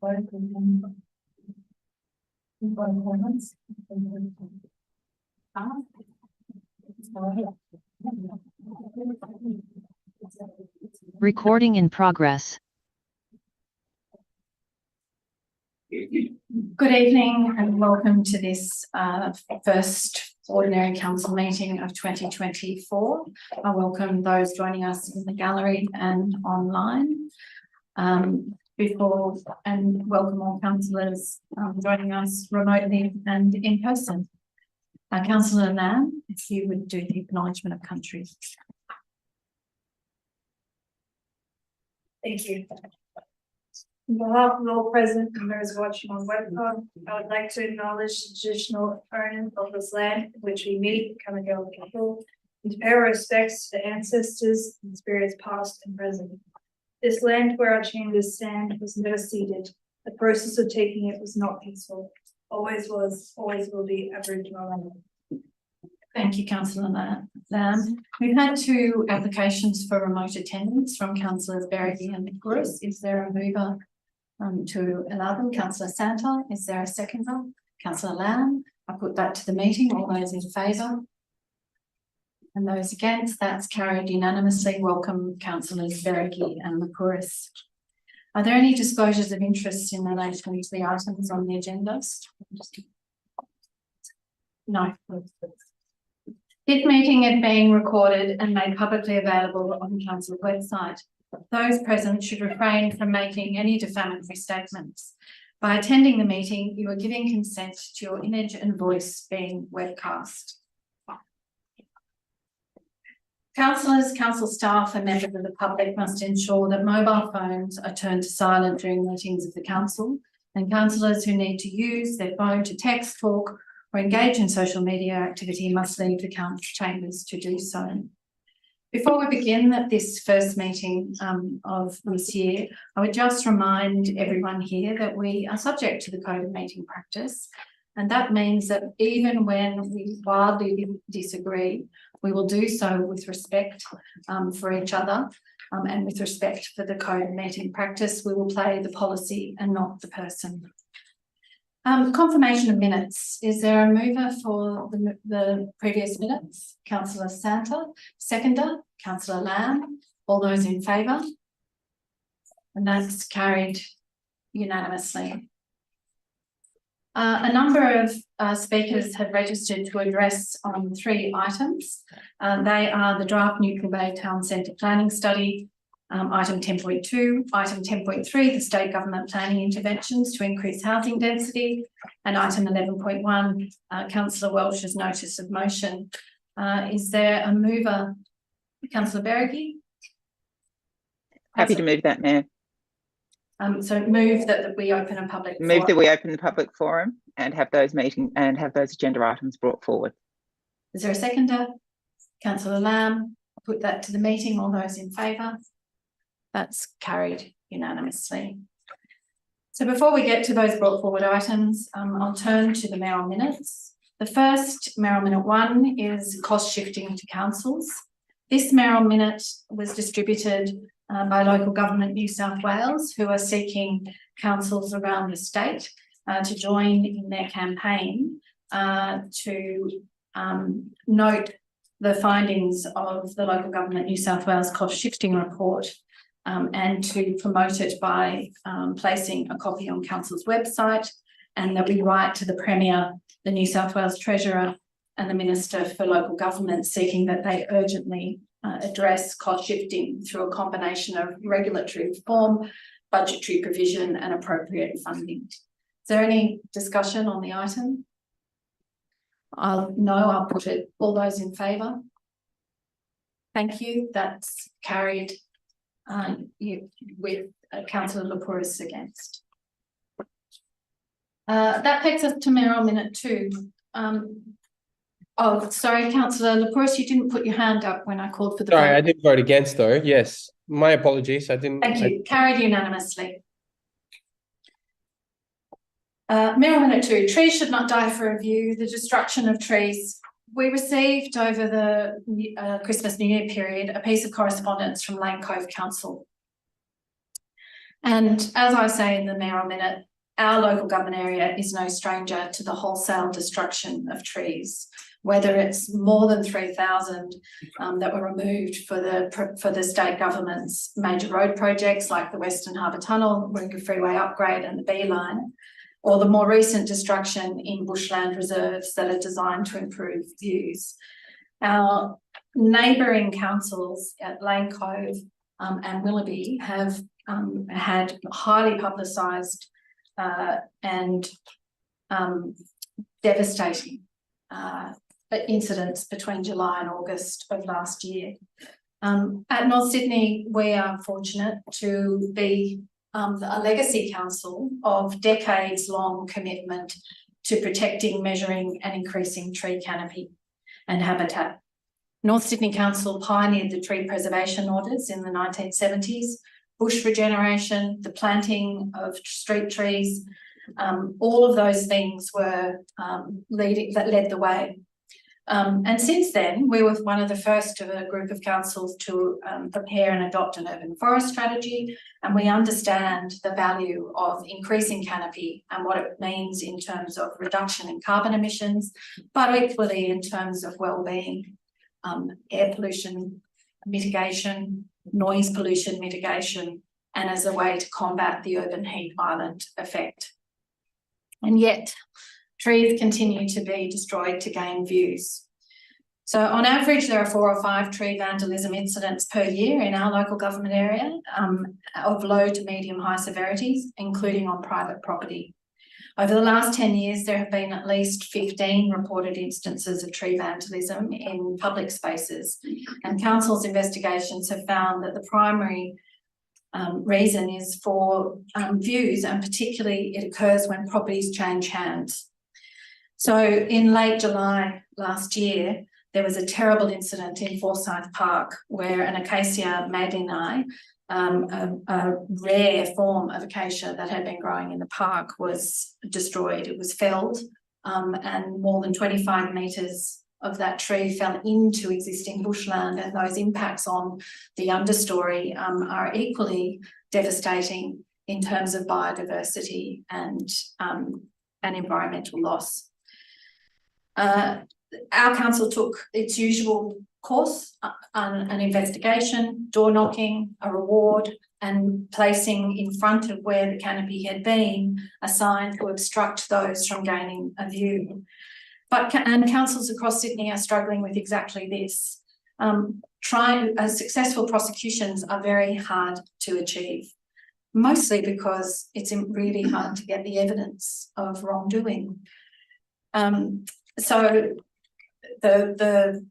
Recording in progress. Good evening and welcome to this first Ordinary Council meeting of 2024. I welcome those joining us in the gallery and online. And welcome all councillors joining us remotely and in person. Councillor Lam, if you would do the acknowledgement of country. Thank you. On behalf of all present and those watching on webcam, I would like to acknowledge the traditional owners of this land in which we meet, come and go people, and to pay our respects to the ancestors and spirits past and present. This land where our chambers stand was never ceded. The process of taking it was not peaceful. Always was, always will be Aboriginal land. Thank you, Councillor Lam. We've had two applications for remote attendance from Councillors Valerie and Mayoral. Is there a mover to allow them? Councillor Santa, is there a seconder? Councillor Lam, I put that to the meeting. All those in favour? And those against? That's carried unanimously. Welcome, Councillors Valerie and Mayoral. Are there any disclosures of interest in relation to the items on the agenda? No. This meeting is being recorded and made publicly available on the council website. Those present should refrain from making any defamatory statements. By attending the meeting, you are giving consent to your image and voice being webcast. Councillors, council staff and members of the public must ensure that mobile phones are turned to silent during meetings of the council, and councillors who need to use their phone to text, talk or engage in social media activity must leave the council chambers to do so. Before we begin this first meeting of this year, I would just remind everyone here that we are subject to the Code of Meeting Practice, and that means that even when we wildly disagree, we will do so with respect for each other and with respect for the Code of Meeting Practice. We will play the policy and not the person. Confirmation of minutes. Is there a mover for the previous minutes? Councillor Santa, seconder, Councillor Lam. All those in favour? And that's carried unanimously. A number of speakers have registered to address on three items. They are the draft Neutral Bay Town Centre Planning Study, item 10.2, item 10.3, the state government planning interventions to increase housing density, and item 11.1, Councillor Welsh's notice of motion. Is there a mover? Councillor Berrigan? Happy to move that, Mayor. So move that we open a public forum. Move that we open the public forum and have those agenda items brought forward. Is there a seconder? Councillor Lam, I'll put that to the meeting. All those in favour? That's carried unanimously. So before we get to those brought forward items, I'll turn to the mayoral minutes. The first mayoral minute 1 is cost shifting to councils. This mayoral minute was distributed by Local Government New South Wales, who are seeking councils around the state to join in their campaign to note the findings of the Local Government New South Wales cost shifting report and to promote it by placing a copy on council's website, and that we write to the Premier, the New South Wales Treasurer and the Minister for Local Government seeking that they urgently address cost shifting through a combination of regulatory reform, budgetary provision and appropriate funding. Is there any discussion on the item? No, I'll put it. All those in favour? Thank you. That's carried with Councillor Mayoral against. That takes us to mayoral minute 2. Oh, sorry, Councillor Mayoral, you didn't put your hand up when I called for the Sorry, vote. I did vote against though. Yes, my apologies. I didn't. Thank you. Carried unanimously. Mayoral minute 2. Trees should not die for review. The destruction of trees. We received over the Christmas New Year period a piece of correspondence from Lane Cove Council. And as I say in the Mayoral Minute, our local government area is no stranger to the wholesale destruction of trees, whether it's more than 3,000 that were removed for the state government's major road projects like the Western Harbour Tunnel, Warringah Freeway Upgrade and the B Line, or the more recent destruction in bushland reserves that are designed to improve views. Our neighbouring councils at Lane Cove and Willoughby have had highly publicised and devastating incidents between July and August of last year. At North Sydney, we are fortunate to be a legacy council of decades-long commitment to protecting, measuring and increasing tree canopy and habitat. North Sydney Council pioneered the tree preservation orders in the 1970s, bush regeneration, the planting of street trees, all of those things were that led the way. And since then, we were one of the first of a group of councils to prepare and adopt an urban forest strategy, and we understand the value of increasing canopy and what it means in terms of reduction in carbon emissions, but equally in terms of well-being, air pollution mitigation, noise pollution mitigation, and as a way to combat the urban heat island effect. And yet, trees continue to be destroyed to gain views. So on average, there are 4 or 5 tree vandalism incidents per year in our local government area of low to medium high severities, including on private property. Over the last 10 years, there have been at least 15 reported instances of tree vandalism in public spaces, and council's investigations have found that the primary reason is for views, and particularly it occurs when properties change hands. So in late July last year, there was a terrible incident in Forsyth Park where an Acacia madelini, a rare form of acacia that had been growing in the park, was destroyed. It was felled and more than 25 metres of that tree fell into existing bushland, and those impacts on the understory are equally devastating in terms of biodiversity and environmental loss. Our council took its usual course, an investigation, door knocking, a reward, and placing in front of where the canopy had been a sign to obstruct those from gaining a view. And councils across Sydney are struggling with exactly this. Successful prosecutions are very hard to achieve, mostly because it's really hard to get the evidence of wrongdoing. So the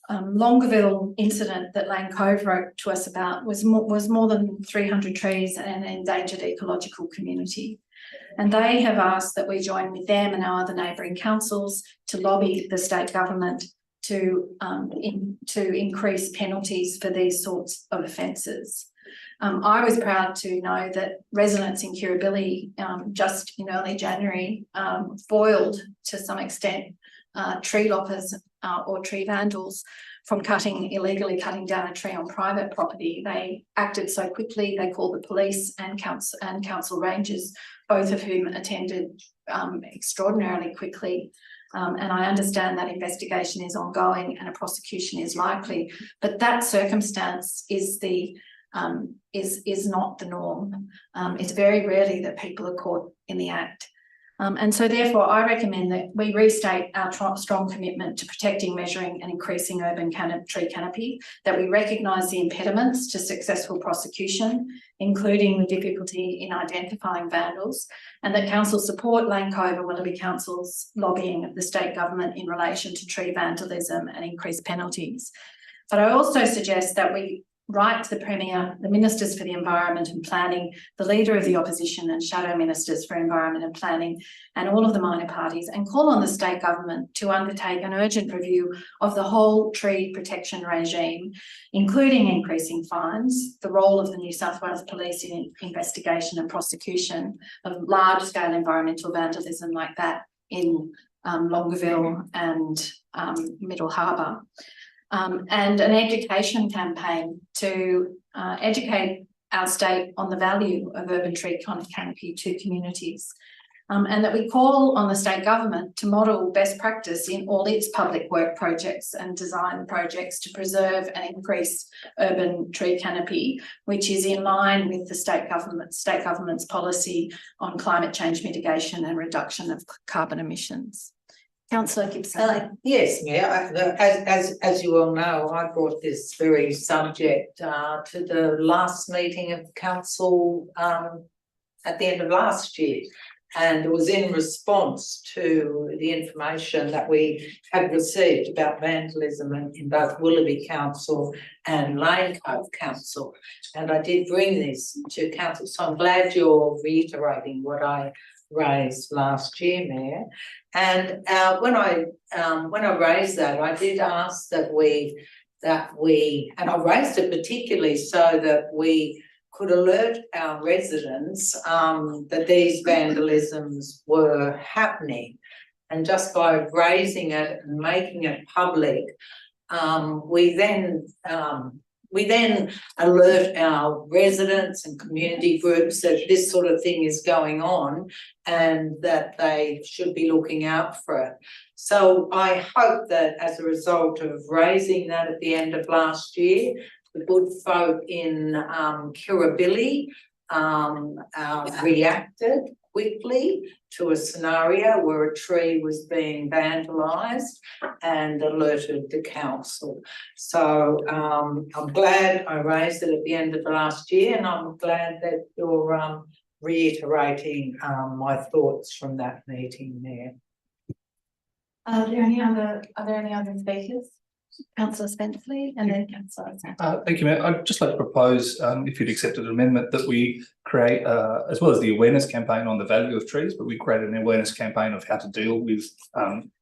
Longueville incident that Lane Cove wrote to us about was more than 300 trees and an endangered ecological community. And they have asked that we join with them and our other neighbouring councils to lobby the state government to increase penalties for these sorts of offences. I was proud to know that residents in Kirribilli just in early January foiled to some extent tree loppers or tree vandals from illegally cutting down a tree on private property. They acted so quickly, they called the police and council rangers, both of whom attended extraordinarily quickly. And I understand that investigation is ongoing and a prosecution is likely, but that circumstance is not the norm. It's very rarely that people are caught in the act. And so therefore I recommend that we restate our strong commitment to protecting, measuring and increasing urban tree canopy, that we recognise the impediments to successful prosecution, including the difficulty in identifying vandals, and that council support Lane Cove and Willoughby Council's lobbying of the state government in relation to tree vandalism and increased penalties. But I also suggest that we write to the Premier, the Ministers for the Environment and Planning, the Leader of the Opposition and Shadow Ministers for Environment and Planning, and all of the minor parties, and call on the state government to undertake an urgent review of the whole tree protection regime, including increasing fines, the role of the New South Wales Police in investigation and prosecution of large-scale environmental vandalism like that in Longueville and Middle Harbour. And an education campaign to educate our state on the value of urban tree canopy to communities. And that we call on the state government to model best practice in all its public work projects and design projects to preserve and increase urban tree canopy, which is in line with the state government's policy on climate change mitigation and reduction of carbon emissions. Councillor Gibson. Yes, Mayor, as you all know, I brought this very subject to the last meeting of council at the end of last year. And it was in response to the information that we had received about vandalism in both Willoughby Council and Lane Cove Council. And I did bring this to council, so I'm glad you're reiterating what I raised last year, Mayor. And when I raised that, I did ask that we, and I raised it particularly so that we could alert our residents that these vandalisms were happening. And just by raising it and making it public, we then alert our residents and community groups that this sort of thing is going on and that they should be looking out for it. So I hope that as a result of raising that at the end of last year, the good folk in Kirribilli reacted quickly to a scenario where a tree was being vandalised and alerted the council. So I'm glad I raised it at the end of last year, and I'm glad that you're reiterating my thoughts from that meeting there. Are there any other speakers? Councillor Spenceley and then Councillor. Thank you, Mayor. I'd just like to propose, if you'd accepted an amendment, that we create, as well as the awareness campaign on the value of trees, but we create an awareness campaign of how to deal with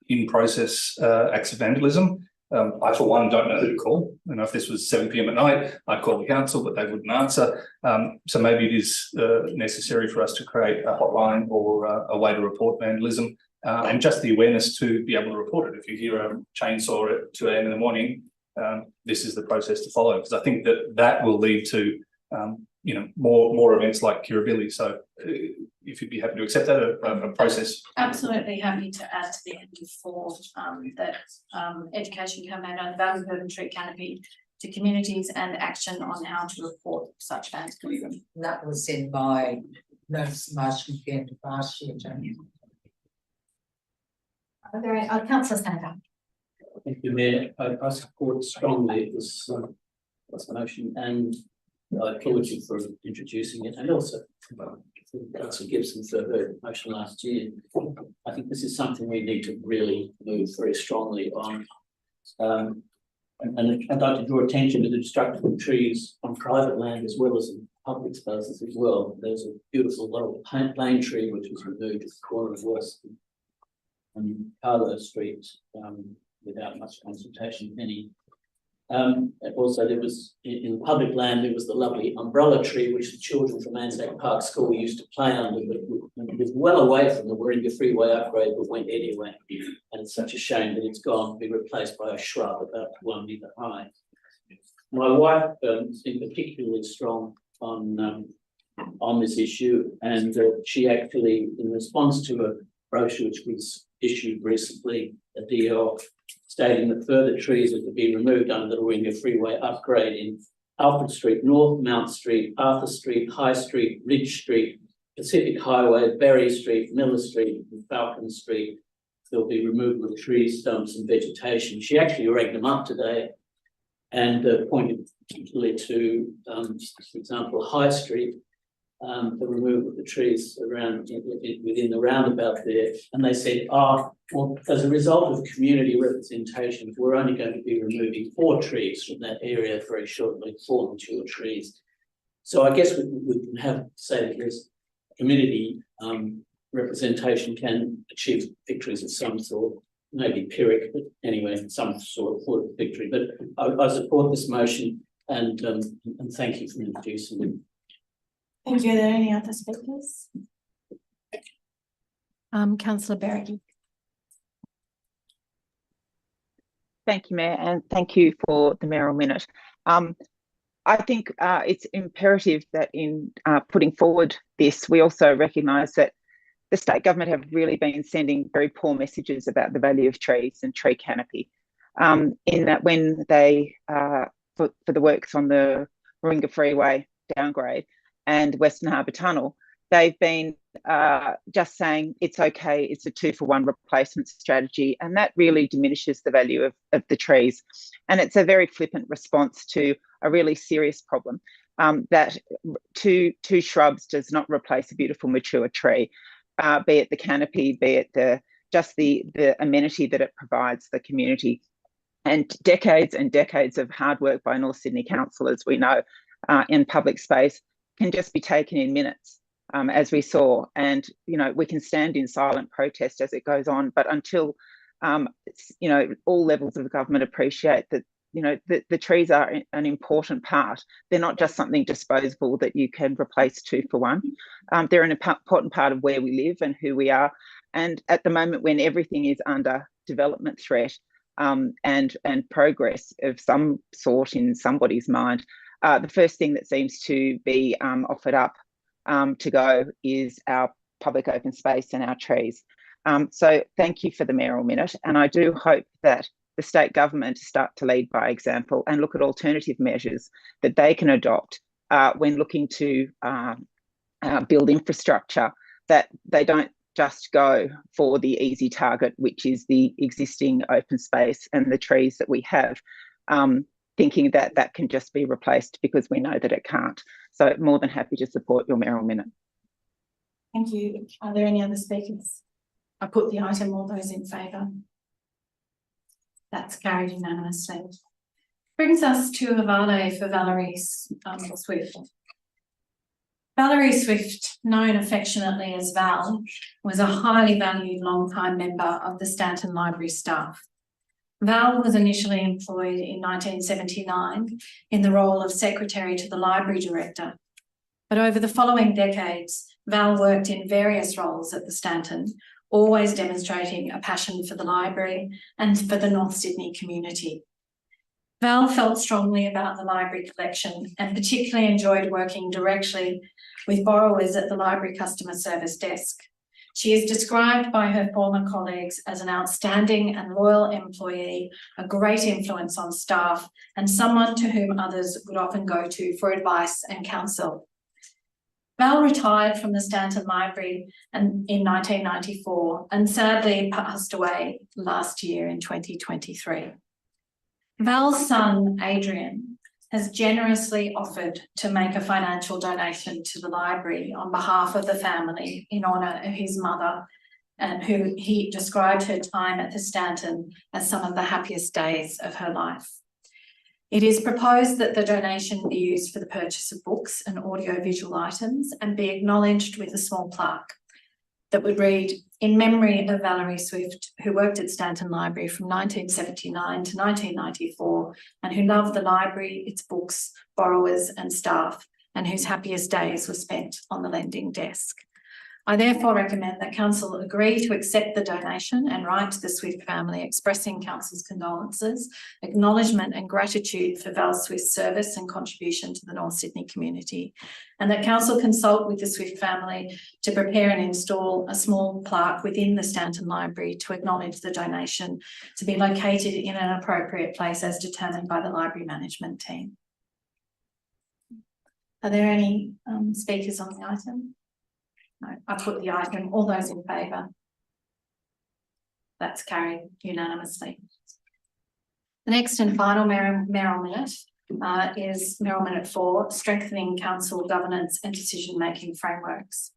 in-process acts of vandalism. I, for one, don't know who to call. You know, if this was 7 p.m. at night, I'd call the council, but they wouldn't answer. So maybe it is necessary for us to create a hotline or a way to report vandalism. And just the awareness to be able to report it. If you hear a chainsaw at 2 a.m. in the morning, this is the process to follow, because I think that will lead to more events like Kirribilli. So if you'd be happy to accept that, a process. Absolutely happy to add to the end of 4 that education campaign on the value of urban tree canopy to communities and action on how to report such vandalism. That was in my notice motion at the end of last year, Jamie. Councillor Senator. Thank you, Mayor. I support strongly this motion, and I applaud you for introducing it, and also Councillor Gibson for her motion last year. I think this is something we need to really move very strongly on. And I'd like to draw attention to the destruction of trees on private land as well as in public spaces as well. There's a beautiful little plane tree which was removed at the corner of West and Carlo Street without much consultation, any. Also, there was in public land, there was the lovely umbrella tree which the children from Anzac Park School used to play under, but it was well away from the Warringah Freeway upgrade, but went anyway. And it's such a shame that it's gone to be replaced by a shrub about 1 metre high. My wife has been particularly strong on this issue, and she actually, in response to a brochure which was issued recently, a DL stating that further trees are to be removed under the Warringah Freeway upgrade in Alfred Street North, Mount Street, Arthur Street, High Street, Ridge Street, Pacific Highway, Berry Street, Miller Street, and Falcon Street. There'll be removal of trees, stumps, and vegetation. She actually ranked them up today and pointed particularly to, for example, High Street, the removal of the trees around within the roundabout there, and they said, well, as a result of community representation, we're only going to be removing 4 trees from that area very shortly, 4 mature trees. So I guess we can have say that there's community representation can achieve victories of some sort, maybe Pyrrhic, but anyway, some sort of victory. But I support this motion and thank you for introducing it. Thank you. Are there any other speakers? Councillor Berrigan. Thank you, Mayor, and thank you for the mayoral minute. I think it's imperative that in putting forward this, we also recognise that the state government have really been sending very poor messages about the value of trees and tree canopy. In that when they, for the works on the Warringah Freeway downgrade and Western Harbour Tunnel, they've been just saying it's okay, it's a 2-for-1 replacement strategy, and that really diminishes the value of the trees. And it's a very flippant response to a really serious problem, that two shrubs does not replace a beautiful mature tree, be it the canopy, be it the amenity that it provides the community. And decades of hard work by North Sydney councillors, we know, in public space can just be taken in minutes, as we saw. And, you know, we can stand in silent protest as it goes on, but until, you know, all levels of government appreciate that, you know, the trees are an important part. They're not just something disposable that you can replace 2-for-1. They're an important part of where we live and who we are. And at the moment when everything is under development threat, and progress of some sort in somebody's mind, the first thing that seems to be offered up to go is our public open space and our trees. So thank you for the mayoral minute, and I do hope that the state government start to lead by example and look at alternative measures that they can adopt when looking to build infrastructure, that they don't just go for the easy target, which is the existing open space and the trees that we have, thinking that that can just be replaced, because we know that it can't. So more than happy to support your mayoral minute. Thank you. Are there any other speakers? I put the item. All those in favour? That's carried unanimously. Brings us to a vale for Valerie Swift. Valerie Swift, known affectionately as Val, was a highly valued long-time member of the Stanton Library staff. Val was initially employed in 1979 in the role of secretary to the library director, but over the following decades, Val worked in various roles at the Stanton, always demonstrating a passion for the library and for the North Sydney community. Val felt strongly about the library collection and particularly enjoyed working directly with borrowers at the library customer service desk. She is described by her former colleagues as an outstanding and loyal employee, a great influence on staff, and someone to whom others would often go to for advice and counsel. Val retired from the Stanton Library in 1994 and sadly passed away last year in 2023. Val's son, Adrian, has generously offered to make a financial donation to the library on behalf of the family in honour of his mother, and who he described her time at the Stanton as some of the happiest days of her life. It is proposed that the donation be used for the purchase of books and audiovisual items and be acknowledged with a small plaque that would read, "In memory of Valerie Swift, who worked at Stanton Library from 1979 to 1994, and who loved the library, its books, borrowers and staff, and whose happiest days were spent on the lending desk." I therefore recommend that Council agree to accept the donation and write to the Swift family expressing Council's condolences, acknowledgement and gratitude for Val Swift's service and contribution to the North Sydney community, and that Council consult with the Swift family to prepare and install a small plaque within the Stanton Library to acknowledge the donation, to be located in an appropriate place as determined by the library management team. Are there any speakers on the item? No, I put the item. All those in favour? That's carried unanimously. The next and final mayoral minute is mayoral minute 4, strengthening council governance and decision-making frameworks.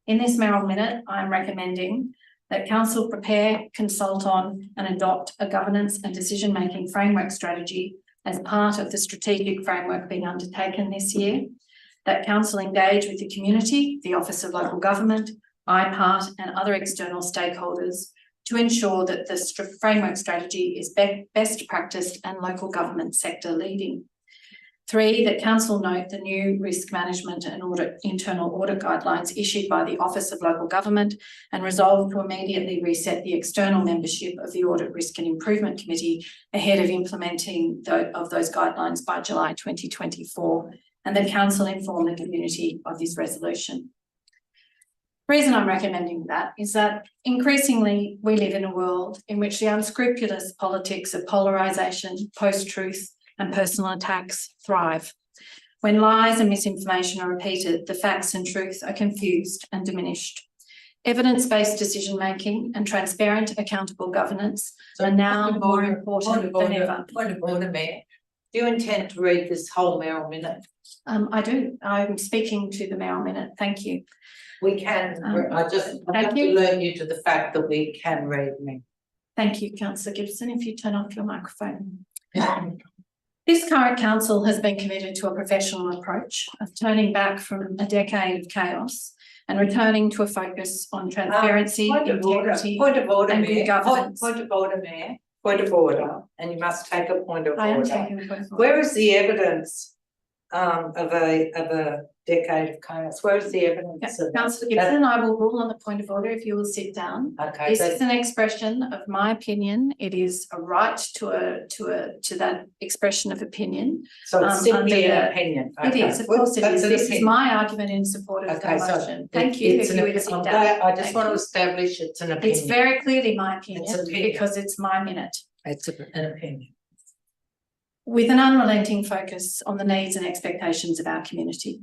In this mayoral minute, I'm recommending that council prepare, consult on and adopt a governance and decision-making framework strategy as part of the strategic framework being undertaken this year, that council engage with the community, the Office of Local Government, IPART and other external stakeholders to ensure that the framework strategy is best practiced and local government sector leading. 3, that council note the new risk management and internal audit guidelines issued by the Office of Local Government, and resolve to immediately reset the external membership of the Audit Risk and Improvement Committee ahead of implementing those guidelines by July 2024, and that council inform the community of this resolution. The reason I'm recommending that is that increasingly we live in a world in which the unscrupulous politics of polarisation, post-truth and personal attacks thrive. When lies and misinformation are repeated, the facts and truth are confused and diminished. Evidence-based decision-making and transparent, accountable governance are now more important than ever. Point of order, Mayor. Do you intend to read this whole mayoral minute? I do. I'm speaking to the mayoral minute. Thank you. We can, I have to alert you to the fact that we can read me. Thank you, Councillor Gibson, if you turn off your microphone. This current council has been committed to a professional approach of turning back from a decade of chaos and returning to a focus on transparency, integrity, and good governance. Point of order, Mayor. Point of order, and you must take a point of order. I am taking a point of order. Where is the evidence of a decade of chaos? Where is the evidence of Councillor Gibson, I will rule on the point of order if you will sit down. Okay. This is an expression of my opinion. It is a right to that expression of opinion. So it's simply under an opinion. It is, of course it is. This is my argument in support of the motion. Thank you, if you would sit down. I just want to establish it's an opinion. It's very clearly my opinion It's an opinion. because it's my minute. It's an opinion. With an unrelenting focus on the needs and expectations of our community.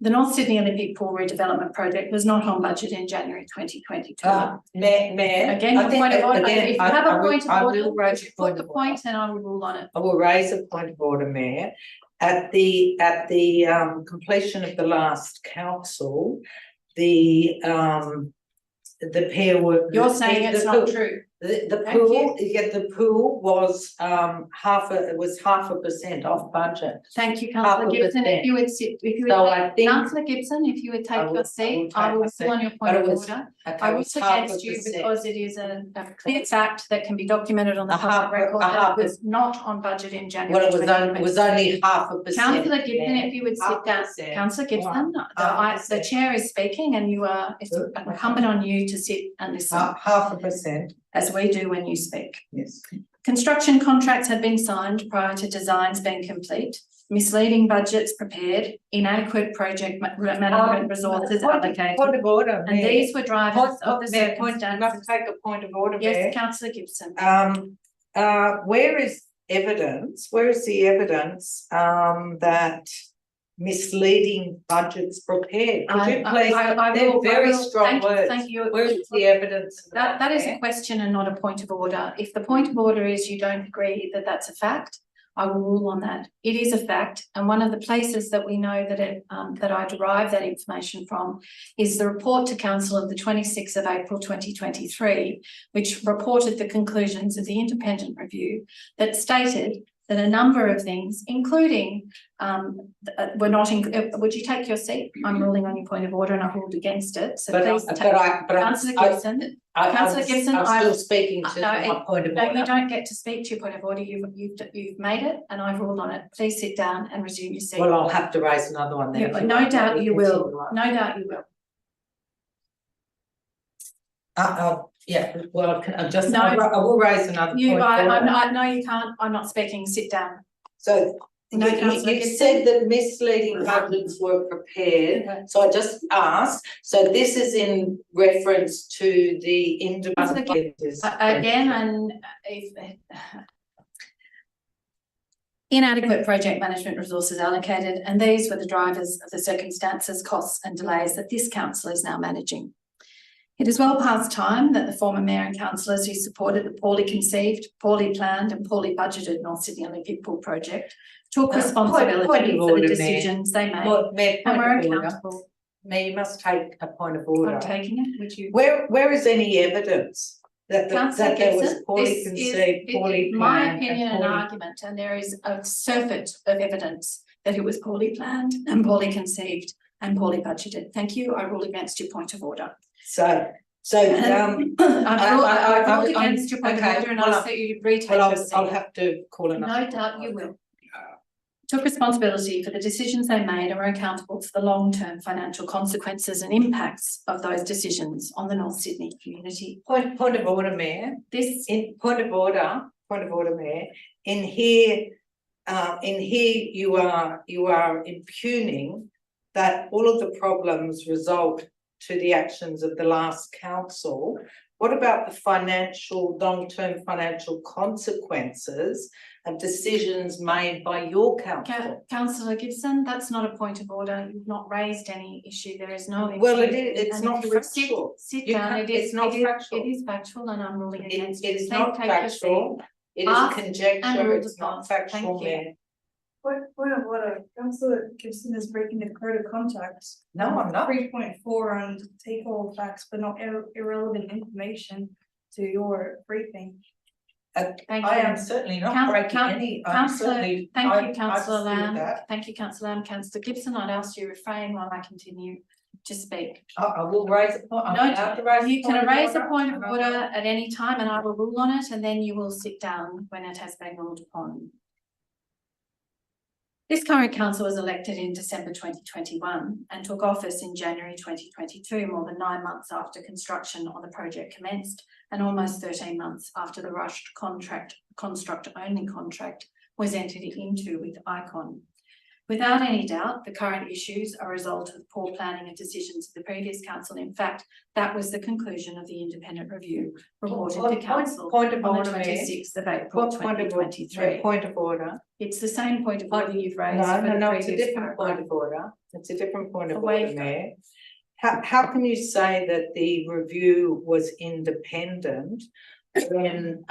The North Sydney Olympic Pool redevelopment project was not on budget in January 2022. Mayor, Again, I think point of order. again, If you have a point I of will order, raise a put point the of order. point and I will rule on it. I will raise a point of order, Mayor. At the completion of the last council, the pair were. You're saying it's not true. The Thank pool, yeah, the pool was half a percent off budget. Thank you, Councillor Gibson. 0.5%. If you would sit, if you So would I take, think Councillor Gibson, if you would take your seat, I will rule on your point of order. I will suggest you, because it is a clear fact that can be documented on the public record, that it was not on budget in January. Well, it was only 0.5%. Councillor Gibson, if you would sit down. 0.5%. Councillor Gibson, the chair is speaking and you are, it's incumbent on you to sit and listen. 0.5%. As we do when you speak. Yes. Construction contracts had been signed prior to designs being complete, misleading budgets prepared, inadequate project management resources allocated. Point of order. And these were drivers of the You must circumstances. take a point of order, Yes, Mayor. Councillor Gibson. Where is evidence? Where is the evidence that misleading budgets prepared? Could you please? They're very strong words. Thank you. Where is the evidence? That is a question and not a point of order. If the point of order is you don't agree that that's a fact, I will rule on that. It is a fact, and one of the places that we know that that I derive that information from is the report to Council of the 26th of April 2023, which reported the conclusions of the independent review that stated that a number of things, including were not in. Would you take your seat? I'm ruling on your point of order, and I ruled against it. So please take. Councillor Gibson. Councillor Gibson, I'm still speaking to my point of no, order. you don't get to speak to your point of order. You've made it, and I've ruled on it. Please sit down and resume your seat. Well, I'll have to raise another one then. Yeah, no doubt you will. No doubt you will. Yeah, well, I just, No. I will raise another point. No, you can't. I'm not speaking. Sit down. So No, Councillor you Gibson. said that misleading budgets were prepared, Okay. so I just asked, so this is in reference to the independent. Again, and if inadequate project management resources allocated, and these were the drivers of the circumstances, costs and delays that this council is now managing. It is well past time that the former mayor and councillors who supported the poorly conceived, poorly planned and poorly budgeted North Sydney Olympic Pool project took responsibility for the decisions they made and were accountable. Mayor, you must take a point of order. I'm taking it, would you? Where is any evidence that Councillor there was Gibson, poorly this conceived, poorly planned? my opinion and poorly- argument, and there is a surfeit of evidence that it was poorly planned and poorly conceived and poorly budgeted. Thank you. I rule against your point of order. So I've ruled against your point of okay, order, and well, I'll say you retake well, your seat. I'll have to call another. No doubt you will. took responsibility for the decisions they made and were accountable for the long-term financial consequences and impacts of those decisions on the North Sydney community. Point of order, Mayor. This Point of order, Mayor. In here you are impugning that all of the problems result to the actions of the last council. What about the long-term financial consequences of decisions made by your council? Councillor Gibson, that's not a point of order. You've not raised any issue. There is no issue. Well, it is. It's And not if you would factual. Sit You down. can't- It is. it's not factual. It is factual, and I'm ruling against it. It is Please not take your factual. seat. It is Ask conjecture. and rule It's upon. not factual, Thank you. Mayor. Point of order, Councillor Gibson is breaking the code of conduct. No, I'm not. 3.4 on take all facts but not irrelevant information to your briefing. Thank I you. am certainly not Councillor, breaking any. I'm Councillor, certainly. thank I you, Councillor dispute Lamb. that. Thank you, Councillor Lamb. Councillor Gibson, I'd ask you refrain while I continue to speak. I will raise a point. I'm No, allowed to raise you can raise a order, point of and I order will. at any time and I will rule on it, and then you will sit down when it has been ruled upon. This current council was elected in December 2021 and took office in January 2022, more than 9 months after construction on the project commenced and almost 13 months after the rushed construct-only contract was entered into with Icon. Without any doubt, the current issues are a result of poor planning and decisions of the previous council. In fact, that was the conclusion of the independent review reported to council Point of on order, the Mayor. 26th of April 2023. Point of order. It's the same point of order you've raised for the No, it's a previous different paragraph. point of order. It's a different point of A waiver. order, Mayor. How can you say that the review was independent when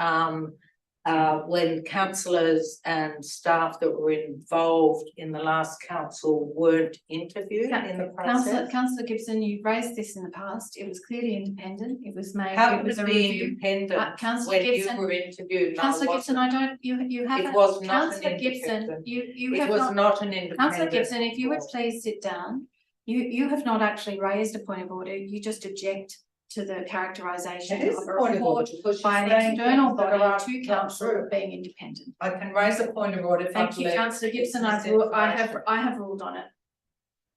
councillors and staff that were involved in the last council weren't interviewed in the process? Councillor Gibson, you've raised this in the past. It was clearly independent. It was made. How it could was it a be review. independent Councillor when Gibson, you were interviewed? and I Councillor Gibson, wasn't? I don't. You haven't. It was not an Councillor Gibson, independent. you It have was not. not an independent. Councillor Gibson, if you would report. please sit down. You have not actually raised a point of order. You just object to the characterisation It is of a a point of order report because by you're an saying external things that body are to not council true. of being independent. I can raise a point of order if I Thank you, believe Councillor it's Gibson. I have ruled on it.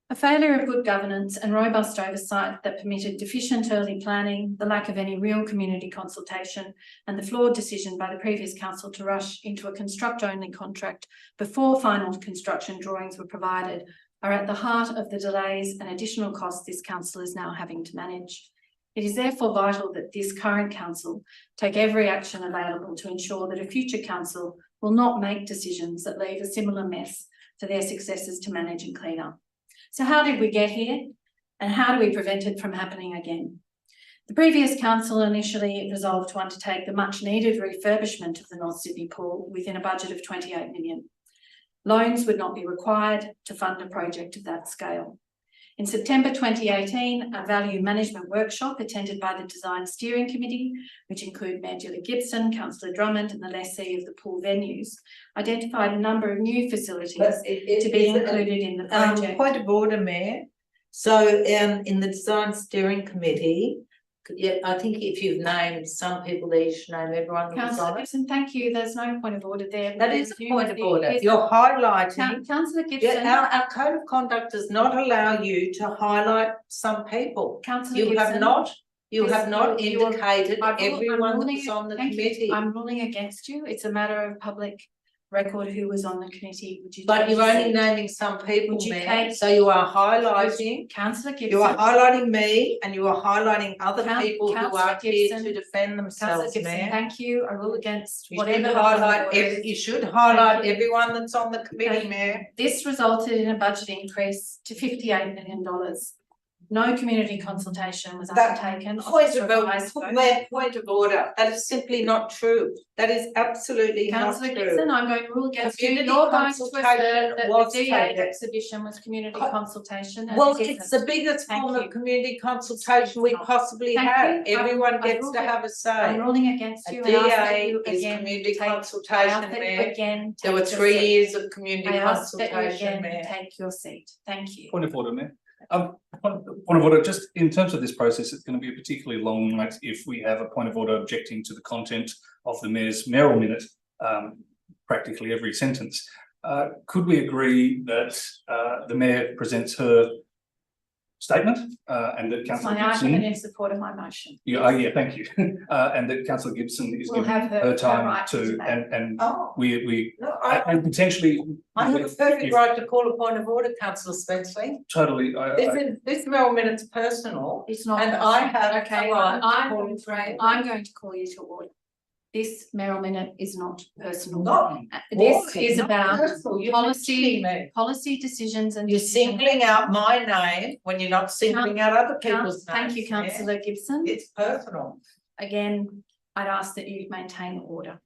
A failure of good governance and robust oversight that permitted deficient early planning, the lack of any real community consultation, and the flawed decision by the previous council to rush into a construct-only contract before final construction drawings were provided are at the heart of the delays and additional costs this council is now having to manage. It is therefore vital that this current council take every action available to ensure that a future council will not make decisions that leave a similar mess for their successors to manage and clean up. So how did we get here? And how do we prevent it from happening again? The previous council initially resolved to undertake the much needed refurbishment of the North Sydney pool within a budget of 28 million. Loans would not be required to fund a project of that scale. In September 2018, a value management workshop attended by the Design Steering Committee, which include Mayor Julie Gibson, Councillor Drummond and the lessee of the pool venues, identified a number of new facilities to be included in the project. Point of order, Mayor. So in the Design Steering Committee, yeah, I think if you've named some people there, you should name everyone that was Councillor on it. Gibson, thank you. There's no point of order there. That is a point of order. Yes, You're highlighting. Councillor Gibson. Yeah, our code of conduct does not allow you to highlight some people. Councillor You have Gibson, not, you this- have not you are- indicated I'm everyone that ruling- was on the thank you. committee. I'm ruling against you. It's a matter of public record who was on the committee. Would you? But take you're a only seat? naming some people, Would you Mayor, take- so you are highlighting. Councillor Gibson. You are highlighting me and you are highlighting other people who Councillor are here Gibson- to defend Councillor themselves, Gibson, Mayor. thank you. I rule against You whatever. should the highlight order is. you should highlight you. everyone that's on the committee, Thank- Mayor. This resulted in a budget increase to $58 million. No community consultation was That undertaken. Point of Revised order, vote. Mayor, point of order. That is simply not true. That is absolutely not Councillor true. Gibson, I'm going to rule against you. Community You're going to consultation assert that was the DA taken. exhibition was community Co- consultation. and Well, it it's isn't. the biggest Thank form you. of community consultation we It's not. possibly Thank have. you. Everyone I've gets ruled to it. have a I'm say. ruling against A you. and ask that DA you is again community take- I consultation, ask that you Mayor. again There were take your 3 seat. years of community I ask that you consultation, again Mayor. take your seat. Thank you. Point of order, Mayor. Point of order, just in terms of this process, it's going to be a particularly long night if we have a point of order objecting to the content of the Mayor's Mayoral minute, practically every sentence. Could we agree that the Mayor presents her statement and that Councillor My argument Gibson? in support of my motion. Yeah, thank you. And that Councillor Gibson is We'll given have her her time right to to, debate. and Oh, we no, and potentially. I have a perfect if- right to call a point of order, councillor Spencer. Totally, This Mayoral minute's personal, It's not. and I have Okay, a right to I'm call going it to order. I'm going to call you to order. This Mayoral minute is not personal. Not This Really, is not about personal. You're policy, mentioning me. policy decisions and. You're decision- singling out my name when you're not singling out other people's names. Thank you, Mayor. councillor Gibson. It's personal. Again, I'd ask that you maintain order.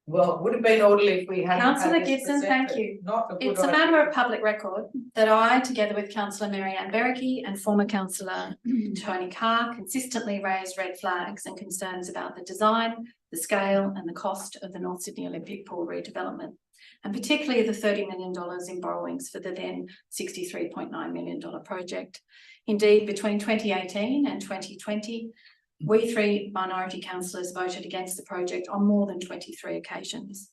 Well, it would have been orderly if we hadn't. had Councillor this Gibson, thank presented. you. Not a good It's a idea. matter of public record that I, together with councillor Mary-Ann Berricky and former councillor Tony Carr, consistently raised red flags and concerns about the design, the scale and the cost of the North Sydney Olympic Pool redevelopment, and particularly the $30 million in borrowings for the then $63.9 million project. Indeed, between 2018 and 2020, we three minority councillors voted against the project on more than 23 occasions.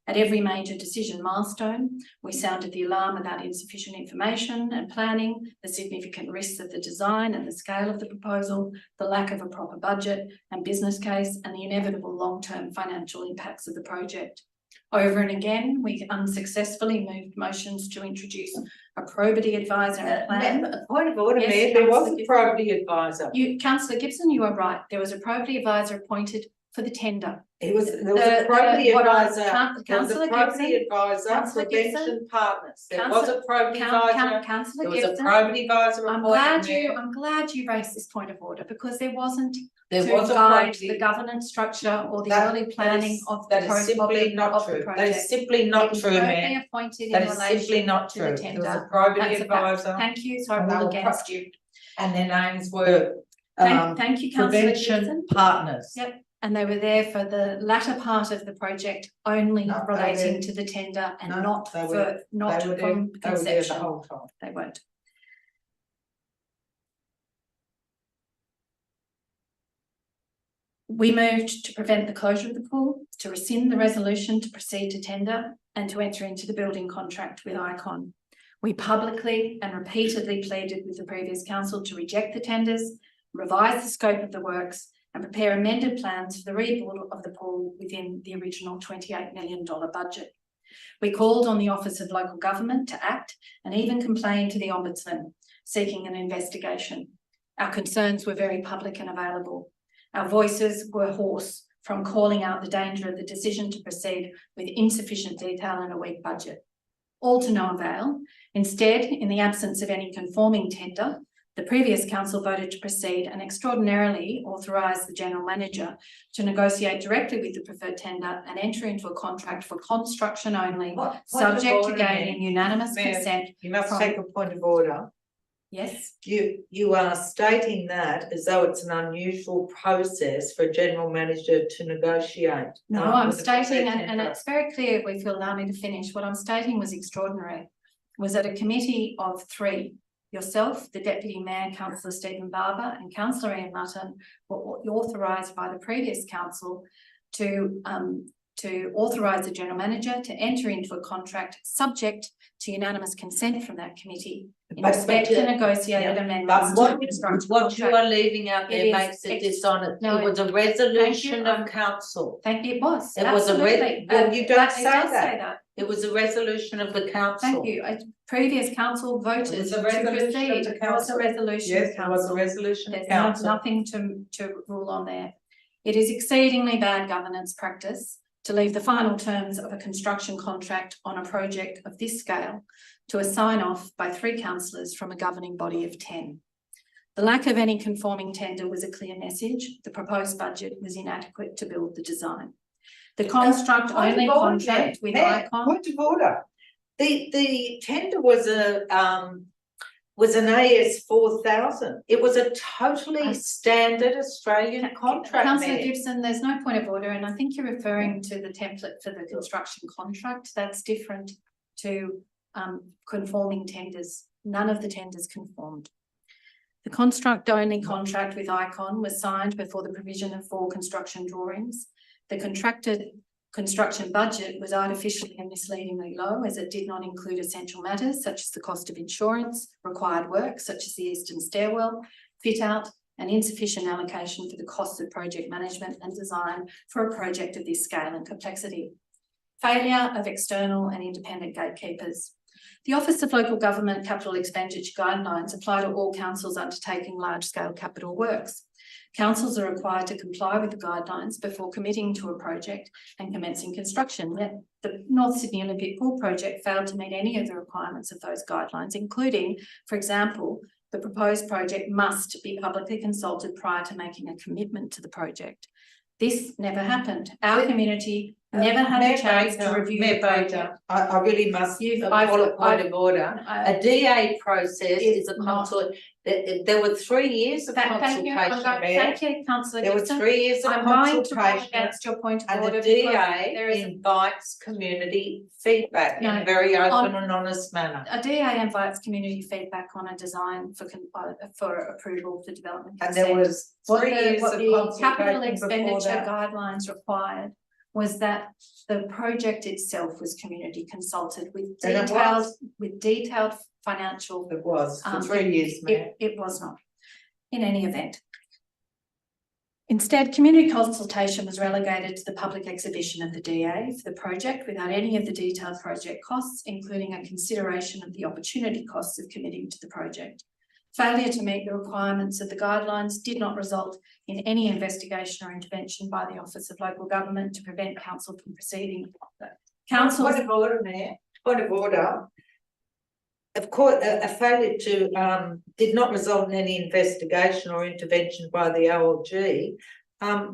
At every major decision milestone, we sounded the alarm about insufficient information and planning, the significant risks of the design and the scale of the proposal, the lack of a proper budget and business case, and the inevitable long-term financial impacts of the project. Over and again, we unsuccessfully moved motions to introduce a probity advisor and plan. A point of order, Yes, Mayor, there was councillor a Gibson. probity advisor. Councillor Gibson, you are right. There was a probity advisor appointed for the tender. There was a probity what I- advisor. There was a Councillor probity Gibson, advisor, Councillor Gibson, prevention partners. There was a probity Councillor advisor. There was a Gibson, probity advisor I'm appointed, Mayor. glad you raised this point of order because there wasn't There to was a guide probity. the governance structure or the That- early planning of the That is simply not true. That project. is simply not true, Mayor. It was appointed That in is simply relation not to true. the There tender. was a probity That's a fact. advisor. Thank you, so I And they rule were against you. And their names were Thank you, councillor prevention Gibson. partners. Yep, and they were there for the latter part of the project, only No, they were relating there. to the tender and No, not they were- for, not They were there, from they were there the conception. whole time. They weren't. We moved to prevent the closure of the pool, to rescind the resolution to proceed to tender and to enter into the building contract with Icon. We publicly and repeatedly pleaded with the previous council to reject the tenders, revise the scope of the works and prepare amended plans for the rebuild of the pool within the original $28 million budget. We called on the Office of Local Government to act and even complained to the Ombudsman, seeking an investigation. Our concerns were very public and available. Our voices were hoarse from calling out the danger of the decision to proceed with insufficient detail and a weak budget. All to no avail. Instead, in the absence of any conforming tender, the previous council voted to proceed and extraordinarily authorised the general manager to negotiate directly with the preferred tender and enter into a contract for construction only, Point of subject to order, gaining Mayor. unanimous Mayor, consent. You must from- take a point of order. Yes, You are stating that as though it's an unusual process for a general manager to negotiate. no, I'm with the preferred stating, and tender. it's very clear if you'll allow me to finish, what I'm stating was extraordinary. Was that a committee of three, yourself, the Deputy Mayor, Councillor Stephen Barber and Councillor Ian Mutton, were authorised by the previous council to authorise the general manager to enter into a contract subject to unanimous consent from that committee in But- respect to negotiated yeah, amendments But to the construction what you contract. are leaving out It there is makes it dishonest. no, It was a resolution of council. Thank you, it was, It was a absolutely. well, you don't It say does that. It was a resolution of the council. Thank you. Previous council voted It was to a resolution of proceed. the It was a council. resolution Yes, of it was a council. resolution of There's council. nothing to rule on there. It is exceedingly bad governance practice to leave the final terms of a construction contract on a project of this scale to a sign-off by 3 councillors from a governing body of 10. The lack of any conforming tender was a clear message. The proposed budget was inadequate to build the design. The construct only contract with Icon. Point of order. The tender was an AS 4000. It was a totally standard Australian contract. Councillor Mayor. Gibson, there's no point of order, and I think you're referring to the template for the construction contract. That's different to conforming tenders. None of the tenders conformed. The construct only contract with Icon was signed before the provision of 4 construction drawings. The contracted construction budget was artificially and misleadingly low, as it did not include essential matters such as the cost of insurance, required work such as the eastern stairwell, fit out, and insufficient allocation for the costs of project management and design for a project of this scale and complexity. Failure of external and independent gatekeepers. The Office of Local Government Capital Expenditure Guidelines apply to all councils undertaking large-scale capital works. Councils are required to comply with the guidelines before committing to a project and commencing construction. Yet the North Sydney Olympic Pool project failed to meet any of the requirements of those guidelines, including, for example, the proposed project must be publicly consulted prior to making a commitment to the project. This never happened. Our community never had a chance to review the project. I really must call a point of order. A DA process is a consult. There were 3 years of consultation, Thank you, Councillor There were Gibson. 3 years of I'm going to go consultation. against your point of And order. the because DA there is invites community feedback in No, a very open and honest manner. a DA invites community feedback on a design for approval for development. And there consent. was 3 years What of the capital consultation before expenditure that. guidelines required was that the project itself was community consulted with And it detailed financial. It was for Um, 3 years, Mayor. It was not, in any event. Instead, community consultation was relegated to the public exhibition of the DA for the project without any of the detailed project costs, including a consideration of the opportunity costs of committing to the project. Failure to meet the requirements of the guidelines did not result in any investigation or intervention by the Office of Local Government to prevent council from proceeding. Council. Point of order, Mayor. Point of order. Of course, a failure to did not result in any investigation or intervention by the OLG.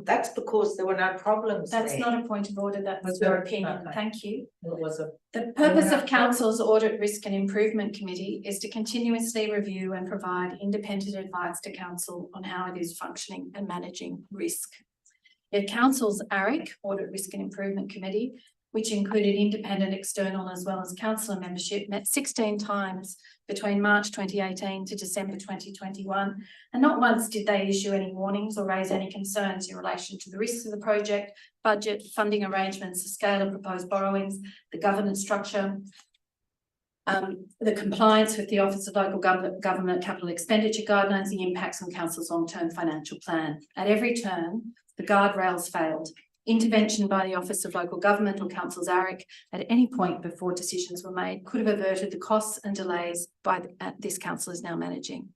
That's because there were no problems. That's there. not a point of order, that's Was your it? opinion, Okay. thank you. It was a. The purpose of Council's Audit, Risk and Improvement Committee is to continuously review and provide independent advice to Council on how it is functioning and managing risk. Yet Council's ARIC, Audit, Risk and Improvement Committee, which included independent, external as well as councillor membership, met 16 times between March 2018 to December 2021, and not once did they issue any warnings or raise any concerns in relation to the risks of the project, budget, funding arrangements, the scale of proposed borrowings, the governance structure, the compliance with the Office of Local Government Capital Expenditure Guidelines, the impacts on Council's long-term financial plan. At every turn, the guardrails failed. Intervention by the Office of Local Government or Council's ARIC at any point before decisions were made could have averted the costs and delays this council is now managing.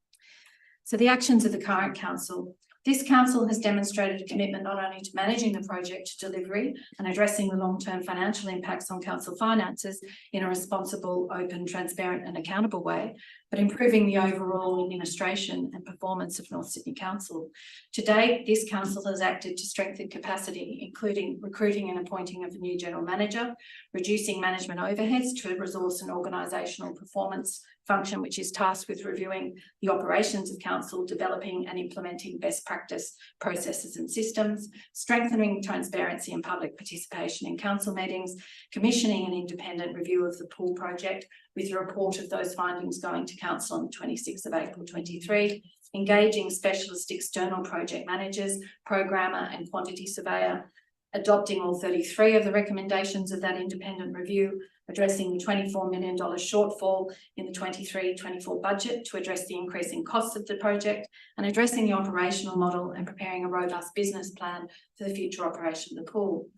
So the actions of the current council. This council has demonstrated a commitment not only to managing the project to delivery and addressing the long-term financial impacts on council finances in a responsible, open, transparent and accountable way, but improving the overall administration and performance of North Sydney Council. To date, this council has acted to strengthen capacity, including recruiting and appointing of a new general manager, reducing management overheads to a resource and organisational performance function which is tasked with reviewing the operations of council, developing and implementing best practice processes and systems, strengthening transparency and public participation in council meetings, commissioning an independent review of the pool project with a report of those findings going to council on the 26th of April 23, engaging specialist external project managers, programmer and quantity surveyor, adopting all 33 of the recommendations of that independent review, addressing the $24 million shortfall in the 23-24 budget to address the increasing costs of the project, and addressing the operational model and preparing a robust business plan for the future operation of the pool.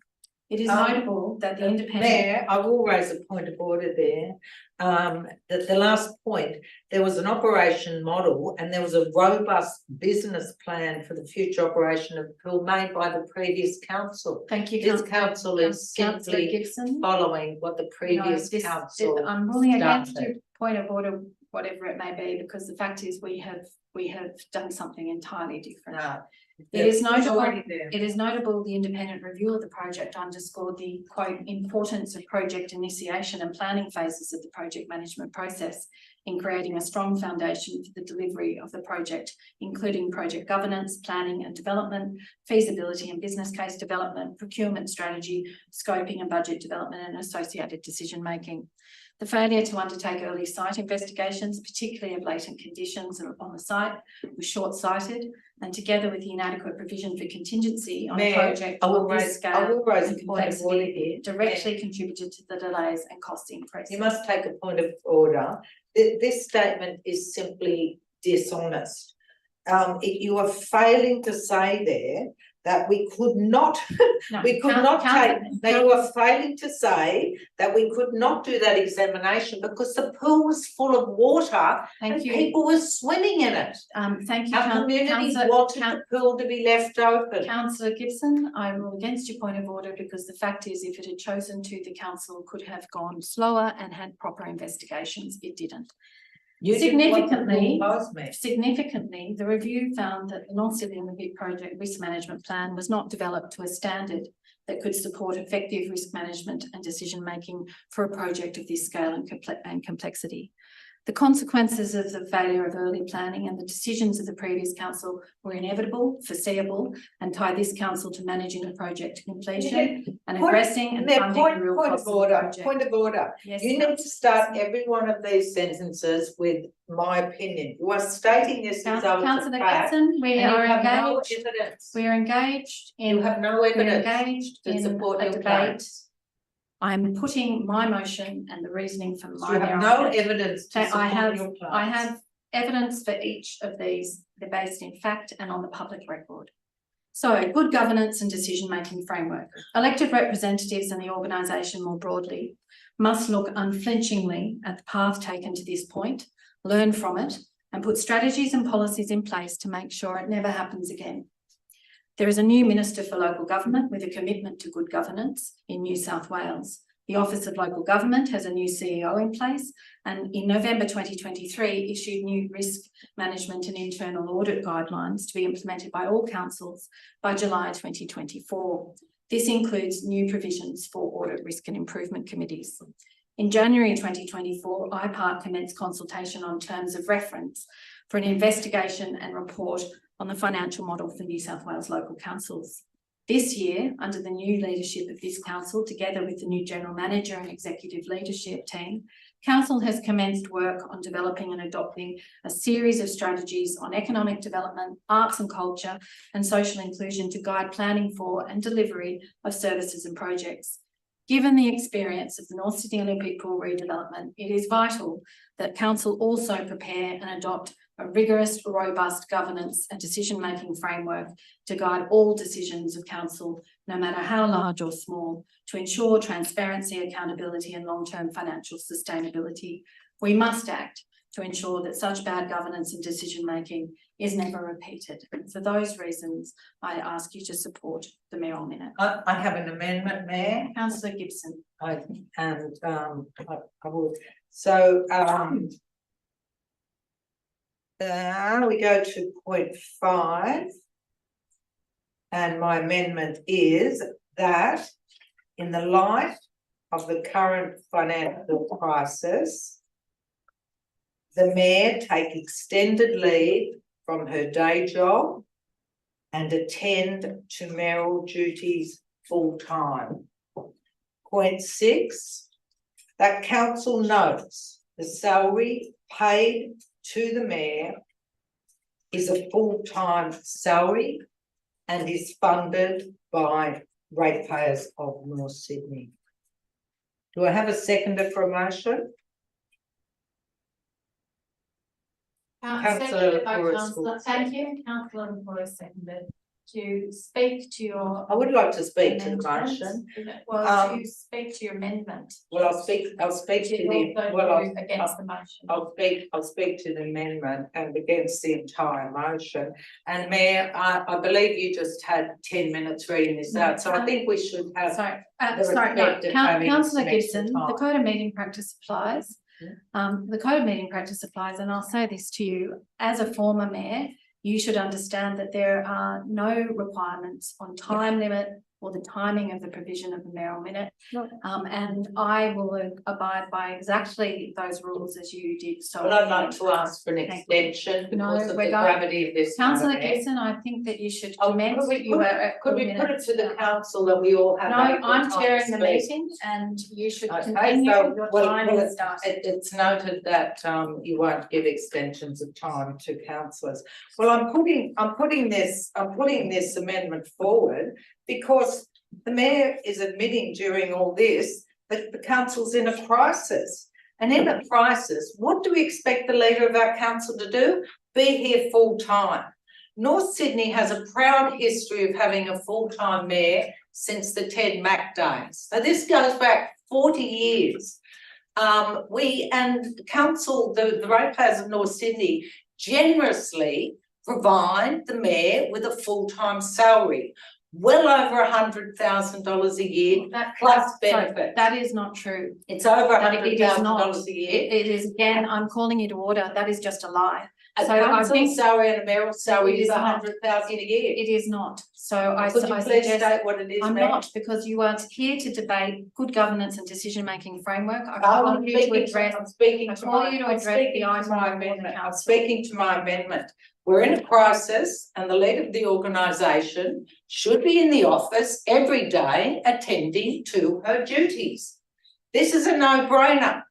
It is notable that the independent... Mayor, I will raise a point of order there. That the last point, there was an operation model and there was a robust business plan for the future operation of the pool made by the previous council. Thank you, This council is Councillor simply Gibson. following what the previous council. I'm ruling against started. your point of order, whatever it may be, because the fact is we have done something entirely different. No, It is it's notable. already there. It is notable the independent review of the project underscored the quote importance of project initiation and planning phases of the project management process. in creating a strong foundation for the delivery of the project, including project governance, planning and development, feasibility and business case development, procurement strategy, scoping and budget development, and associated decision-making. The failure to undertake early site investigations, particularly of latent conditions on the site, was short-sighted, and together with the inadequate provision for contingency on a project of this scale and complexity, directly contributed to the delays and cost increases. You must take a point of order. This statement is simply dishonest. You are failing to say there that we could not, No, you are failing to say that we could not do that examination because the pool was full of water and people were swimming in it. Thank you, Our community wanted the pool to be left open. Councillor Gibson, I rule against your point of order because the fact is if it had chosen to, the council could have gone slower and had proper investigations. It didn't. Significantly, the review found that the North Sydney Olympic Project Risk Management Plan was not developed to a standard that could support effective risk management and decision-making for a project of this scale and complexity. The consequences of the failure of early planning and the decisions of the previous council were inevitable, foreseeable, and tie this council to managing the project to completion and addressing and funding the real costs of the project. Point of order. Yes, you need to start every one of these sentences with my opinion. You are stating this as Councillor Gibson, we are engaged. No evidence. We are engaged in. You have no evidence to support your debate. I'm putting my motion and the reasoning for my. You have no evidence to support your plans. I have evidence for each of these. They're based in fact and on the public record. So, good governance and decision-making framework. Elected representatives and the organisation more broadly must look unflinchingly at the path taken to this point, learn from it, and put strategies and policies in place to make sure it never happens again. There is a new Minister for Local Government with a commitment to good governance in New South Wales. The Office of Local Government has a new CEO in place and in November 2023 issued new risk management and internal audit guidelines to be implemented by all councils by July 2024. This includes new provisions for audit risk and improvement committees. In January 2024, IPART commenced consultation on terms of reference for an investigation and report on the financial model for New South Wales local councils. This year, under the new leadership of this council, together with the new general manager and executive leadership team, council has commenced work on developing and adopting a series of strategies on economic development, arts and culture, and social inclusion to guide planning for and delivery of services and projects. Given the experience of the North Sydney Olympic Pool redevelopment, it is vital that council also prepare and adopt a rigorous, robust governance and decision-making framework to guide all decisions of council, no matter how large or small, to ensure transparency, accountability and long-term financial sustainability. We must act to ensure that such bad governance and decision-making is never repeated. And for those reasons, I ask you to support the mayoral minute. I have an amendment, Mayor. Councillor Gibson. I would. So, we go to point 5. And my amendment is that in the light of the current financial crisis, the Mayor take extended leave from her day job and attend to mayoral duties full time. Point 6, that council notes the salary paid to the Mayor is a full-time salary and is funded by ratepayers of North Sydney. Do I have a seconder for a motion? Councillor Forrest. Thank you, Councillor Forrest, seconded. To speak to your. I would like to speak to the motion. Well, to speak to your amendment. Well, I'll speak to the, Against the motion. I'll speak to the amendment and against the entire motion. And Mayor, I believe you just had 10 minutes reading this out, so I think we should have. Sorry, no, Councillor Gibson, the code of meeting practice applies. The code of meeting practice applies, and I'll say this to you, as a former mayor, you should understand that there are no requirements on time limit or the timing of the provision of the mayoral minute. And I will abide by exactly those rules as you did. So But I'd like to ask for an Thank you. extension No, because of we're the going- gravity of this. Councillor matter. Gibson, I think that you should Oh, commence. could we You put were it- at Could we 4 put it minutes. to the council that we all have? No, equal I'm time chairing to the speak? meeting and you should Okay, continue. so, Your well, time well, is started. It's noted that you won't give extensions of time to councillors. Well, I'm putting this amendment forward because the mayor is admitting during all this that the council's in a crisis. And in a crisis, what do we expect the leader of our council to do? Be here full time. North Sydney has a proud history of having a full-time mayor since the Ted Mack days. So this goes back 40 years. The ratepayers of North Sydney generously provide the mayor with a full-time salary, well over $100,000 a year, plus benefits. That is not true. It's over That it is not. $100,000 a year. It is, again, I'm calling you to order. That is just a lie. A So I council think salary and a mayoral salary it is is not. $100,000 a year. it is not. So I Could you please suggest. state what it is, I'm Mayor? not, because you are here to debate good governance and decision-making framework. I I'm call you to speaking address. I'm speaking I to call my, you to I'm address speaking the to item my before the amendment. I'm council. speaking to my amendment. We're in a crisis and the leader of the organisation should be in the office every day attending to her duties. This is a no-brainer.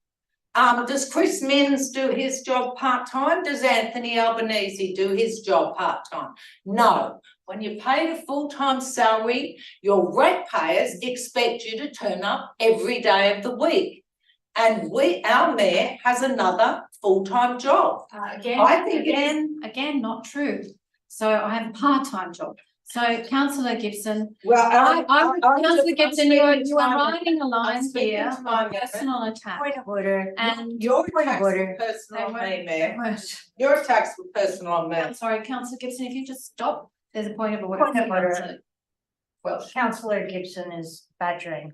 Does Chris Minns do his job part-time? Does Anthony Albanese do his job part-time? No. When you pay the full-time salary, your ratepayers expect you to turn up every day of the week. And our mayor has another full-time job. Again, not true. So I have a part-time job. So councillor Gibson, Well, councillor Gibson, you are riding a I'm line speaking here to my of personal attack. Point of order. And your Point of attacks order. were personal on me, they Mayor. weren't. Your attacks were personal on me. I'm sorry, councillor Gibson, if you just stop, there's a point of order. Point of order. Councillor. Well, Councillor Gibson is badgering.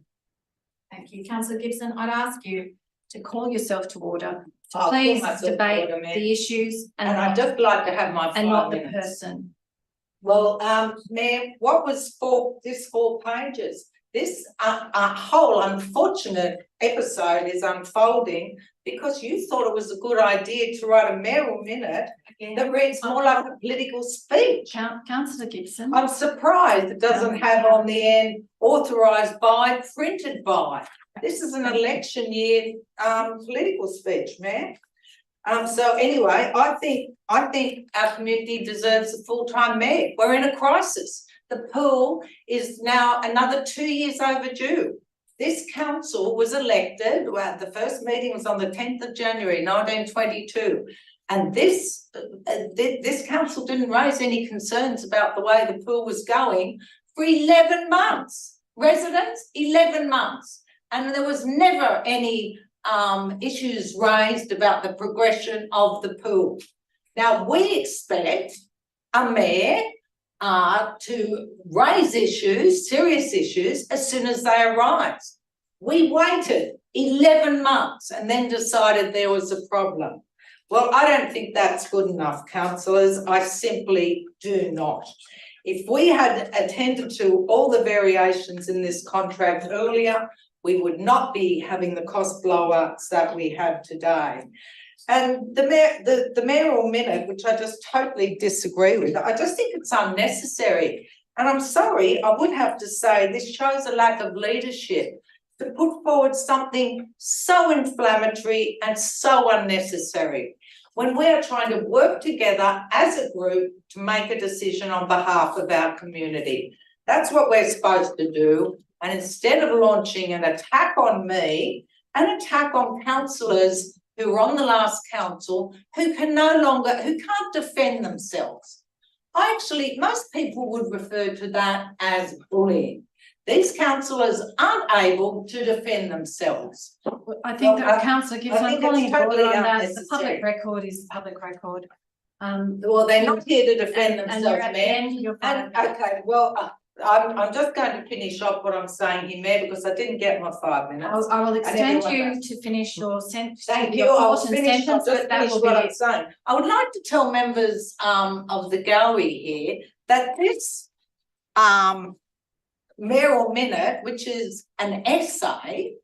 Thank you, councillor Gibson. I'd ask you to call yourself to order. To I'll call please myself to debate order, Mayor. the issues and I'd not, just like to have my 5 and not the minutes. person. Well, Mayor, what was this 4 pages? This whole unfortunate episode is unfolding because you thought it was a good idea to write a mayoral minute that reads more like a political speech. Councillor Gibson. I'm surprised it doesn't have on the end authorised by, printed by. This is an election year political speech, Mayor. So anyway, I think our community deserves a full-time mayor. We're in a crisis. The pool is now another 2 years overdue. This council was elected, well, the first meeting was on the 10th of January, 1922. And this council didn't raise any concerns about the way the pool was going for 11 months. Residents, 11 months. And there was never any issues raised about the progression of the pool. Now we expect a mayor to raise issues, serious issues, as soon as they arise. We waited 11 months and then decided there was a problem. Well, I don't think that's good enough, councillors. I simply do not. If we had attended to all the variations in this contract earlier, we would not be having the cost blowouts that we have today. And the mayoral minute, which I just totally disagree with, I just think it's unnecessary. And I'm sorry, I would have to say this shows a lack of leadership to put forward something so inflammatory and so unnecessary when we are trying to work together as a group to make a decision on behalf of our community. That's what we're supposed to do. And instead of launching an attack on me, an attack on councillors who were on the last council who can't defend themselves. Most people would refer to that as bullying. These councillors aren't able to defend themselves. I think that councillor Gibson, I'm calling it totally order on that. The unnecessary. public record is the public record. Well, they're not here to defend and themselves, you're at the Mayor. end of your And, 5 minutes. okay, well, I'm just going to finish off what I'm saying here, Mayor, because I didn't get my 5 minutes. I will extend everyone you knows. to finish your sentence. Thank you. I'll finish. I'll just but that finish will what be I'm it. saying. I would like to tell members of the gallery here that this mayoral minute, which is an essay.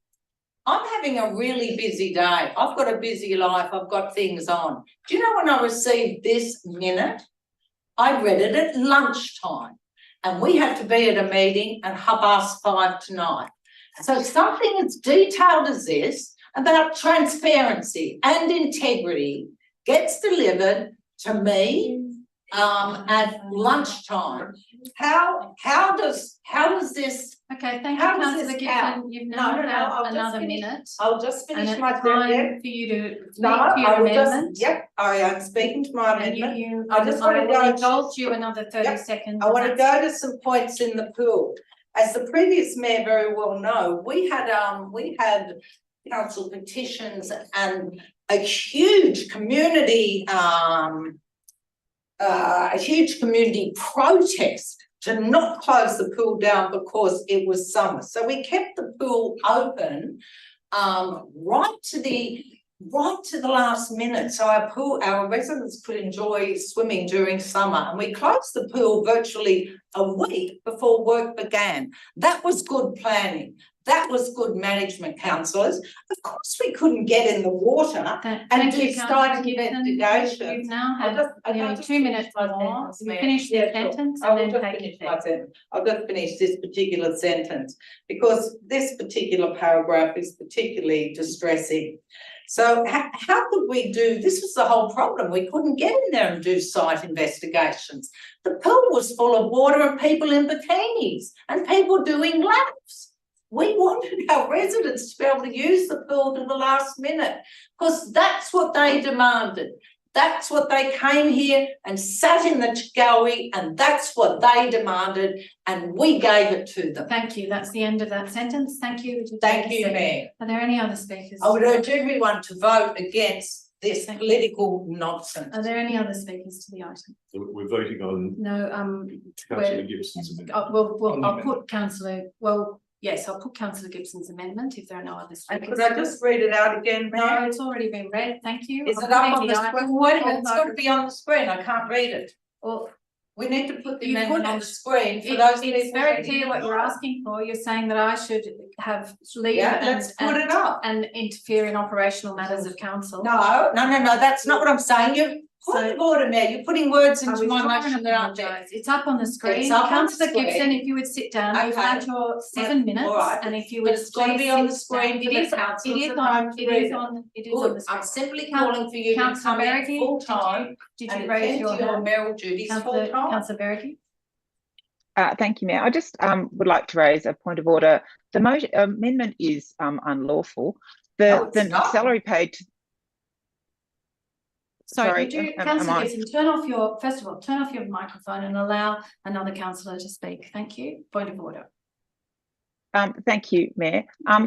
I'm having a really busy day. I've got a busy life. I've got things on. Do you know when I received this minute? I read it at lunchtime and we had to be at a meeting at 5:30 tonight. So something as detailed as this about transparency and integrity gets delivered to me at lunchtime. How does this? Okay, thank you, How does councillor this Gibson. count? You've No, now no, no, had I'll just another finish. minute. I'll just And finish it's my time for you to No, speak to your I will just, amendment. yep, I am speaking to my And amendment. I just want to will go. indulge you another 30 Yep, seconds. I want to and that's- go to some points in the pool. As the previous mayor very well know, we had council petitions and a huge community protest to not close the pool down because it was summer. So we kept the pool open right to the last minute. So our residents could enjoy swimming during summer, and we closed the pool virtually a week before work began. That was good planning. That was good management, councillors. Of course, we couldn't get in the water and do site investigations. You've now had nearly 2 minutes more. You finish the sentence I and will then just take finish your my sentence. I've got to finish this particular sentence because this particular paragraph is particularly distressing. So how could we do, this was the whole problem, we couldn't get in there and do site investigations. The pool was full of water and people in bikinis and people doing laps. We wanted our residents to be able to use the pool to the last minute because that's what they demanded. That's what they came here and sat in the gallery, and that's what they demanded, and we gave it to them. Thank you. That's the end of that sentence. Thank you. Thank you, Mayor. Are there any other speakers? I would urge everyone to vote against this political nonsense. Are there any other speakers to the item? We're voting on No, councillor Gibson's amendment. I'll put councillor, yes, I'll put councillor Gibson's amendment if there are no other speakers. Could I just read it out again, No, Mayor? it's already been read. Thank you. Is I'm it up putting on the item- screen? Wait a minute, it's got to be on the screen. I can't read it. Well, We need to put the You amendment put on it. the screen for those people. It's very clear what you're asking for. You're saying that I should have leave Yeah, let's put it up. and interfere in operational matters of council. No, that's not what I'm saying. You point of order, Mayor. You're putting words I into withdraw my and motion that aren't there. apologise. It's up on the screen. It's up on the Councillor screen. Gibson, if you would sit down, you've Okay. had your 7 minutes, all right. and if you But would it's got to please be on the sit screen down. for the councillors It is at on, home to it read is it. on, it is on the Good. screen. I'm simply calling for you to Councillor come in Berrigan, full time did and you raise attend your to your hand? mayoral duties full Councillor time. Berrigan? Thank you, Mayor. I just would like to raise a point of order. The motion amendment is unlawful. No, it's not. Salary paid. Sorry, could you, am councillor I- Gibson, first of all, turn off your microphone and allow another councillor to speak. Thank you. Point of order. Thank you, Mayor.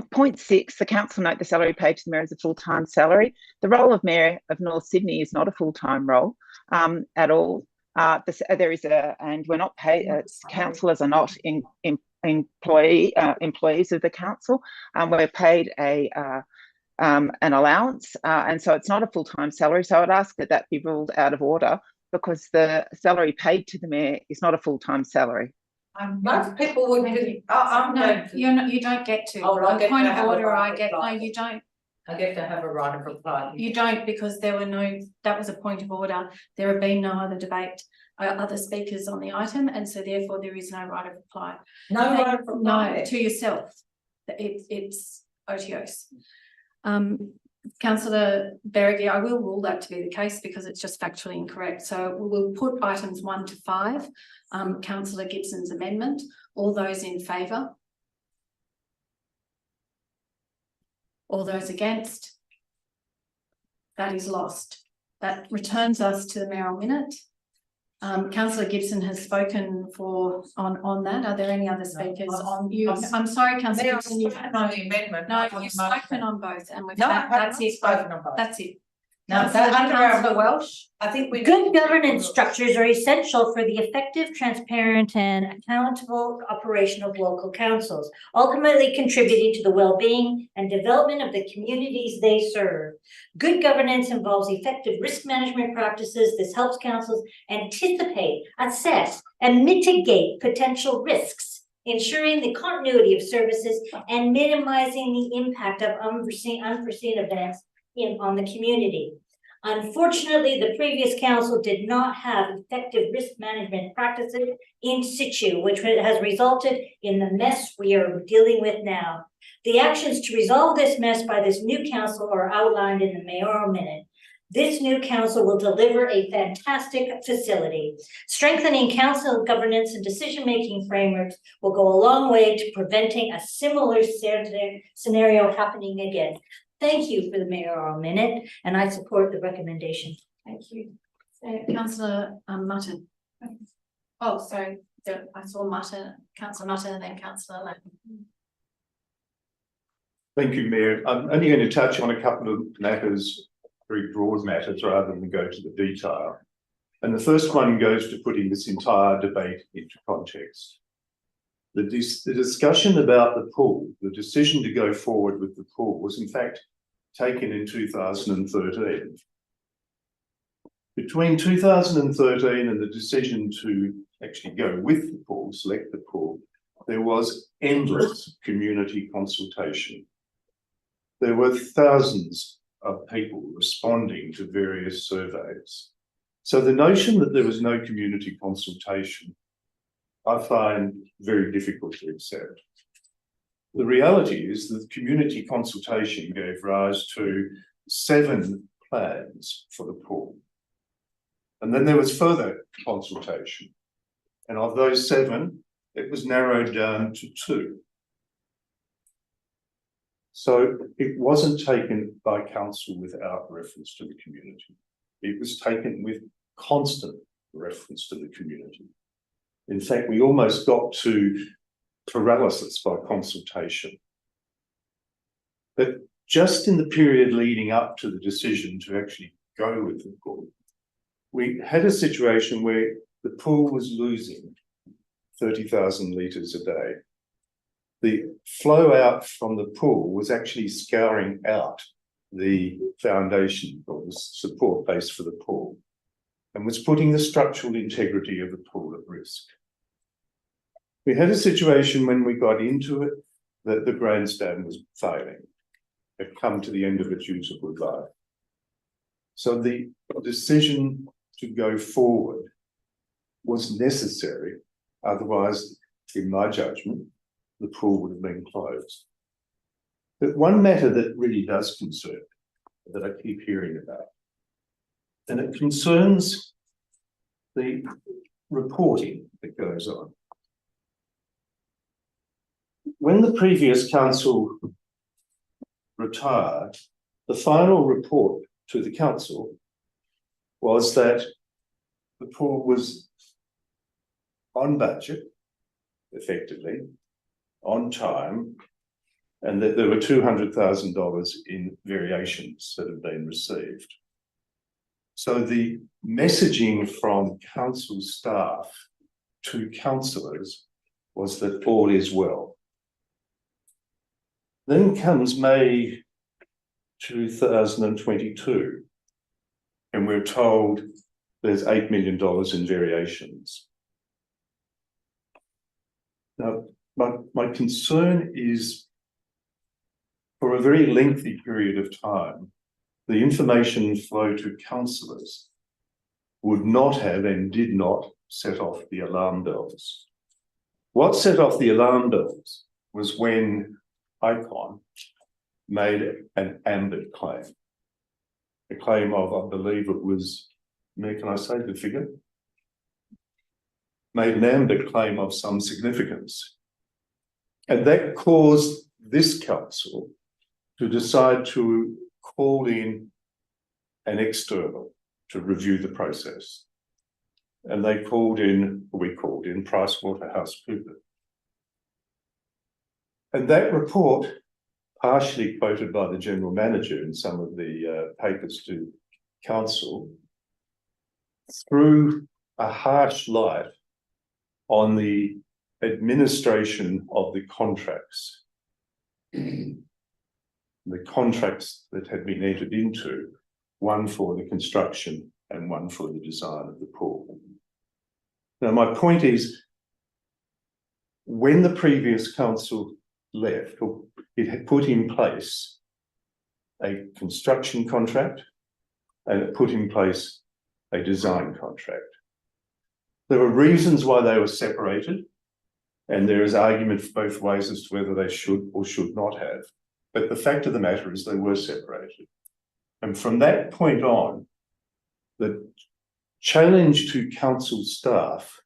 Point 6, the council note the salary paid to the mayor is a full-time salary. The role of Mayor of North Sydney is not a full-time role at all. And we're not paid, councillors are not employees of the council. We're paid an allowance, and so it's not a full-time salary. So I'd ask that be ruled out of order because the salary paid to the mayor is not a full-time salary. Most people would be, I'm No, going to. you're not, you don't get to. Oh, well, I On get to point of have a order, right I get, no, reply. you don't. I get to have a right of reply. You don't, because there were that was a point of order. There have been no other debate, other speakers on the item, and so therefore there is no right of reply. No right of reply. No, to yourself. It's OTOs. Councillor Berrigan, I will rule that to be the case because it's just factually incorrect. So we'll put items 1 to 5, Councillor Gibson's amendment. All those in favour? All those against? That is lost. That returns us to the mayoral minute. Councillor Gibson has spoken on that. Are there any other speakers on you? I'm sorry, Councillor Gibson, you've had on the amendment. no, not on you've the motion. spoken on both, and we've No, I had, have that's not it. spoken on both. That's it. No, Councillor under Welsh. I think we. Good governance structures are essential for the effective, transparent, and accountable operation of local councils, ultimately contributing to the well-being and development of the communities they serve. Good governance involves effective risk management practices. This helps councils anticipate, assess, and mitigate potential risks ensuring the continuity of services, and minimizing the impact of unforeseen events on the community. Unfortunately, the previous council did not have effective risk management practices in situ, which has resulted in the mess we are dealing with now. The actions to resolve this mess by this new council are outlined in the mayoral minute. This new council will deliver a fantastic facility. Strengthening council governance and decision-making frameworks will go a long way to preventing a similar scenario happening again. Thank you for the mayoral minute, and I support the recommendation. Thank you. Councillor Mutton. Oh, sorry, I saw Mutton, Councillor Mutton, and then Councillor Lamb. Thank you, Mayor. I'm only going to touch on a couple of matters, very broad matters, rather than go to the detail. And the first one goes to putting this entire debate into context. The discussion about the pool, the decision to go forward with the pool, was in fact taken in 2013. Between 2013 and the decision to actually go with the pool, select the pool, there was endless community consultation. There were thousands of people responding to various surveys. So the notion that there was no community consultation, I find very difficult to accept. The reality is that community consultation gave rise to 7 plans for the pool. And then there was further consultation. And of those 7, it was narrowed down to 2. So it wasn't taken by council without reference to the community. It was taken with constant reference to the community. In fact, we almost got to paralysis by consultation. But just in the period leading up to the decision to actually go with the pool, we had a situation where the pool was losing 30,000 litres a day. The flow out from the pool was actually scouring out the foundation or the support base for the pool and was putting the structural integrity of the pool at risk. We had a situation when we got into it that the grandstand was failing. It had come to the end of its usable life. So the decision to go forward was necessary. Otherwise, in my judgment, the pool would have been closed. But one matter that really does concern me, that I keep hearing about, and it concerns the reporting that goes on. When the previous council retired, the final report to the council was that the pool was on budget, effectively, on time, and that there were $200,000 in variations that have been received. So the messaging from council staff to councillors was that all is well. Then comes May 2022, and we're told there's $8 million in variations. Now, my concern is, for a very lengthy period of time, the information flow to councillors would not have and did not set off the alarm bells. What set off the alarm bells was when ICON made an AMBIT claim. A claim of, I believe it was, Mayor, can I say the figure? Made an AMBIT claim of some significance. And that caused this council to decide to call in an external to review the process. And we called in PricewaterhouseCoopers. And that report, partially quoted by the General Manager in some of the papers to council, threw a harsh light on the administration of the contracts. The contracts that had been entered into, one for the construction and one for the design of the pool. Now, my point is, when the previous council left, or it had put in place a construction contract and it put in place a design contract. There were reasons why they were separated, and there is argument both ways as to whether they should or should not have. But the fact of the matter is they were separated. And from that point on, the challenge to council staff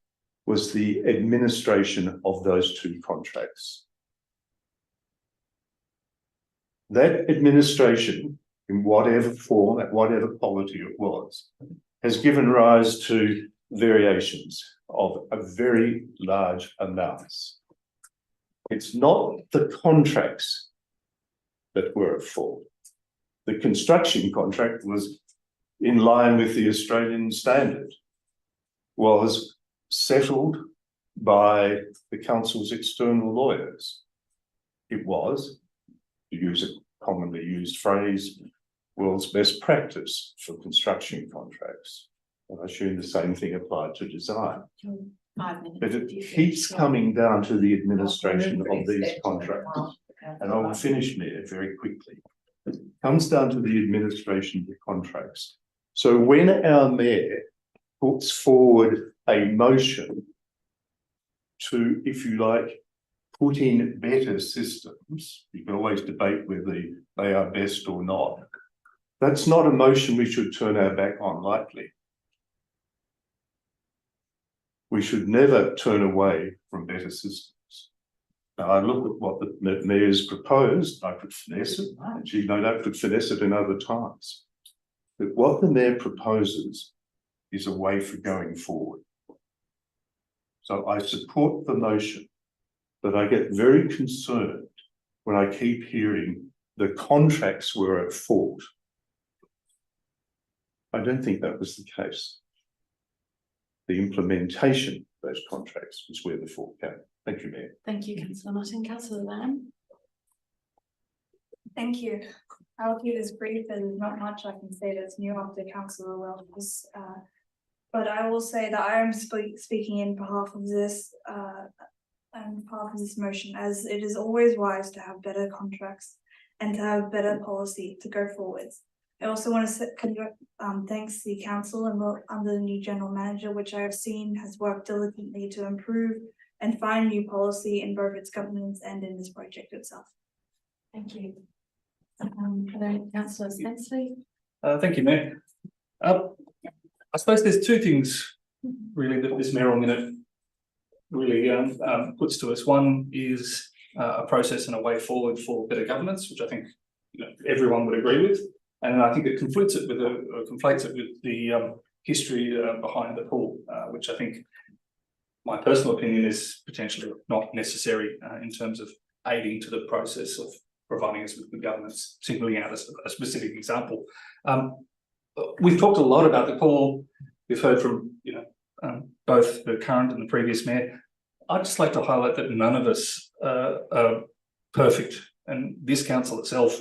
was the administration of those two contracts. That administration, in whatever form, at whatever quality it was, has given rise to variations of a very large amounts. It's not the contracts that were at fault. The construction contract was in line with the Australian standard, was settled by the council's external lawyers. It was, to use a commonly used phrase, world's best practice for construction contracts. And I assume the same thing applied to design. 5 minutes. But it keeps coming down to the administration of these contracts. And I will finish, Mayor, very quickly. It comes down to the administration of the contracts. So when our mayor puts forward a motion to, if you like, put in better systems, you can always debate whether they are best or not. That's not a motion we should turn our back on lightly. We should never turn away from better systems. Now, I look at what the mayor's proposed, I could finesse it, and she no doubt could finesse it in other times. But what the mayor proposes is a way for going forward. So I support the motion, but I get very concerned when I keep hearing the contracts were at fault. I don't think that was the case. The implementation of those contracts was where the fault came. Thank you, Mayor. Thank you, Councillor Martin. Councillor Lamb. Thank you. I'll keep this brief. There's not much I can say that's new after Councillor Wells. But I will say that I am speaking in behalf of this motion, as it is always wise to have better contracts and to have better policy to go forwards. I also want to thanks the council and under the new general manager, which I have seen has worked diligently to improve and find new policy in both its governance and in this project itself. Thank you. Councillor Spenceley. Thank you, Mayor. I suppose there's two things really that this mayoral minute really puts to us. One is a process and a way forward for better governance, which I think everyone would agree with. And I think it conflates it with the history behind the pool, which I think, my personal opinion, is potentially not necessary in terms of aiding to the process of providing us with good governance. Singling out a specific example. We've talked a lot about the pool. We've heard from both the current and the previous mayor. I'd just like to highlight that none of us are perfect, and this council itself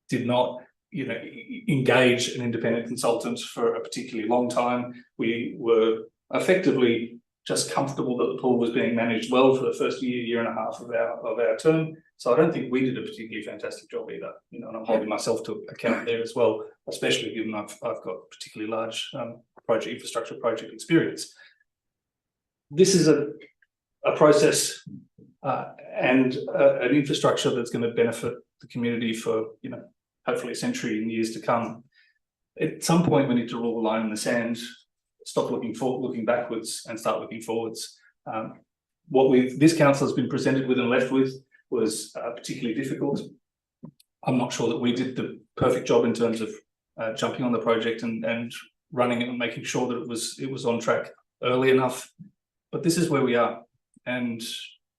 did not engage an independent consultant for a particularly long time. We were effectively just comfortable that the pool was being managed well for the first year and a half of our term. So I don't think we did a particularly fantastic job either. And I'm holding myself to account there as well, especially given I've got particularly large infrastructure project experience. This is a process and an infrastructure that's going to benefit the community for hopefully a century and years to come. At some point, we need to draw a line in the sand, stop looking backwards and start looking forwards. What this council has been presented with and left with was particularly difficult. I'm not sure that we did the perfect job in terms of jumping on the project and running it and making sure that it was on track early enough. But this is where we are, and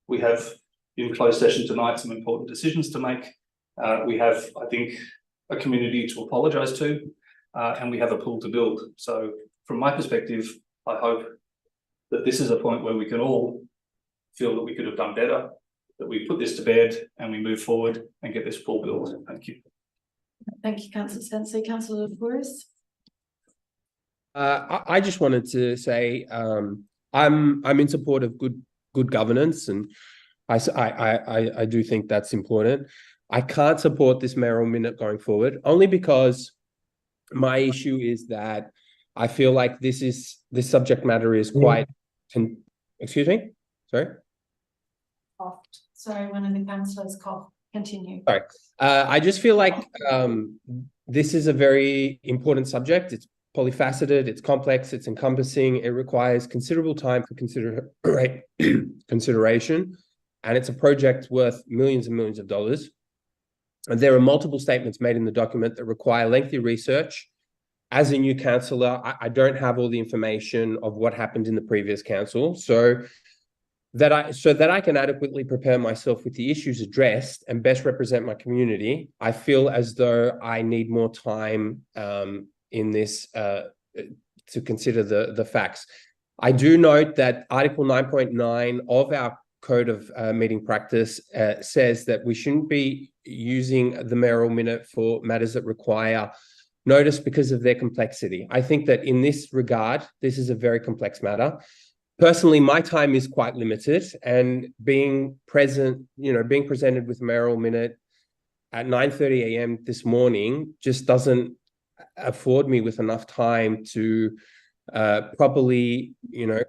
we have in closed session tonight some important decisions to make. We have, I think, a community to apologise to, and we have a pool to build. So from my perspective, I hope that this is a point where we can all feel that we could have done better, that we put this to bed and we move forward and get this pool built. Thank you. Thank you, Councillor Spenceley. Councillor Flores. I just wanted to say I'm in support of good good governance, and I do think that's important. I can't support this mayoral minute going forward, only because my issue is that I feel like this subject matter is quite. Excuse me, sorry. Coughed. Sorry, one of the councillors coughed. Continue. Sorry. I just feel like this is a very important subject. It's polyfaceted, it's complex, it's encompassing, it requires considerable time for consideration, and it's a project worth millions and millions of dollars. And there are multiple statements made in the document that require lengthy research. As a new councillor, I don't have all the information of what happened in the previous council, so that I can adequately prepare myself with the issues addressed and best represent my community. I feel as though I need more time in this to consider the facts. I do note that Article 9.9 of our Code of Meeting Practice says that we shouldn't be using the mayoral minute for matters that require notice because of their complexity. I think that in this regard, this is a very complex matter. Personally, my time is quite limited, and being presented with a mayoral minute at 9:30 a.m. this morning just doesn't afford me with enough time to properly,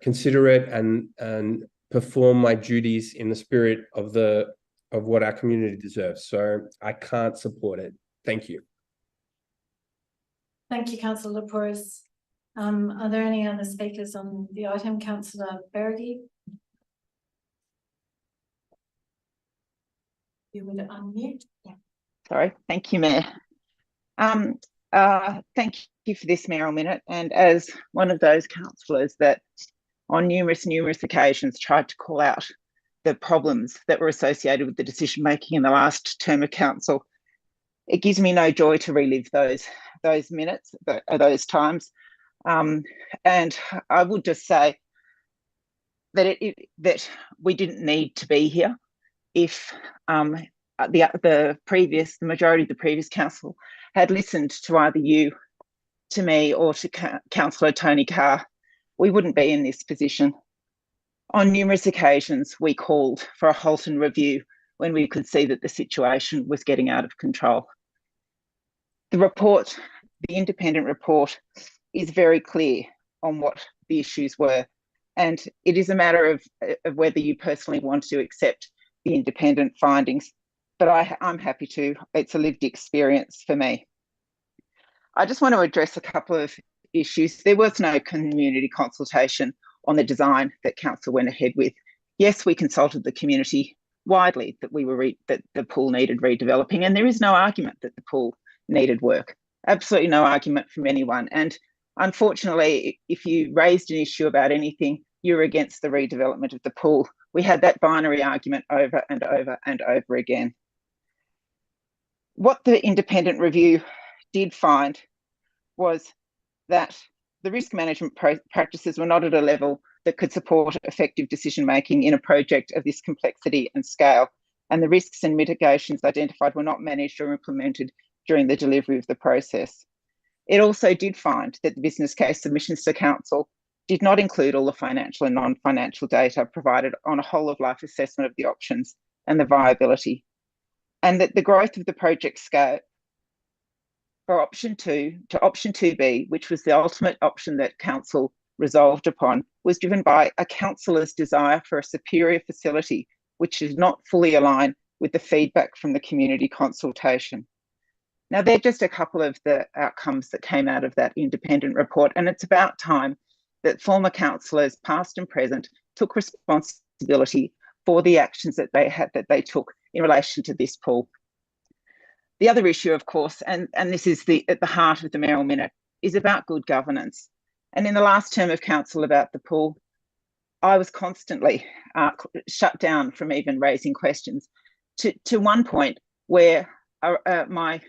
consider it and perform my duties in the spirit of what our community deserves. So I can't support it. Thank you. Thank you, Councillor Porras. Are there any other speakers on the item? Councillor Berge? You would unmute. Yeah. Sorry, thank you, Mayor. Thank you for this mayoral minute. And as one of those councillors that on numerous occasions tried to call out the problems that were associated with the decision making in the last term of council, it gives me no joy to relive those minutes, those times. And I would just say that that we didn't need to be here if the majority of the previous council had listened to either you, to me, or to Councillor Tony Carr. We wouldn't be in this position. On numerous occasions, we called for a halt and review when we could see that the situation was getting out of control. The independent report, is very clear on what the issues were, and it is a matter of whether you personally want to accept the independent findings, but I'm happy to. It's a lived experience for me. I just want to address a couple of issues. There was no community consultation on the design that council went ahead with. Yes, we consulted the community widely that that the pool needed redeveloping, and there is no argument that the pool needed work. Absolutely no argument from anyone. And unfortunately, if you raised an issue about anything, you're against the redevelopment of the pool. We had that binary argument over and over and over again. What the independent review did find was that the risk management practices were not at a level that could support effective decision making in a project of this complexity and scale, and the risks and mitigations identified were not managed or implemented during the delivery of the process. It also did find that the business case submissions to council did not include all the financial and non-financial data provided on a whole of life assessment of the options and the viability, and that the growth of the project scope for option 2 to option 2B, which was the ultimate option that council resolved upon, was driven by a councillor's desire for a superior facility, which is not fully aligned with the feedback from the community consultation. Now, they're just a couple of the outcomes that came out of that independent report, and it's about time that former councillors, past and present, took responsibility for the actions that they took in relation to this pool. The other issue, of course, and this is at the heart of the mayoral minute, is about good governance. And in the last term of council about the pool, I was constantly shut down from even raising questions to one point where my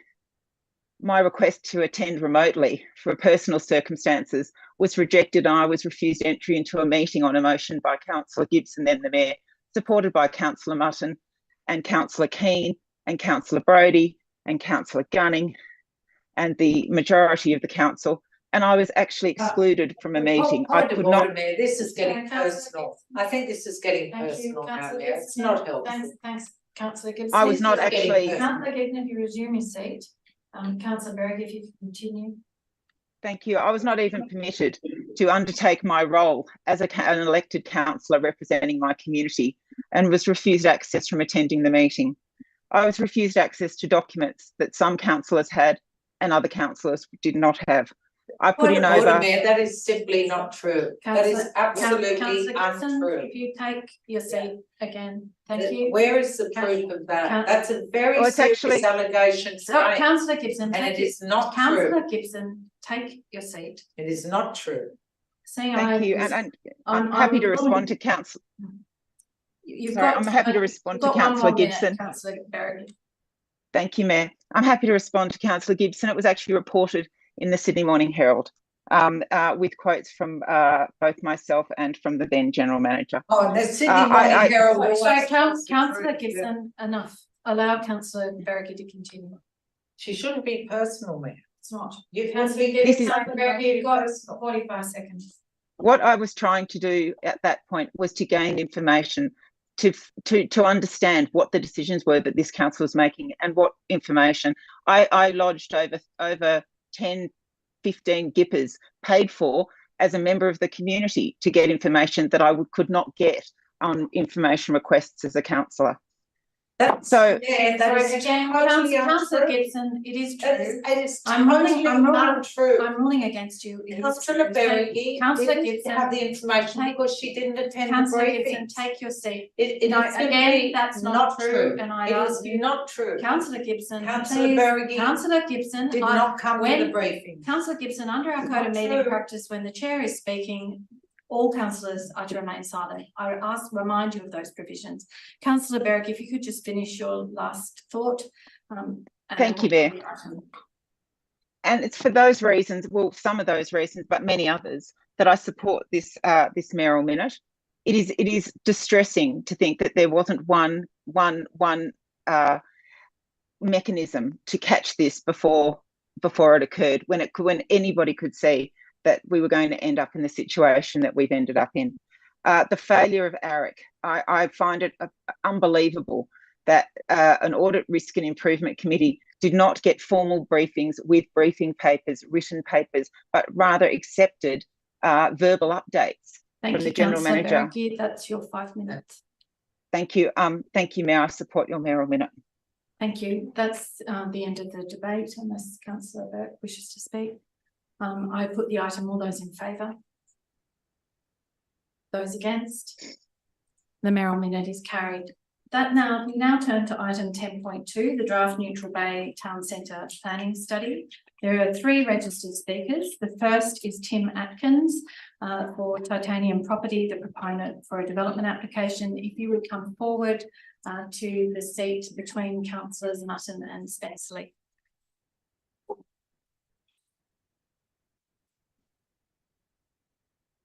request to attend remotely for personal circumstances was rejected, and I was refused entry into a meeting on a motion by Councillor Gibson, then the Mayor, supported by Councillor Mutton and Councillor Keane and Councillor Brodie and Councillor Gunning and the majority of the council, and I was actually excluded from a meeting. I Point of could order, not. Mayor, this is getting Councillor personal. I think this is getting Thank you, personal now, councillor Mayor. It's Gibson. not helpful. Thanks, councillor Gibson. I was not This is getting actually. personal. Councillor Gibson, if you resume your seat, councillor Berg, if you can continue. Thank you. I was not even permitted to undertake my role as an elected councillor representing my community, and was refused access from attending the meeting. I was refused access to documents that some councillors had and other councillors did not have. I put Point in of order, over. Mayor, that is simply not true. That is absolutely Councillor Gibson, untrue. if you take your seat again, thank you. Where is the proof of that? That's a very Oh, it's serious actually- allegation. So, to make, councillor Gibson, and take it is not true. Councillor Gibson, take your seat. It is not true. Seeing Thank you, and I'm happy to respond to council. I'm happy to respond to Councillor Gibson. Councillor Berg. Thank you, Mayor. I'm happy to respond to Councillor Gibson. It was actually reported in the Sydney Morning Herald, with quotes from both myself and from the then General Manager. Oh, the Sydney Morning Herald. So, Councillor Gibson, enough. Allow Councillor Berg to continue. She shouldn't be personal, Mayor. It's not. You Councillor Gibson, you've got 45 seconds. What I was trying to do at that point was to gain information to understand what the decisions were that this council was making and what information. I lodged over 10, 15 GIPers paid for as a member of the community to get information that I could not get on information requests as a councillor. So yeah, that is again, totally Councillor untrue. Gibson, it is true. It is I'm totally untrue. ruling against you. It is Councillor true. Berry Councillor didn't Gibson, have the information because she didn't attend the Councillor briefing. Gibson, take your seat. It No, is again, simply that's not true, and I It ask is you- not true. Councillor Gibson, Councillor please. Berry Councillor Gibson, did not come to when- the briefing. Councillor Gibson, under our It's code not of meeting true. practice, when the chair is speaking, all councillors are to remain silent. I remind you of those provisions. Councillor Berwick, if you could just finish your last thought. Thank you, Mayor. And it's for those reasons, well, some of those reasons, but many others, that I support this mayoral minute. It is distressing to think that there wasn't one mechanism to catch this before it occurred, when anybody could see that we were going to end up in the situation that we've ended up in. The failure of ARIC, I find it unbelievable that an Audit, Risk and Improvement Committee did not get formal briefings with briefing papers, written papers, but rather accepted verbal updates from the General Manager. Berwick, that's your 5 minutes. Thank you. Thank you, Mayor. I support your mayoral minute. Thank you. That's the end of the debate, unless Councillor Berwick wishes to speak. I put the item, all those in favour? Those against? The mayoral minute is carried. We now turn to item 10.2, the draft Neutral Bay Town Centre Planning Study. There are 3 registered speakers. The first is Tim Atkins for Titanium Property, the proponent for a development application. If you would come forward to the seat between councillors Mutton and Spenceley.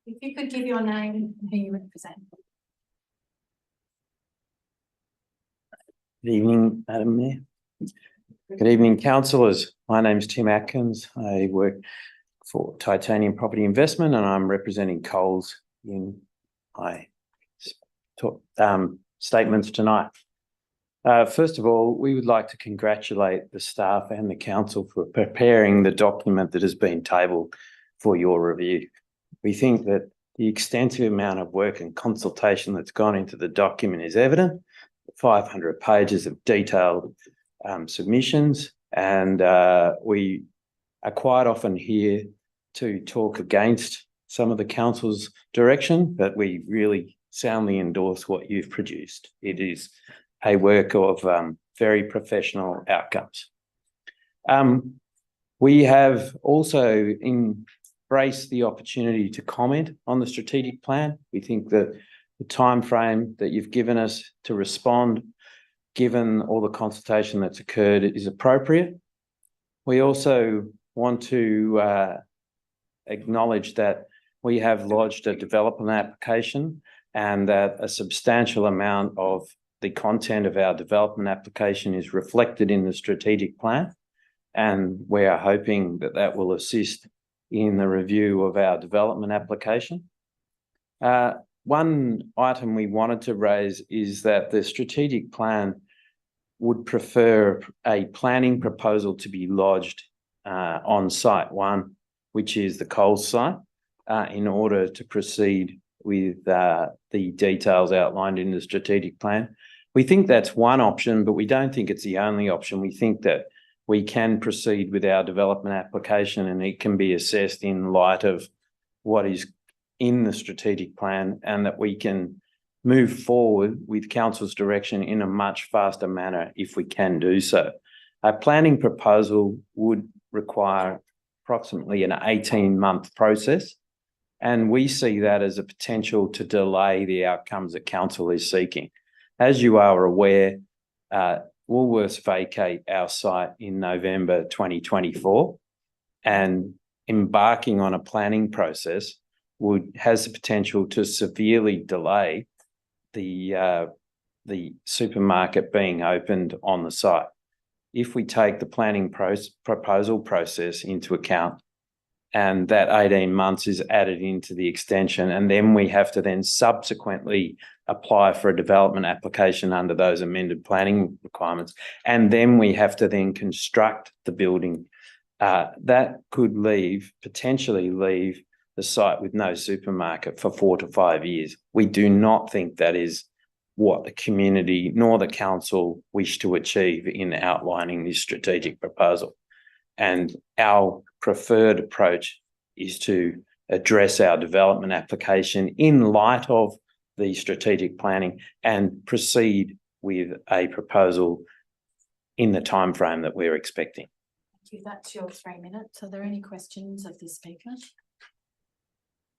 If you could give your name and who you represent. Good evening, Madam Mayor. Good evening, councillors. My name's Tim Atkins. I work for Titanium Property Investment and I'm representing Coles in my statements tonight. First of all, we would like to congratulate the staff and the council for preparing the document that has been tabled for your review. We think that the extensive amount of work and consultation that's gone into the document is evident. 500 pages of detailed submissions, and we are quite often here to talk against some of the council's direction, but we really soundly endorse what you've produced. It is a work of very professional outcomes. We have also embraced the opportunity to comment on the strategic plan. We think that the time frame that you've given us to respond, given all the consultation that's occurred, is appropriate. We also want to acknowledge that we have lodged a development application and that a substantial amount of the content of our development application is reflected in the strategic plan. And we are hoping that that will assist in the review of our development application. One item we wanted to raise is that the strategic plan would prefer a planning proposal to be lodged on site one, which is the Coles site, in order to proceed with the details outlined in the strategic plan. We think that's one option, but we don't think it's the only option. We think that we can proceed with our development application and it can be assessed in light of what is in the strategic plan, and that we can move forward with council's direction in a much faster manner if we can do so. A planning proposal would require approximately an 18-month process, and we see that as a potential to delay the outcomes that council is seeking. As you are aware, Woolworths vacate our site in November 2024, and embarking on a planning process has the potential to severely delay the supermarket being opened on the site. If we take the planning proposal process into account, and that 18 months is added into the extension, and then we have to then subsequently apply for a development application under those amended planning requirements, and then we have to then construct the building, that could potentially leave the site with no supermarket for 4 to 5 years. We do not think that is what the community nor the council wish to achieve in outlining this strategic proposal. And our preferred approach is to address our development application in light of the strategic planning and proceed with a proposal in the timeframe that we're expecting. Thank you. That's your 3 minutes. Are there any questions of the speaker?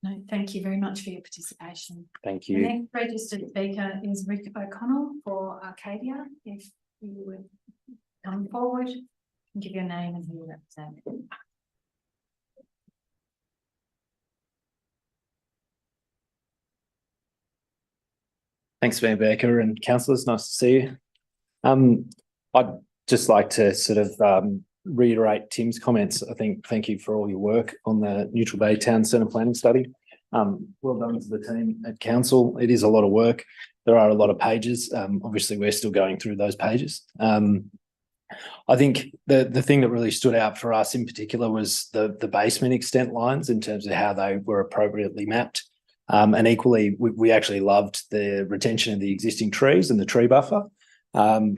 No, thank you very much for your participation. Thank The you. next registered speaker is Rick O'Connell for Arcadia. If you would come forward and give your name and who you represent. Thanks, Mayor Baker and councillors. Nice to see you. I'd just like to sort of reiterate Tim's comments. I think thank you for all your work on the Neutral Bay Town Centre planning study. Well done to the team at council. It is a lot of work. There are a lot of pages. Obviously, we're still going through those pages. I think the thing that really stood out for us in particular was the basement extent lines in terms of how they were appropriately mapped. And equally, we actually loved the retention of the existing trees and the tree buffer.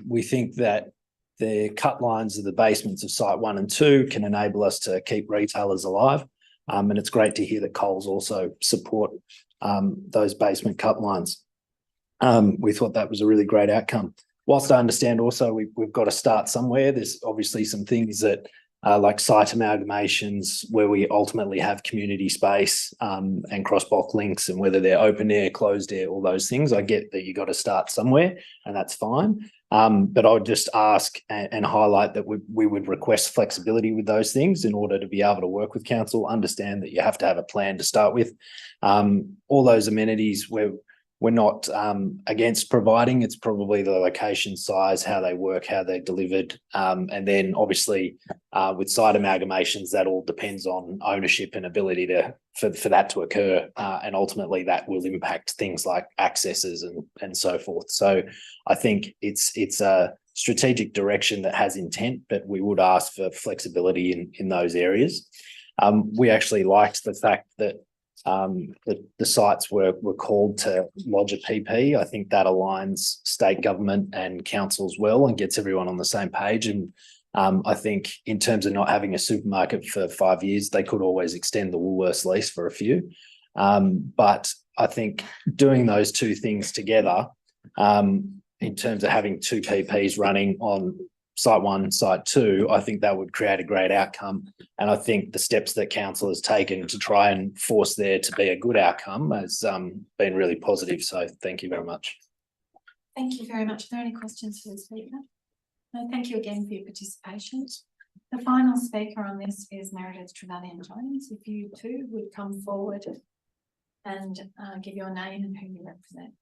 We think that the cut lines of the basements of site 1 and 2 can enable us to keep retailers alive. And it's great to hear that Coles also support those basement cut lines. We thought that was a really great outcome. Whilst I understand also we've got to start somewhere, there's obviously some things that like site amalgamations where we ultimately have community space and cross-block links, and whether they're open air, closed air, all those things. I get that you got to start somewhere and that's fine. But I would just ask and highlight that we would request flexibility with those things in order to be able to work with council, understand that you have to have a plan to start with. All those amenities we're not against providing. It's probably the location, size, how they work, how they're delivered. And then obviously with site amalgamations, that all depends on ownership and ability for that to occur. And ultimately that will impact things like accesses and so forth. So I think it's a strategic direction that has intent, but we would ask for flexibility in those areas. We actually liked the fact that the sites were called to lodge a PP. I think that aligns state government and councils well and gets everyone on the same page. And I think in terms of not having a supermarket for 5 years, they could always extend the Woolworths lease for a few. But I think doing those two things together, in terms of having 2 PPs running on site 1, site 2, I think that would create a great outcome. And I think the steps that council has taken to try and force there to be a good outcome has been really positive. So thank you very much. Thank you very much. Are there any questions for the speaker? No, thank you again for your participation. The final speaker on this is Meredith Trevelyan-Jones. If you too would come forward and give your name and who you represent.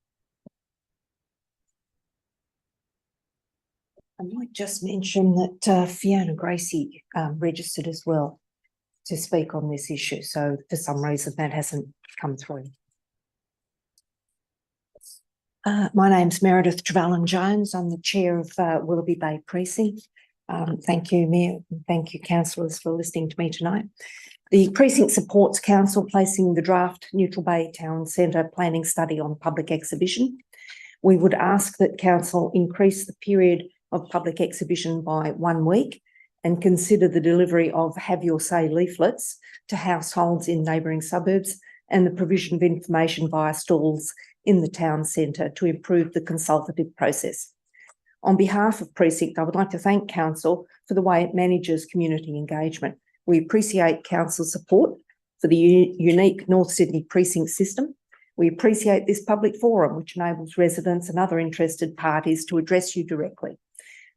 I might just mention that Fiona Gracie registered as well. to speak on this issue. So for some reason that hasn't come through. My name's Meredith Trevelyan-Jones. I'm the chair of Willoughby Bay Precinct. Thank you, Mayor, and thank you, councillors, for listening to me tonight. The precinct supports council placing the draft Neutral Bay Town Centre planning study on public exhibition. We would ask that council increase the period of public exhibition by 1 week and consider the delivery of Have Your Say leaflets to households in neighbouring suburbs and the provision of information via stalls in the town centre to improve the consultative process. On behalf of Precinct, I would like to thank council for the way it manages community engagement. We appreciate council's support for the unique North Sydney precinct system. We appreciate this public forum, which enables residents and other interested parties to address you directly.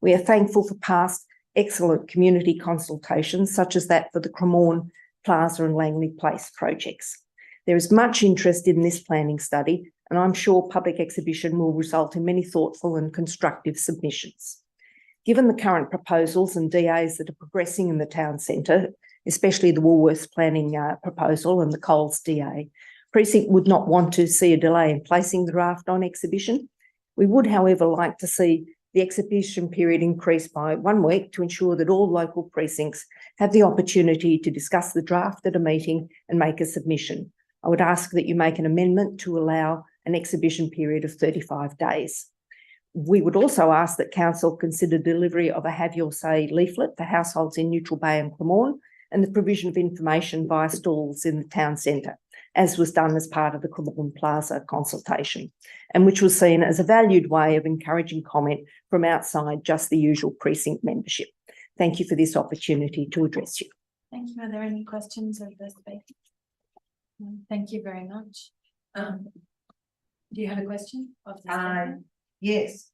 We are thankful for past excellent community consultations, such as that for the Cremorne Plaza and Langley Place projects. There is much interest in this planning study, and I'm sure public exhibition will result in many thoughtful and constructive submissions. Given the current proposals and DAs that are progressing in the town centre, especially the Woolworths planning proposal and the Coles DA, Precinct would not want to see a delay in placing the draft on exhibition. We would, however, like to see the exhibition period increased by 1 week to ensure that all local precincts have the opportunity to discuss the draft at a meeting and make a submission. I would ask that you make an amendment to allow an exhibition period of 35 days. We would also ask that council consider delivery of a Have Your Say leaflet for households in Neutral Bay and Cremorne and the provision of information via stalls in the town centre, as was done as part of the Cremorne Plaza consultation, and which was seen as a valued way of encouraging comment from outside just the usual precinct membership. Thank you for this opportunity to address you. Thank you. Are there any questions of the speaker? No, thank you very much. Do you have a question of the speaker? Yes,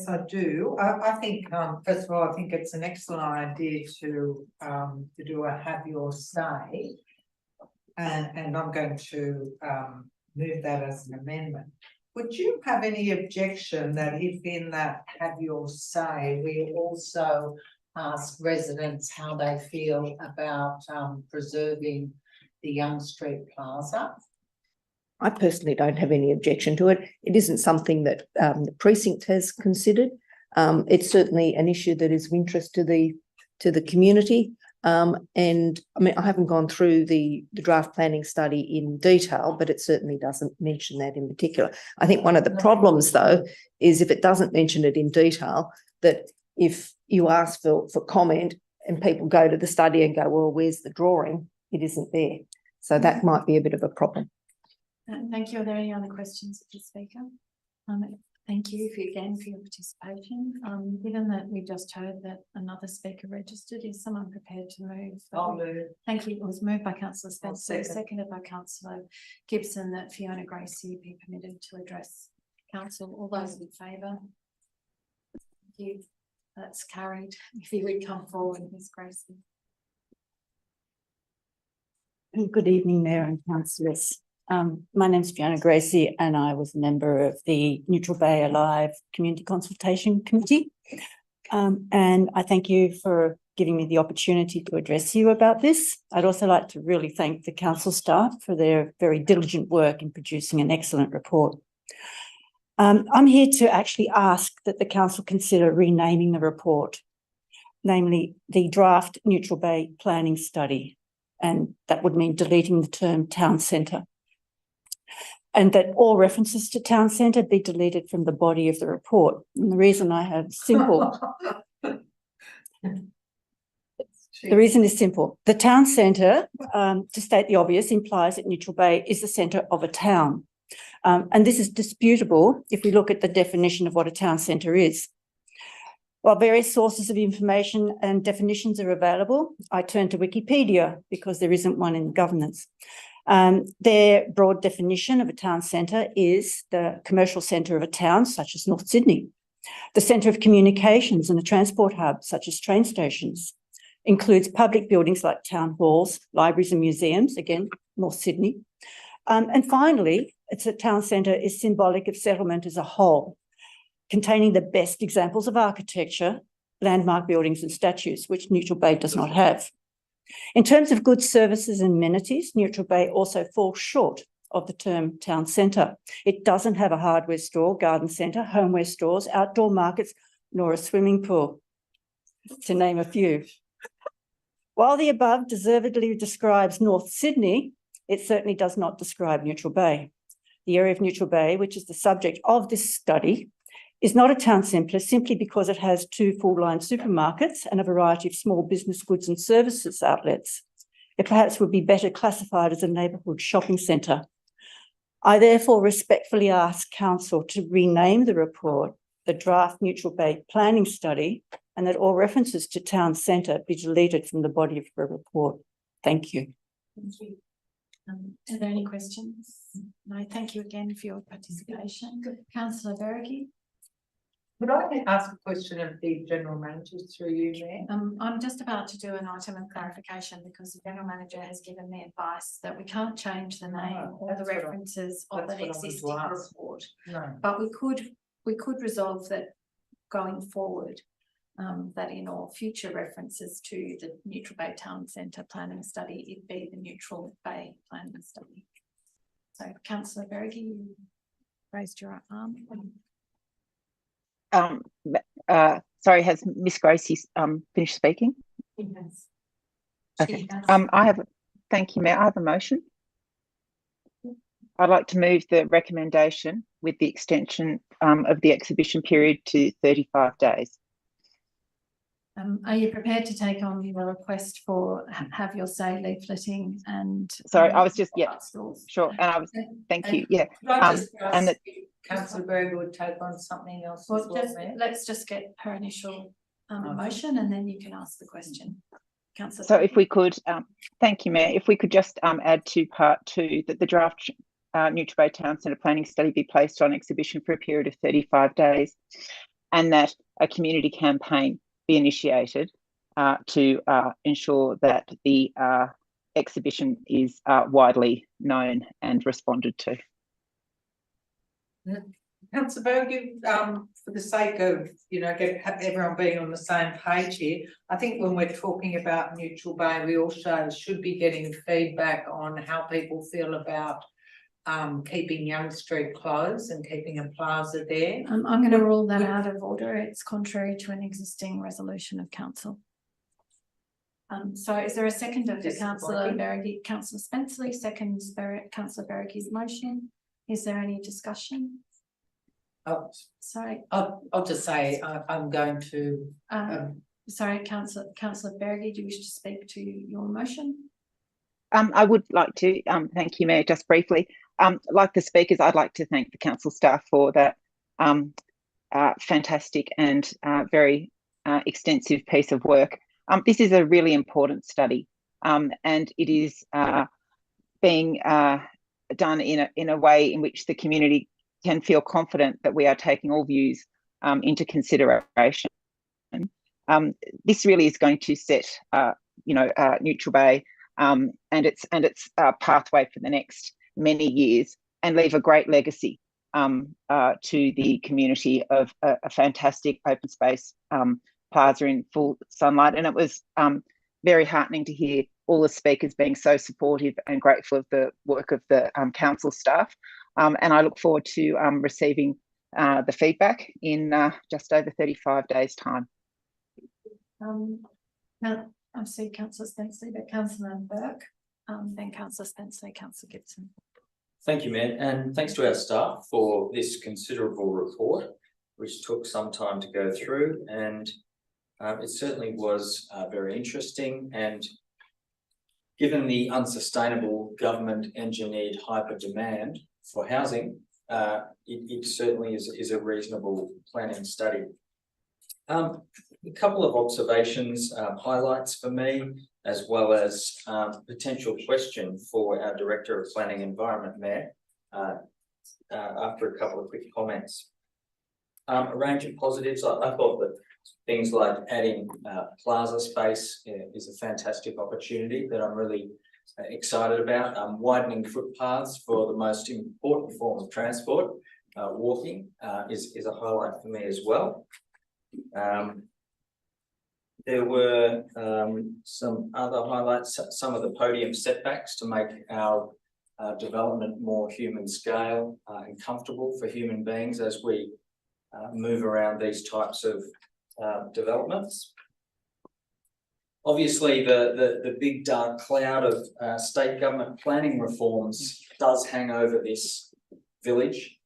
I do. I think, first of all, I think it's an excellent idea to do a Have Your Say. And I'm going to move that as an amendment. Would you have any objection that if in that Have Your Say, we also ask residents how they feel about preserving the Young Street Plaza? I personally don't have any objection to it. It isn't something that the precinct has considered. It's certainly an issue that is of interest to the community. And I mean, I haven't gone through the draft planning study in detail, but it certainly doesn't mention that in particular. I think one of the problems, though, is if it doesn't mention it in detail, that if you ask for comment and people go to the study and go, well, where's the drawing? It isn't there. So that might be a bit of a problem. Thank you. Are there any other questions of the speaker? Thank you again for your participation. Given that we just heard that another speaker registered, is someone prepared to move? I'll move. Thank you. It was moved by councillor Spencer, seconded by councillor Gibson, that Fiona Gracie be permitted to address council. All those in favour? Thank you. That's carried. If you would come forward, Ms. Gracie. Good evening, Mayor and councillors. My name's Fiona Gracie and I was a member of the Neutral Bay Alive Community Consultation Committee. And I thank you for giving me the opportunity to address you about this. I'd also like to really thank the council staff for their very diligent work in producing an excellent report. I'm here to actually ask that the council consider renaming the report, namely the draft Neutral Bay Planning Study. And that would mean deleting the term town centre. And that all references to town centre be deleted from the body of the report. And the reason I have simple, the reason is simple. The town centre, to state the obvious, implies that Neutral Bay is the centre of a town. And this is disputable if we look at the definition of what a town centre is. While various sources of information and definitions are available, I turn to Wikipedia because there isn't one in governance. Their broad definition of a town centre is the commercial centre of a town, such as North Sydney, the centre of communications and a transport hub, such as train stations, includes public buildings like town halls, libraries and museums, again, North Sydney. And finally, it's a town centre is symbolic of settlement as a whole, containing the best examples of architecture, landmark buildings and statues, which Neutral Bay does not have. In terms of goods, services and amenities, Neutral Bay also falls short of the term town centre. It doesn't have a hardware store, garden centre, homeware stores, outdoor markets, nor a swimming pool, to name a few. While the above deservedly describes North Sydney, it certainly does not describe Neutral Bay. The area of Neutral Bay, which is the subject of this study, is not a town centre simply because it has 2 full-line supermarkets and a variety of small business goods and services outlets. It perhaps would be better classified as a neighbourhood shopping centre. I therefore respectfully ask Council to rename the report the Draft Neutral Bay Planning Study, and that all references to town centre be deleted from the body of the report. Thank you. Thank you. Are there any questions? No, thank you again for your participation. Councillor Valerie. Could I ask a question of the General Manager through you, Mayor? I'm just about to do an item of clarification because the General Manager has given me advice that we can't change the name or the references of an existing report. No. But we could resolve that going forward, that in all future references to the Neutral Bay Town Centre planning study, it be the Neutral Bay planning study. So Councillor Berge, you raised your arm. Sorry, has Miss Gracie finished speaking? Yes. Okay. Thank you, Mayor. I have a motion. I'd like to move the recommendation with the extension of the exhibition period to 35 days. Are you prepared to take on the request for have your say leafleting and? Sorry, I was just, stores? sure. And I was, thank you. Yeah. And that Councillor Berger would take on something else. Well, let's just get her initial motion and then you can ask the question. Councillor. So if we could, thank you, Mayor. If we could just add to part 2 that the draft Neutral Bay Town Centre planning study be placed on exhibition for a period of 35 days, and that a community campaign be initiated to ensure that the exhibition is widely known and responded to. Councillor Berger, for the sake of, everyone being on the same page here, I think when we're talking about Neutral Bay, we also should be getting feedback on how people feel about keeping Young Street closed and keeping a plaza there. I'm going to rule that out of order. It's contrary to an existing resolution of council. So is there a seconder for Councillor Berge? Councillor Spenceley seconds Councillor Berge's motion. Is there any discussion? Oh, sorry. I'll just say I'm going to. Sorry, Councillor Berge, do you wish to speak to your motion? I would like to, thank you, Mayor, just briefly. Like the speakers, I'd like to thank the council staff for that fantastic and very extensive piece of work. This is a really important study, and it is being done in a way in which the community can feel confident that we are taking all views into consideration. This really is going to set, Neutral Bay and its pathway for the next many years, and leave a great legacy to the community of a fantastic open space plaza in full sunlight. And it was very heartening to hear all the speakers being so supportive and grateful of the work of the council staff. And I look forward to receiving the feedback in just over 35 days' time. I see Councillor Spenceley, but Councillor Burke, then Councillor Spenceley, Councillor Gibson. Thank you, Mayor, and thanks to our staff for this considerable report, which took some time to go through, and it certainly was very interesting. And given the unsustainable government engineered hyper demand for housing, it certainly is a reasonable planning study. A couple of observations, highlights for me, as well as potential question for our Director of Planning Environment, Mayor, after a couple of quick comments. A range of positives. I thought that things like adding plaza space is a fantastic opportunity that I'm really excited about. Widening footpaths for the most important form of transport, walking, is a highlight for me as well. There were some other highlights, some of the podium setbacks to make our development more human scale and comfortable for human beings as we move around these types of developments. Obviously, the big dark cloud of state government planning reforms does hang over this village.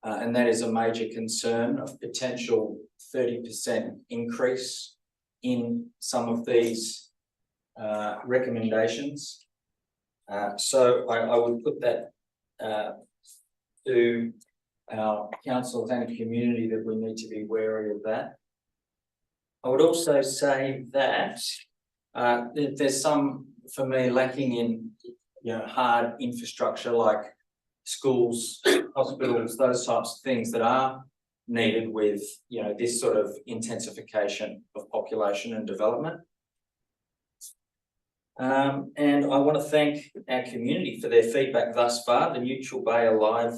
And that is a major concern of potential 30% increase in some of these recommendations. So I would put that to our councils and community that we need to be wary of that. I would also say that there's some, for me, lacking in hard infrastructure like schools, hospitals, those types of things that are needed with this sort of intensification of population and development. And I want to thank our community for their feedback thus far. The Neutral Bay Alive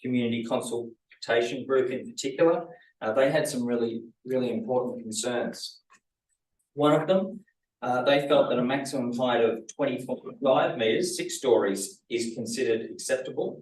Community Consultation Group in particular, they had some really important concerns. One of them, they felt that a maximum height of 25 metres, 6 stories, is considered acceptable,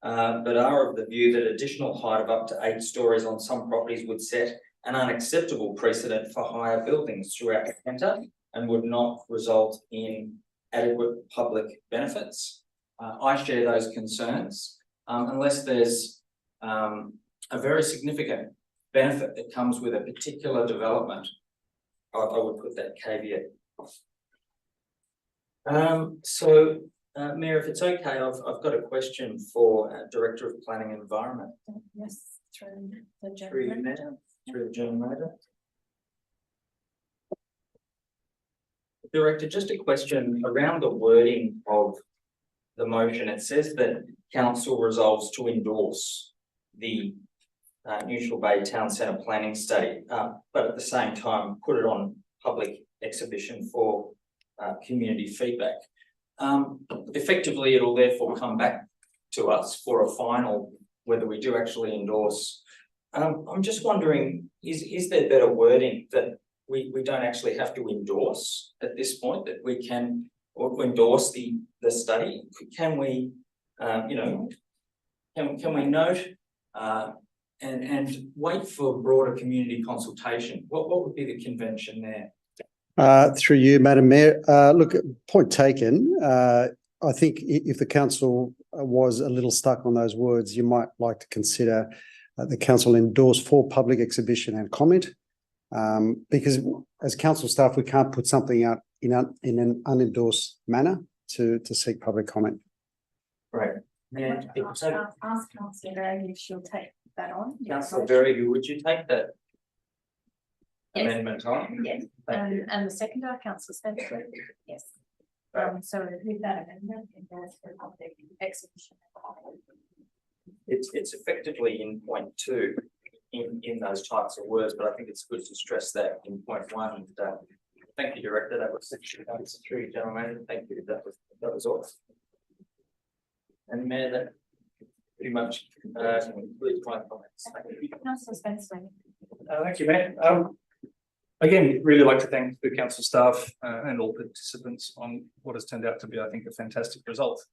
but are of the view that additional height of up to 8 stories on some properties would set an unacceptable precedent for higher buildings throughout the centre and would not result in adequate public benefits. I share those concerns, unless there's a very significant benefit that comes with a particular development. I would put that caveat. Mayor, if it's okay, I've got a question for Director of Planning and Environment. Yes, through the Through you, Mayor. Through the General Manager. Director, just a question around the wording of the motion. It says that council resolves to endorse the Neutral Bay Town Centre planning study, but at the same time put it on public exhibition for community feedback. Effectively, it'll therefore come back to us for a final, whether we do actually endorse. I'm just wondering, is there better wording that we don't actually have to endorse at this point, that we can endorse the study? Can we, can we note and wait for broader community consultation? What would be the convention there? Through you, Madam Mayor. Look, point taken. I think if the council was a little stuck on those words, you might like to consider the council endorse for public exhibition and comment, because as council staff, we can't put something out in an unendorsed manner to seek public comment. Right. And ask Councillor Valerie if she'll take that on. Councillor Valerie, would you take that amendment on? Yes. And the seconder, Councillor Spencer. Yes. So with that amendment, endorse for public exhibition. It's effectively in point 2 in those types of words, but I think it's good to stress that in point 1. And, thank you, Director. That was through General Manager. Thank you. That was all. And Mayor, that pretty much concludes my comments. Thank you. Councillor Spencer. Thank you, Matt. Again, really like to thank the council staff and all participants on what has turned out to be, I think, a fantastic result.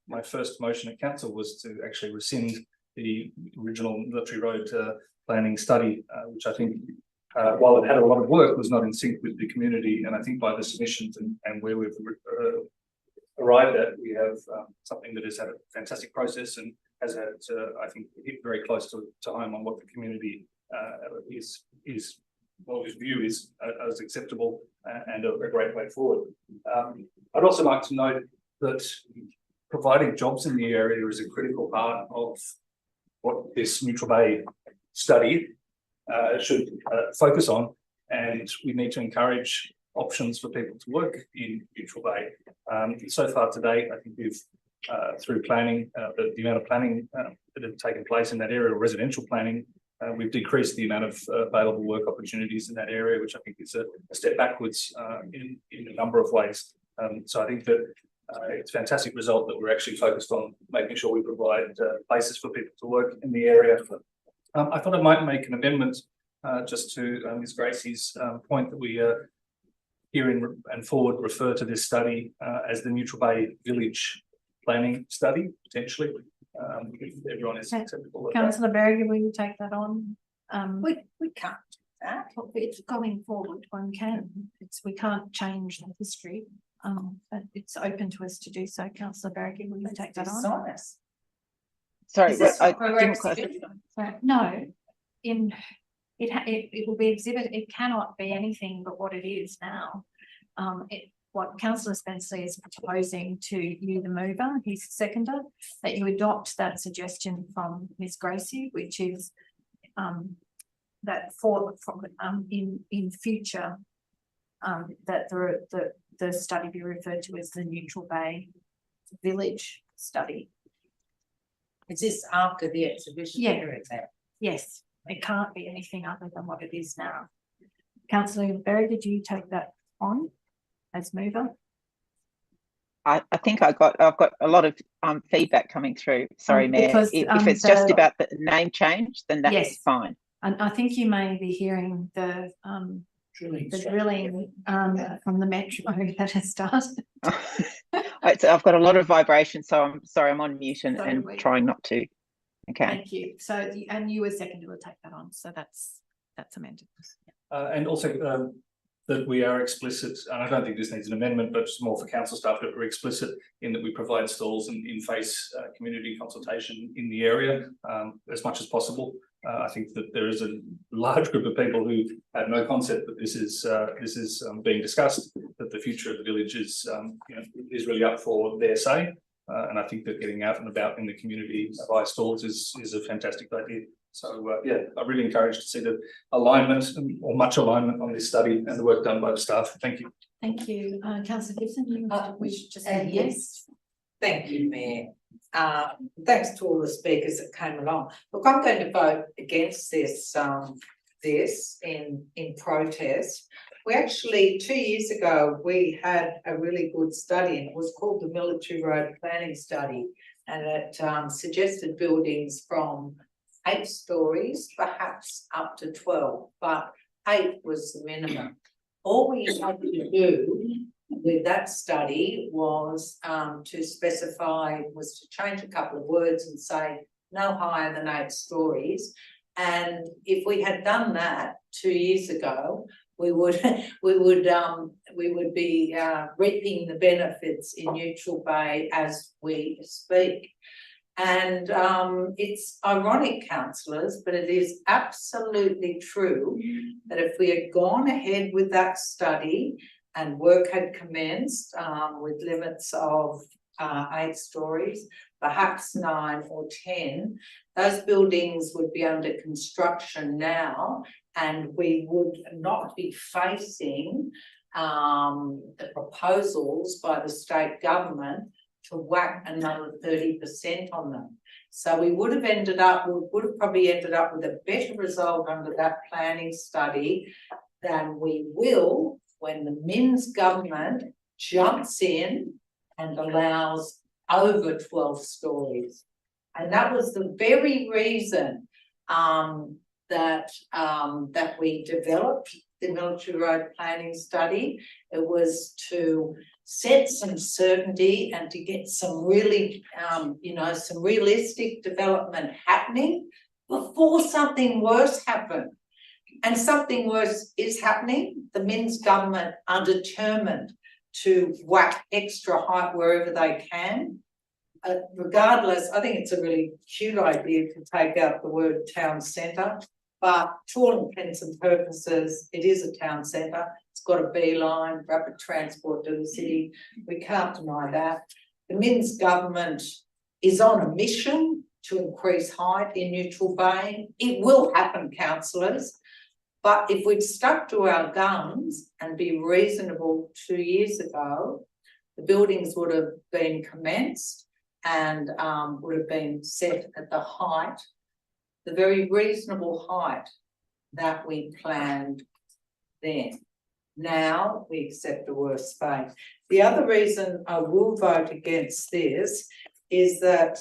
My first motion at council was to actually rescind the original Military Road planning study, which I think, while it had a lot of work, was not in sync with the community. And I think by the submissions and where we've arrived at, we have something that has had a fantastic process and has had, I think, hit very close to home on what the community is well, his view is as acceptable and a great way forward. I'd also like to note that providing jobs in the area is a critical part of what this Neutral Bay study should focus on, and we need to encourage options for people to work in Neutral Bay. So far today, I think we've through planning, the amount of planning that has taken place in that area, residential planning, we've decreased the amount of available work opportunities in that area, which I think is a step backwards in a number of ways. So I think that it's a fantastic result that we're actually focused on making sure we provide places for people to work in the area. I thought I might make an amendment just to Ms. Gracie's point that we here and forward refer to this study as the Neutral Bay Village Planning Study, potentially. If everyone is acceptable with that. Councillor Berger, will you take that on? We can't do that. It's going forward, one can, we can't change the history, but it's open to us to do so. Councillor Berger, will you take that on? Dishonest. Sorry, Is this I for didn't exhibit? quite. No, it will be exhibit, it cannot be anything but what it is now. What councillor Spencer is proposing to you, the mover, his seconder, that you adopt that suggestion from Ms. Gracie, which is that in future that the study be referred to as the Neutral Bay Village Study. Is this after the exhibition? Yeah. Yes, it can't be anything other than what it is now. Councillor Berry, did you take that on as mover? I think I've got a lot of feedback coming through. Sorry, Mayor. Because, if it's just about the name change, then that's yes, fine. And I think you may be hearing the drilling from the metro that has started. I've got a lot of vibration, so I'm sorry, I'm on mute and trying not to. Okay. Thank you. So, and you were seconded to take that on, so that's amended. And also that we are explicit, and I don't think this needs an amendment, but just more for council staff, that we're explicit in that we provide stalls and in-face community consultation in the area as much as possible. I think that there is a large group of people who have no concept that this is being discussed, that the future of the village is is really up for their say. And I think that getting out and about in the community via stalls is a fantastic idea. So yeah, I'm really encouraged to see the alignment or much alignment on this study and the work done by the staff. Thank you. Thank you. Councillor Gibson, you wish to say yes. Thank you, Mayor. Thanks to all the speakers that came along. Look, I'm going to vote against this in protest. We actually 2 years ago we had a really good study, and it was called the Military Road Planning Study, and it suggested buildings from 8 stories, perhaps up to 12, but 8 was the minimum. All we had to do with that study was to change a couple of words and say no higher than 8 stories. And if we had done that 2 years ago, we would be reaping the benefits in Neutral Bay as we speak. And it's ironic, councillors, but it is absolutely true that if we had gone ahead with that study and work had commenced with limits of 8 stories, perhaps 9 or 10, those buildings would be under construction now, and we would not be facing the proposals by the state government to whack another 30% on them. So we would have probably ended up with a better result under that planning study than we will when the Minns government jumps in and allows over 12 stories. And that was the very reason that we developed the Military Road Planning Study. It was to set some certainty and to get some really, some realistic development happening before something worse happened. And something worse is happening. The Minns government are determined to whack extra height wherever they can. Regardless, I think it's a really cute idea to take out the word town centre, but to all intents and purposes, it is a town centre. It's got a beeline, rapid transport to the city. We can't deny that. The Minns government is on a mission to increase height in Neutral Bay. It will happen, councillors. But if we'd stuck to our guns and be reasonable 2 years ago, the buildings would have been commenced and would have been set at the height, the very reasonable height that we planned then. Now we accept the worst fate. The other reason I will vote against this is that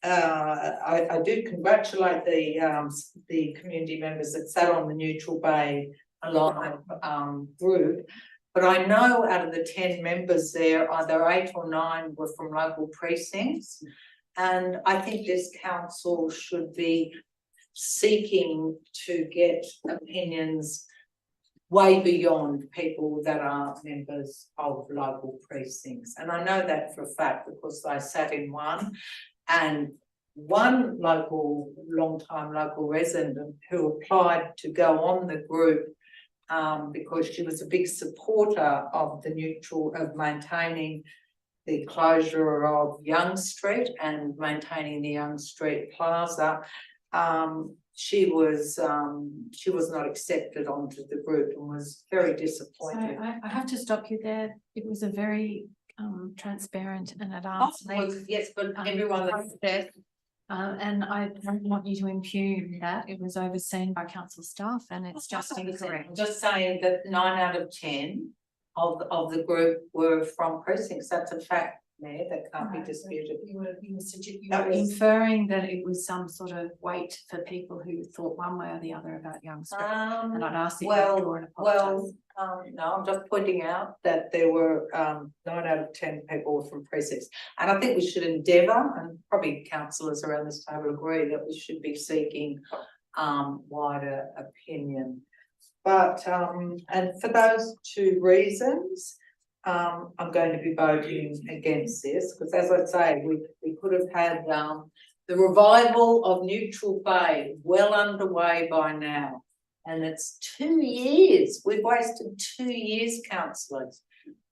I do congratulate the community members that sat on the Neutral Bay Alive group. But I know out of the 10 members there, either 8 or 9 were from local precincts. And I think this council should be seeking to get opinions way beyond people that are members of local precincts. And I know that for a fact because I sat in one, and one long-time local resident who applied to go on the group because she was a big supporter of of maintaining the closure of Young Street and maintaining the Young Street Plaza. She was not accepted onto the group and was very disappointed. So I have to stop you there. It was a very transparent and at arm's length. Yes, but everyone that's there. And I don't want you to impugn that. It was overseen by council staff and it's just incorrect. I'm just saying that 9 out of 10 of the group were from precincts. That's a fact, Mayor, that can't be disputed. You were inferring that it was some sort of weight for people who thought one way or the other about Young Street. And I'd ask that you withdraw and apologise. No, I'm just pointing out that there were 9 out of 10 people from precincts. And I think we should endeavour, and probably councillors around this table agree, that we should be seeking wider opinion. But and for those 2 reasons, I'm going to be voting against this because, as I say, we could have had the revival of Neutral Bay well underway by now. And it's 2 years. We've wasted 2 years, councillors.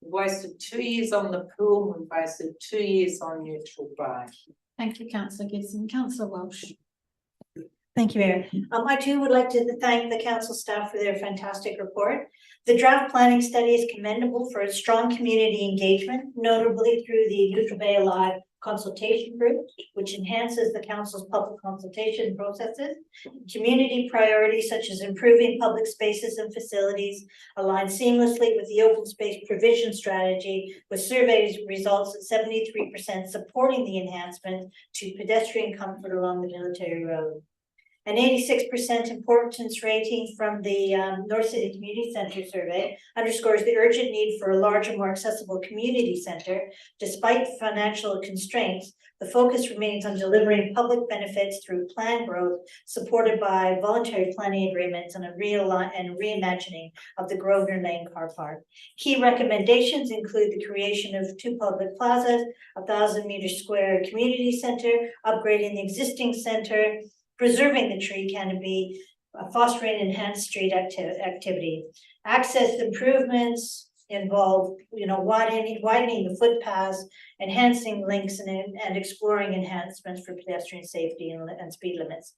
We've wasted 2 years on the pool. We've wasted 2 years on Neutral Bay. Thank you, Councillor Gibson. Councillor Welsh. Thank you, Mayor. I too would like to thank the council staff for their fantastic report. The draft planning study is commendable for its strong community engagement, notably through the Neutral Bay Alive consultation group, which enhances the council's public consultation processes. Community priorities such as improving public spaces and facilities align seamlessly with the open space provision strategy, with surveys results at 73% supporting the enhancement to pedestrian comfort along the Military Road. An 86% importance rating from the North City Community Centre survey underscores the urgent need for a larger, more accessible community centre. Despite financial constraints, the focus remains on delivering public benefits through planned growth, supported by voluntary planning agreements and a reimagining of the Grosvenor Lane car park. Key recommendations include the creation of 2 public plazas, 1,000-metre square community centre, upgrading the existing centre, preserving the tree canopy, fostering enhanced street activity. Access improvements involve, widening the footpaths, enhancing links, and exploring enhancements for pedestrian safety and speed limits.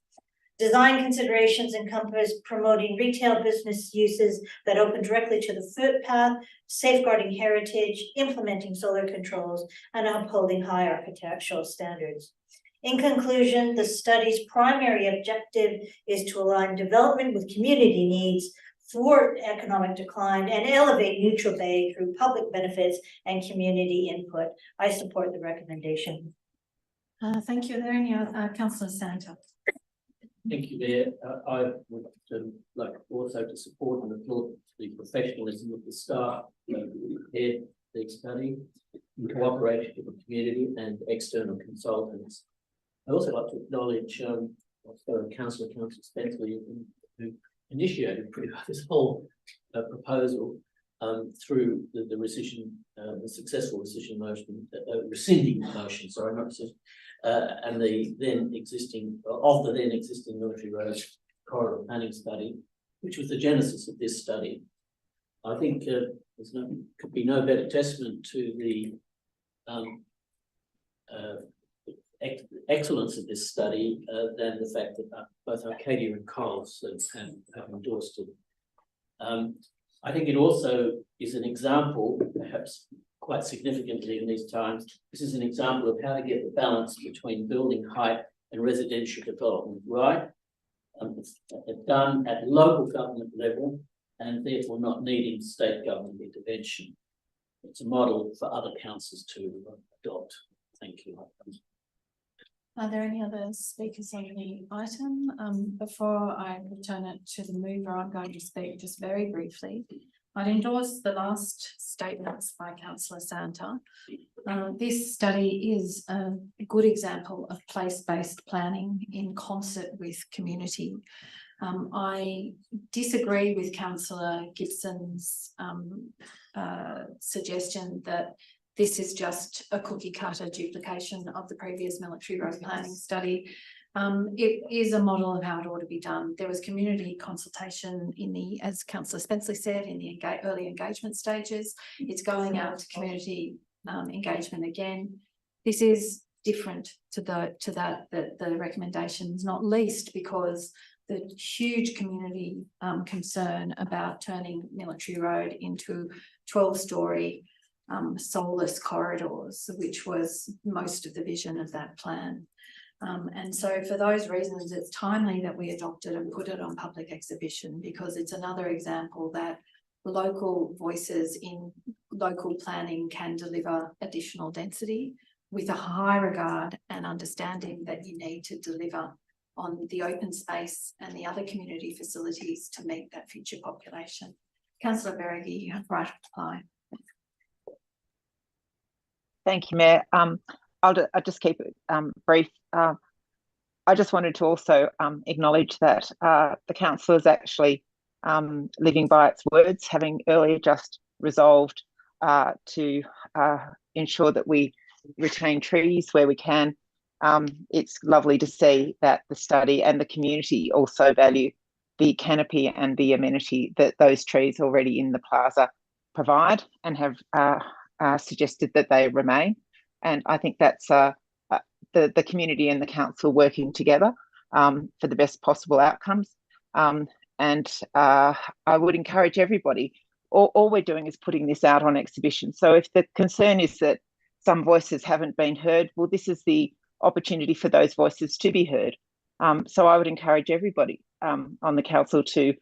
Design considerations encompass promoting retail business uses that open directly to the footpath, safeguarding heritage, implementing solar controls, and upholding high architectural standards. In conclusion, the study's primary objective is to align development with community needs, thwart economic decline, and elevate Neutral Bay through public benefits and community input. I support the recommendation. Thank you. Are there any other, Councillor Santa? Thank you, Mayor. I would like also to support and applaud the professionalism of the staff who prepared the study in cooperation with the community and external consultants. I'd also like to acknowledge Councillor Spencer, who initiated pretty much this whole proposal through the rescission, the successful rescission motion, rescinding motion, sorry, not rescission, and the then existing Military Road corridor planning study, which was the genesis of this study. I think could be no better testament to the excellence of this study than the fact that both Arcadia and Coles have endorsed it. I think it also is an example, perhaps quite significantly in these times, this is an example of how to get the balance between building height and residential development right. It's done at local government level and therefore not needing state government intervention. It's a model for other councils to adopt. Thank you. Are there any other speakers on the item? Before I return it to the mover, I'm going to speak just very briefly. I'd endorse the last statements by Councillor Santa. This study is a good example of place-based planning in concert with community. I disagree with Councillor Gibson's suggestion that this is just a cookie cutter duplication of the previous military road planning study. It is a model of how it ought to be done. There was community consultation in the, as Councillor Spenceley said, in the early engagement stages. It's going out to community engagement again. This is different to the recommendations, not least because the huge community concern about turning Military Road into 12-storey soulless corridors, which was most of the vision of that plan. And so for those reasons, it's timely that we adopt it and put it on public exhibition, because it's another example that local voices in local planning can deliver additional density with a high regard and understanding that you need to deliver on the open space and the other community facilities to meet that future population. Councillor Beregi, you have right to reply. Thank you, Mayor. I'll just keep it brief. I just wanted to also acknowledge that the council is actually living by its words, having earlier just resolved to ensure that we retain trees where we can. It's lovely to see that the study and the community also value the canopy and the amenity that those trees already in the plaza provide, and have suggested that they remain. And I think that's the community and the council working together for the best possible outcomes. And I would encourage everybody, all we're doing is putting this out on exhibition. So if the concern is that some voices haven't been heard, well, this is the opportunity for those voices to be heard. So I would encourage everybody on the council to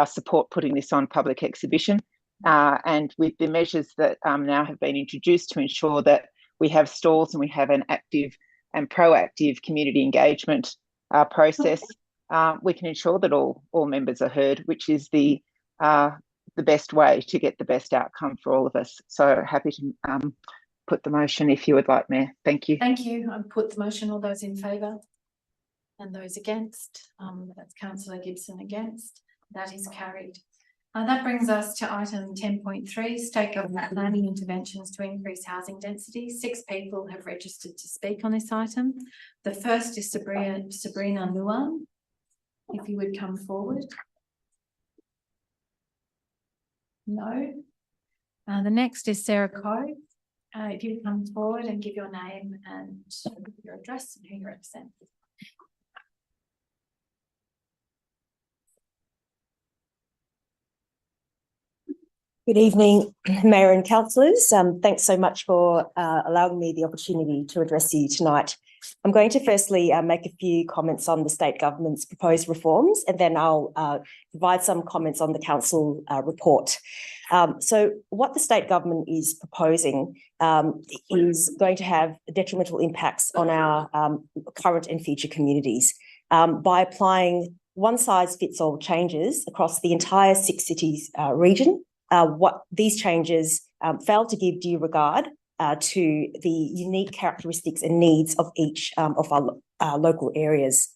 support putting this on public exhibition. And with the measures that now have been introduced to ensure that we have stalls and we have an active and proactive community engagement process, we can ensure that all members are heard, which is the best way to get the best outcome for all of us. So happy to put the motion if you would like, Mayor. Thank you. Thank you. I put the motion. All those in favour and those against. That's Councillor Gibson against. That is carried. That brings us to item 10.3, state government planning interventions to increase housing density. 6 people have registered to speak on this item. The first is Sabrina Luan. If you would come forward. No. The next is Sarah Coe. If you would come forward and give your name and your address and who you represent. Good evening, Mayor and councillors. Thanks so much for allowing me the opportunity to address you tonight. I'm going to firstly make a few comments on the state government's proposed reforms, and then I'll provide some comments on the council report. So what the state government is proposing is going to have detrimental impacts on our current and future communities by applying one-size-fits-all changes across the entire 6 cities region. What these changes fail to give due regard to the unique characteristics and needs of each of our local areas.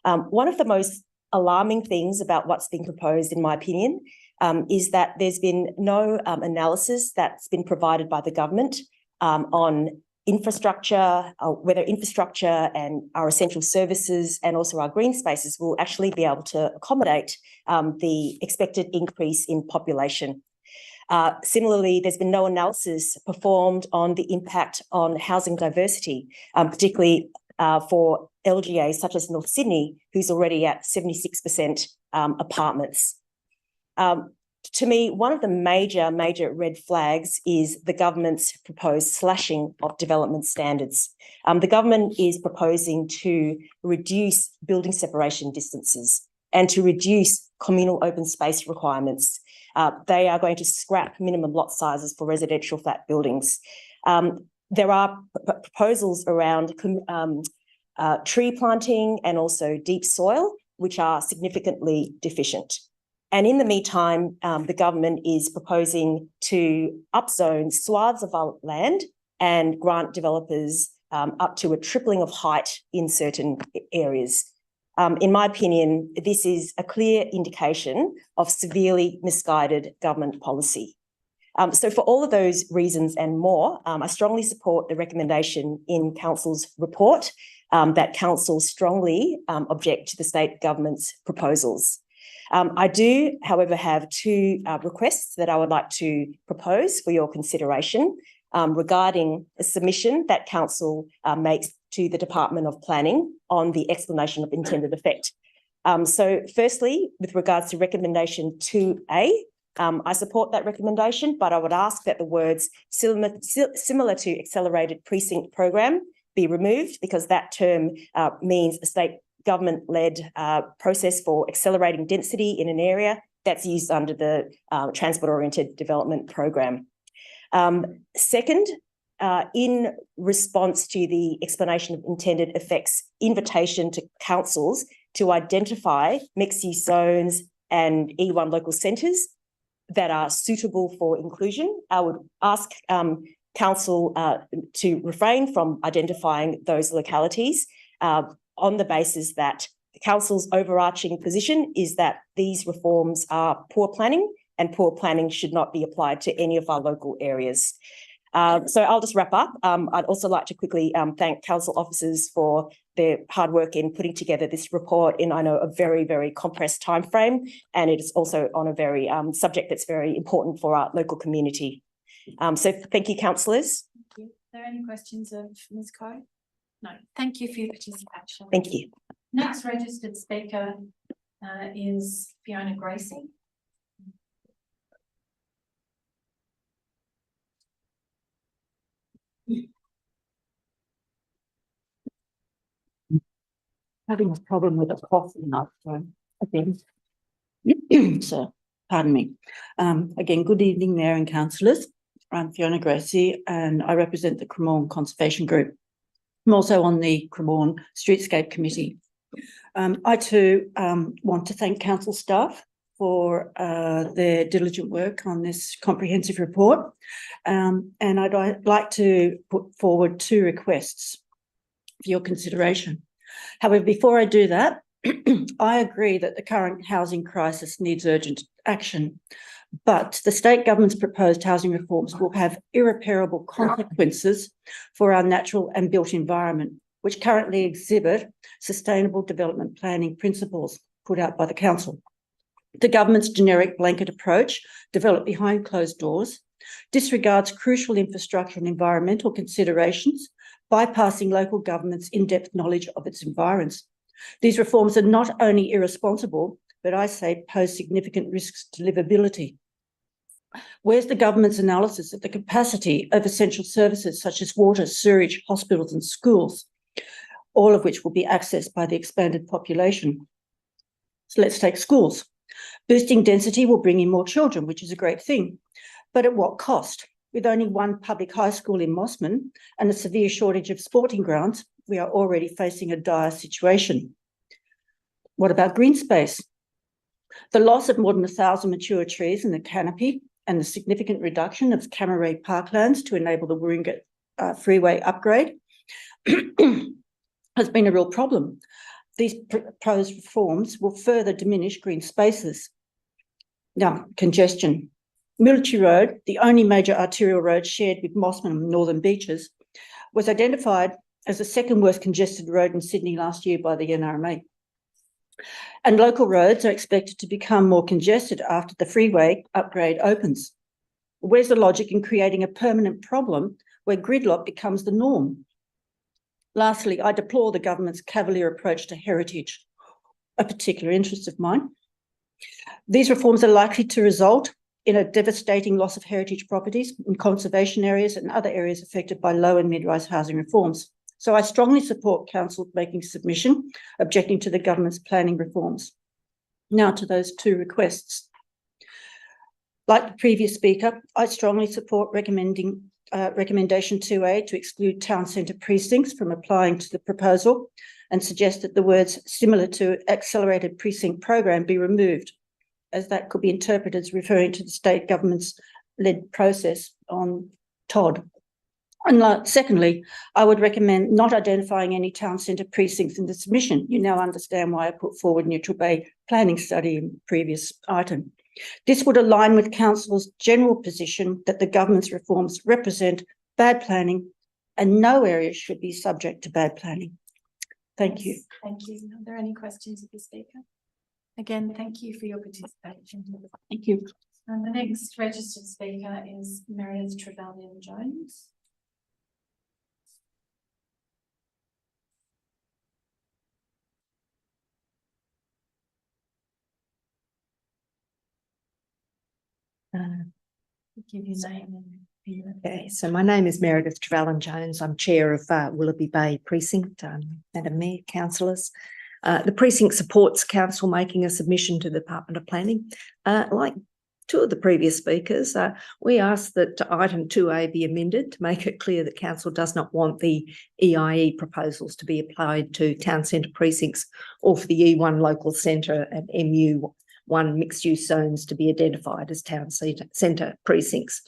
One of the most alarming things about what's being proposed, in my opinion, is that there's been no analysis that's been provided by the government on infrastructure, whether infrastructure and our essential services and also our green spaces will actually be able to accommodate the expected increase in population. Similarly, there's been no analysis performed on the impact on housing diversity, particularly for LGAs such as North Sydney, who's already at 76% apartments. To me, one of the major red flags is the government's proposed slashing of development standards. The government is proposing to reduce building separation distances and to reduce communal open space requirements. They are going to scrap minimum lot sizes for residential flat buildings. There are proposals around tree planting and also deep soil, which are significantly deficient. And in the meantime, the government is proposing to upzone swaths of our land and grant developers up to a tripling of height in certain areas. In my opinion, this is a clear indication of severely misguided government policy. So for all of those reasons and more, I strongly support the recommendation in Council's report that Council strongly object to the state government's proposals. I do, however, have two requests that I would like to propose for your consideration regarding a submission that Council makes to the Department of Planning on the explanation of intended effect. So firstly, with regards to recommendation 2A, I support that recommendation, but I would ask that the words similar to accelerated precinct program be removed, because that term means a state government-led process for accelerating density in an area that's used under the transport-oriented development program. Second, in response to the explanation of intended effects invitation to councils to identify mixed-use zones and E1 local centres that are suitable for inclusion, I would ask council to refrain from identifying those localities on the basis that the council's overarching position is that these reforms are poor planning, and poor planning should not be applied to any of our local areas. So I'll just wrap up. I'd also like to quickly thank council officers for their hard work in putting together this report in, I know, a very, very compressed timeframe, and it is also on a very subject that's very important for our local community. So thank you, councillors. Thank you. Are there any questions of Ms. Coe? No. Thank you for your participation. Thank you. Next registered speaker is Fiona Gracie. Having a problem with a cough enough, so again. So, pardon me. Again, good evening, Mayor and councillors. I'm Fiona Gracie and I represent the Cremorne Conservation Group. I'm also on the Cremorne Streetscape Committee. I too want to thank council staff for their diligent work on this comprehensive report. And I'd like to put forward two requests for your consideration. However, before I do that, I agree that the current housing crisis needs urgent action, but the state government's proposed housing reforms will have irreparable consequences for our natural and built environment, which currently exhibit sustainable development planning principles put out by the council. The government's generic blanket approach, developed behind closed doors, disregards crucial infrastructure and environmental considerations, bypassing local government's in-depth knowledge of its environs. These reforms are not only irresponsible, but I say pose significant risks to livability. Where's the government's analysis of the capacity of essential services such as water, sewage, hospitals and schools, all of which will be accessed by the expanded population? So let's take schools. Boosting density will bring in more children, which is a great thing, but at what cost? With only one public high school in Mossman and a severe shortage of sporting grounds, we are already facing a dire situation. What about green space? The loss of more than 1,000 mature trees in the canopy and the significant reduction of Camaray parklands to enable the Warringah freeway upgrade has been a real problem. These proposed reforms will further diminish green spaces. Now, congestion. Military Road, the only major arterial road shared with Mossman and Northern Beaches, was identified as the second worst congested road in Sydney last year by the NRMA. And local roads are expected to become more congested after the freeway upgrade opens. Where's the logic in creating a permanent problem where gridlock becomes the norm? Lastly, I deplore the government's cavalier approach to heritage, a particular interest of mine. These reforms are likely to result in a devastating loss of heritage properties in conservation areas and other areas affected by low and mid-rise housing reforms. So I strongly support council making submission, objecting to the government's planning reforms. Now to those two requests. Like the previous speaker, I strongly support recommending recommendation 2A to exclude town centre precincts from applying to the proposal and suggest that the words similar to accelerated precinct program be removed, as that could be interpreted as referring to the state government's led process on Todd. And secondly, I would recommend not identifying any town centre precincts in the submission. You now understand why I put forward Neutral Bay planning study in the previous item. This would align with Council's general position that the government's reforms represent bad planning and no areas should be subject to bad planning. Thank you. Thank you. Are there any questions of the speaker? Again, thank you for your participation. Thank you. And the next registered speaker is Meredith Trevelyan-Jones. Give your name and Okay, so my name is Meredith Trevelyan-Jones. I'm chair of Willoughby Bay Precinct, Madam Mayor, councillors. The precinct supports council making a submission to the Department of Planning. Like two of the previous speakers, we ask that item 2A be amended to make it clear that council does not want the EIE proposals to be applied to town centre precincts or for the E1 local centre and MU1 mixed-use zones to be identified as town centre precincts.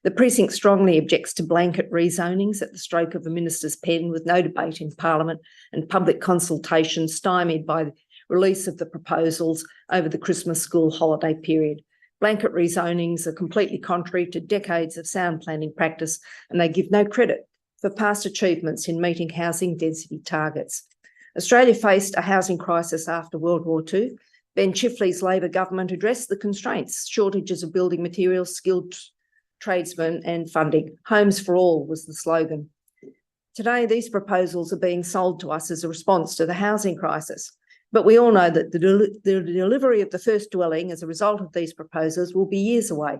The precinct strongly objects to blanket rezonings at the stroke of a minister's pen with no debate in Parliament and public consultation stymied by the release of the proposals over the Christmas school holiday period. Blanket rezonings are completely contrary to decades of sound planning practice and they give no credit for past achievements in meeting housing density targets. Australia faced a housing crisis after World War II. Ben Chifley's Labor government addressed the constraints, shortages of building materials, skilled tradesmen and funding. Homes for all was the slogan. Today, these proposals are being sold to us as a response to the housing crisis. But we all know that the delivery of the first dwelling as a result of these proposals will be years away.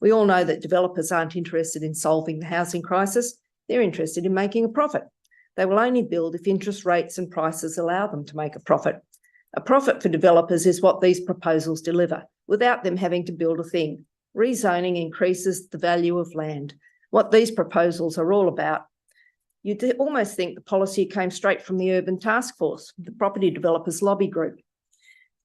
We all know that developers aren't interested in solving the housing crisis. They're interested in making a profit. They will only build if interest rates and prices allow them to make a profit. A profit for developers is what these proposals deliver, without them having to build a thing. Rezoning increases the value of land. What these proposals are all about. You'd almost think the policy came straight from the Urban Task Force, the property developers lobby group.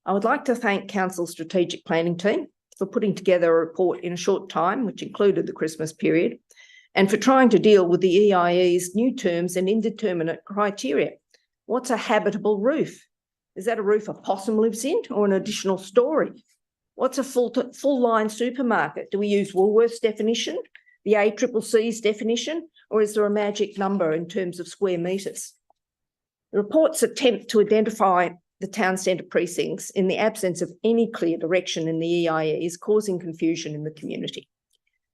I would like to thank Council's strategic planning team for putting together a report in a short time, which included the Christmas period, and for trying to deal with the EIE's new terms and indeterminate criteria. What's a habitable roof? Is that a roof a possum lives in or an additional story? What's a full-line supermarket? Do we use Woolworths' definition, the ACCC's definition, or is there a magic number in terms of square metres? The report's attempt to identify the town centre precincts in the absence of any clear direction in the EIE is causing confusion in the community.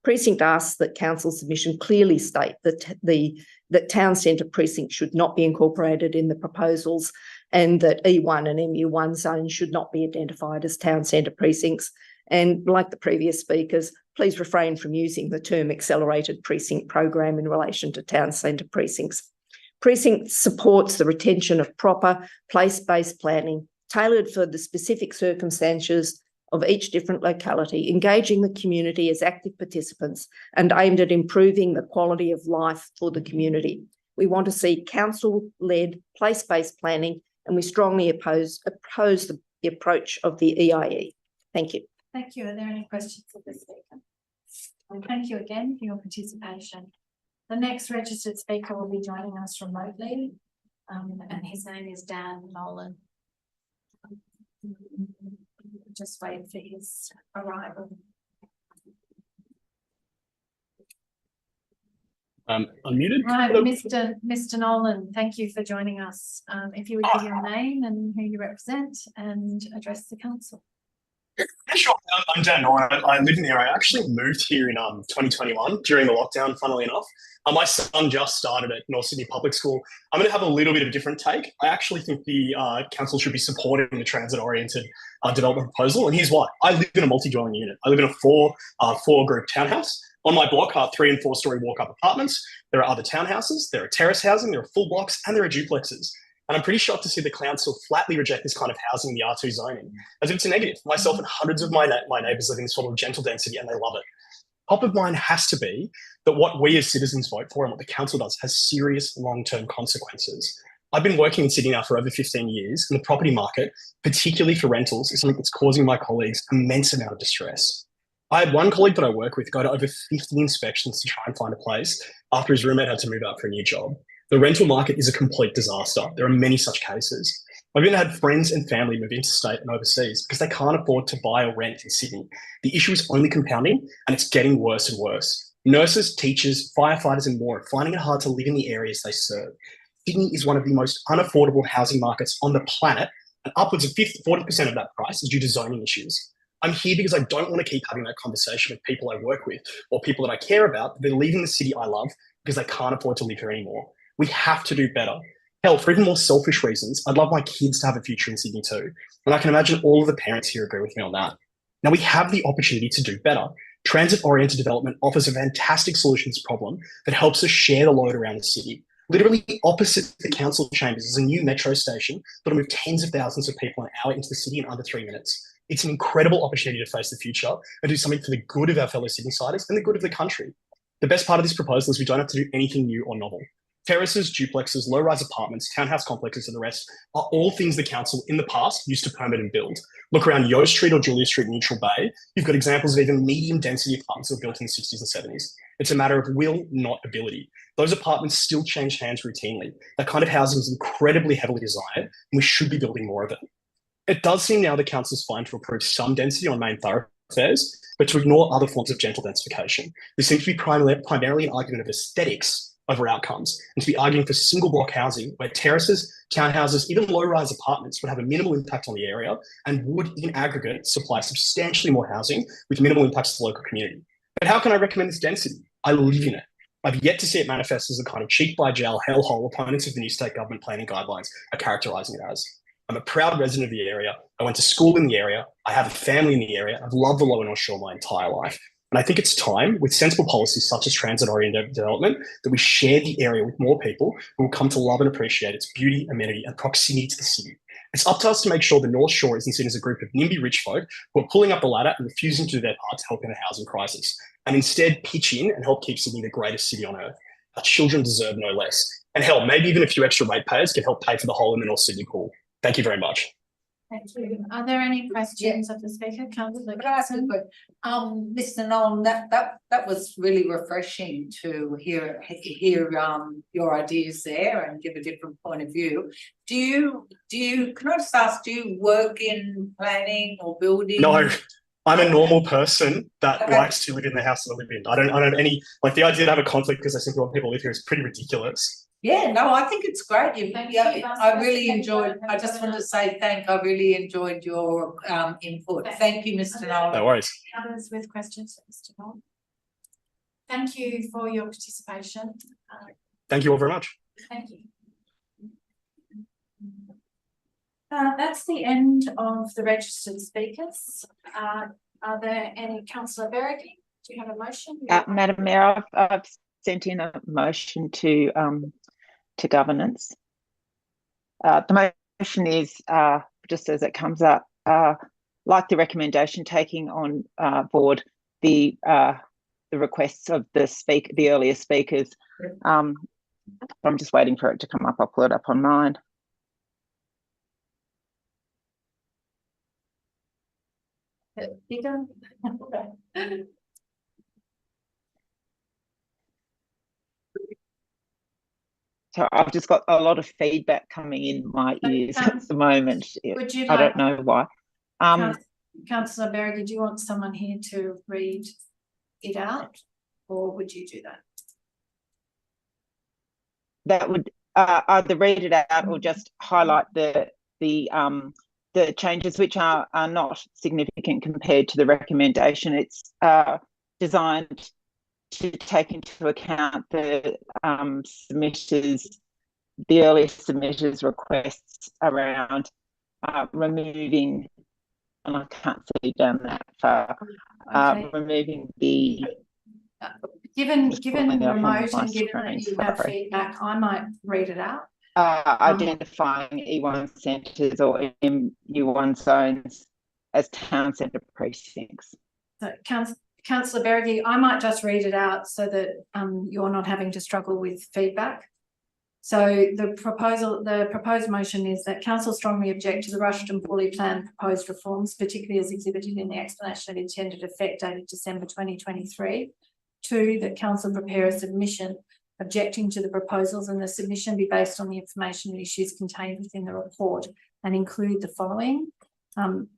Precinct asks that council submission clearly state that town centre precincts should not be incorporated in the proposals and that E1 and MU1 zones should not be identified as town centre precincts. And like the previous speakers, please refrain from using the term accelerated precinct program in relation to town centre precincts. Precinct supports the retention of proper place-based planning, tailored for the specific circumstances of each different locality, engaging the community as active participants and aimed at improving the quality of life for the community. We want to see council-led place-based planning and we strongly oppose the approach of the EIE. Thank you. Thank you. Are there any questions of the speaker? And thank you again for your participation. The next registered speaker will be joining us remotely, and his name is Dan Nolan. Just wait for his arrival. Unmuted. Right, Mr. Nolan, thank you for joining us. If you would give your name and who you represent and address the council. Yeah, sure. I'm Dan Nolan. I live in the area. I actually moved here in 2021 during the lockdown, funnily enough. My son just started at North Sydney Public School. I'm going to have a little bit of a different take. I actually think the council should be supporting the transit-oriented development proposal, and here's why. I live in a multi-dwelling unit. I live in a four-group townhouse. On my block are 3- and 4-story walk-up apartments. There are other townhouses, there are terrace housing, there are full blocks, and there are duplexes. And I'm pretty shocked to see the council flatly reject this kind of housing in the R2 zoning, as if it's a negative. Myself and hundreds of my neighbours live in sort of gentle density, and they love it. top of mind has to be that what we as citizens vote for and what the council does has serious long-term consequences. I've been working in Sydney now for over 15 years, and the property market, particularly for rentals, is something that's causing my colleagues immense amount of distress. I had one colleague that I work with go to over 50 inspections to try and find a place after his roommate had to move out for a new job. The rental market is a complete disaster. There are many such cases. I've even had friends and family move interstate and overseas because they can't afford to buy or rent in Sydney. The issue is only compounding, and it's getting worse and worse. Nurses, teachers, firefighters, and more are finding it hard to live in the areas they serve. Sydney is one of the most unaffordable housing markets on the planet, and upwards of 40% of that price is due to zoning issues. I'm here because I don't want to keep having that conversation with people I work with or people that I care about. They're leaving the city I love because they can't afford to live here anymore. We have to do better. Hell, for even more selfish reasons, I'd love my kids to have a future in Sydney too. And I can imagine all of the parents here agree with me on that. Now, we have the opportunity to do better. Transit-oriented development offers a fantastic solution to this problem that helps us share the load around the city. Literally opposite the council chambers is a new metro station that'll move tens of thousands of people an hour into the city in under 3 minutes. It's an incredible opportunity to face the future and do something for the good of our fellow Sydney-siders and the good of the country. The best part of this proposal is we don't have to do anything new or novel. Terraces, duplexes, low-rise apartments, townhouse complexes, and the rest are all things the council in the past used to permit and build. Look around Yo Street or Julia Street, Neutral Bay. You've got examples of even medium-density apartments that were built in the 60s and 70s. It's a matter of will, not ability. Those apartments still change hands routinely. That kind of housing is incredibly heavily desired, and we should be building more of it. It does seem now the council's fine to approve some density on main thoroughfares, but to ignore other forms of gentle densification. This seems to be primarily an argument of aesthetics over outcomes, and to be arguing for single block housing where terraces, townhouses, even low-rise apartments would have a minimal impact on the area and would, in aggregate, supply substantially more housing with minimal impacts to the local community. But how can I recommend this density? I live in it. I've yet to see it manifest as the kind of cheek by jowl hellhole opponents of the new state government planning guidelines are characterising it as. I'm a proud resident of the area. I went to school in the area. I have a family in the area. I've loved the Lower North Shore my entire life. And I think it's time, with sensible policies such as transit-oriented development, that we share the area with more people who will come to love and appreciate its beauty, amenity, and proximity to the city. It's up to us to make sure the North Shore isn't seen as a group of NIMBY rich folk who are pulling up the ladder and refusing to do their part to help in a housing crisis, and instead pitch in and help keep Sydney the greatest city on earth. Our children deserve no less. And hell, maybe even a few extra ratepayers can help pay for the hole in the North Sydney pool. Thank you very much. Thank you. Are there any questions of the speaker? Councillor Mr. Nolan, that was really refreshing to hear your ideas there and give a different point of view. Do you can I just ask, do you work in planning or building? No, I'm a normal person that likes to live in the house that I live in. I don't have any, like, the idea to have a conflict because I simply want people to live here is pretty ridiculous. Yeah, no, I think it's great. I really enjoyed, I just want to say I really enjoyed your input. Thank you, Mr. Nolan. No worries. Others with questions for Mr. Nolan? Thank you for your participation. Thank you all very much. Thank you. That's the end of the registered speakers. Are there any? Councillor Valerie, do you have a motion? Madam Mayor, I've sent in a motion to governance. The motion is, just as it comes up, like the recommendation, taking on board the requests of the earlier speakers. I'm just waiting for it to come up. I'll pull it up on mine. So I've just got a lot of feedback coming in my ears at the moment. I don't know why. Councillor Berry, did you want someone here to read it out, or would you do that? That would either read it out or just highlight the changes, which are not significant compared to the recommendation. It's designed to take into account the earliest submitters requests around removing, and I can't see down that far, removing the given remote and given that you have feedback, I might read it out. Identifying E1 centres or MU1 zones as town centre precincts. So Councillor Berrigan, I might just read it out so that you're not having to struggle with feedback. So the proposed motion is that council strongly object to the rushed and poorly planned proposed reforms, particularly as exhibited in the explanation of intended effect dated December 2023. 2, that council prepare a submission objecting to the proposals and the submission be based on the information and issues contained within the report and include the following.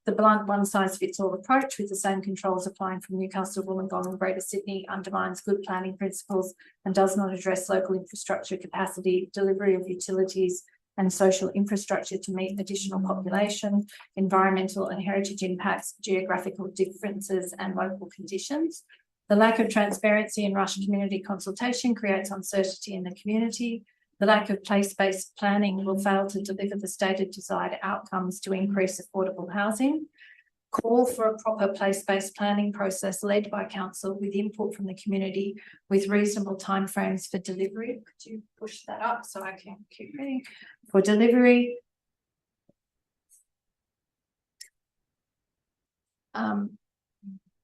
The blunt one-size-fits-all approach with the same controls applying from Newcastle, Wollongong and Greater Sydney undermines good planning principles and does not address local infrastructure capacity, delivery of utilities and social infrastructure to meet additional population, environmental and heritage impacts, geographical differences and local conditions. The lack of transparency and rushed community consultation creates uncertainty in the community. The lack of place-based planning will fail to deliver the stated desired outcomes to increase affordable housing. Call for a proper place-based planning process led by council with input from the community with reasonable timeframes for delivery. Could you push that up so I can keep reading? For delivery.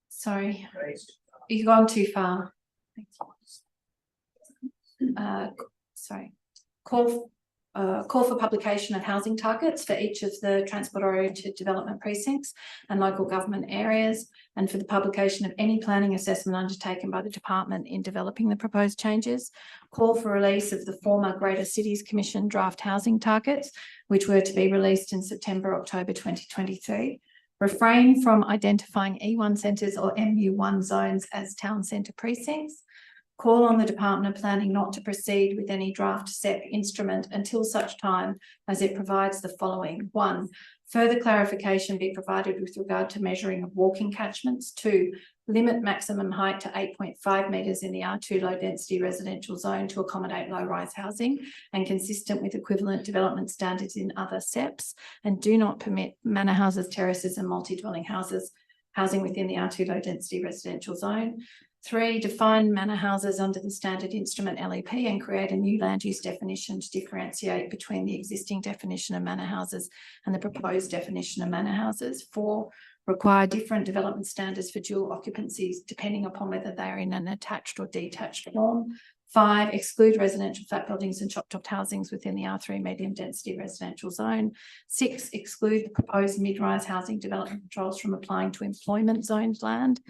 Sorry, you've gone too far. Sorry. Call for publication of housing targets for each of the transport-oriented development precincts and local government areas, and for the publication of any planning assessment undertaken by the department in developing the proposed changes. Call for release of the former Greater Cities Commission draft housing targets, which were to be released in September, October 2023. Refrain from identifying E1 centres or MU1 zones as town centre precincts. Call on the Department of Planning not to proceed with any draft SEP instrument until such time as it provides the following. 1, further clarification be provided with regard to measuring of walking catchments. 2, limit maximum height to 8.5 metres in the R2 low density residential zone to accommodate low rise housing and consistent with equivalent development standards in other SEPs, and do not permit manor houses, terraces and multi-dwelling housing within the R2 low density residential zone. 3, define manor houses under the standard instrument LEP and create a new land use definition to differentiate between the existing definition of manor houses and the proposed definition of manor houses. 4, require different development standards for dual occupancies depending upon whether they are in an attached or detached form. 5, exclude residential flat buildings and chop-topped housings within the R3 medium density residential zone. 6, exclude the proposed mid-rise housing development controls from applying to employment zoned land.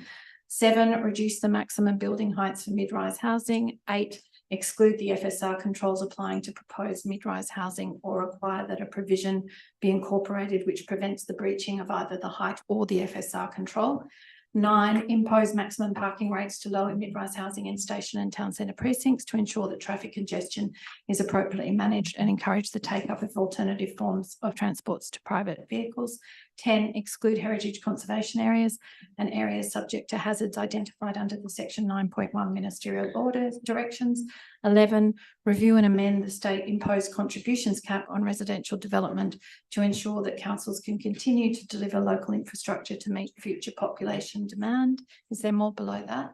7, reduce the maximum building heights for mid-rise housing. 8, exclude the FSR controls applying to proposed mid-rise housing or require that a provision be incorporated which prevents the breaching of either the height or the FSR control. 9, impose maximum parking rates to low and mid-rise housing in station and town centre precincts to ensure that traffic congestion is appropriately managed and encourage the take-up of alternative forms of transports to private vehicles. 10, exclude heritage conservation areas and areas subject to hazards identified under the section 9.1 ministerial orders directions. 11, review and amend the state imposed contributions cap on residential development to ensure that councils can continue to deliver local infrastructure to meet future population demand. Is there more below that?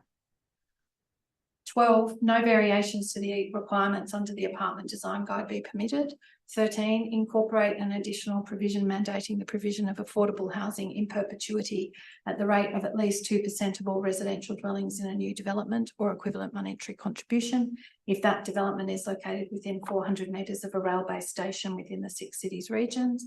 12, no variations to the requirements under the apartment design guide be permitted. 13, incorporate an additional provision mandating the provision of affordable housing in perpetuity at the rate of at least 2% of all residential dwellings in a new development or equivalent monetary contribution if that development is located within 400 metres of a rail-based station within the 6 cities regions.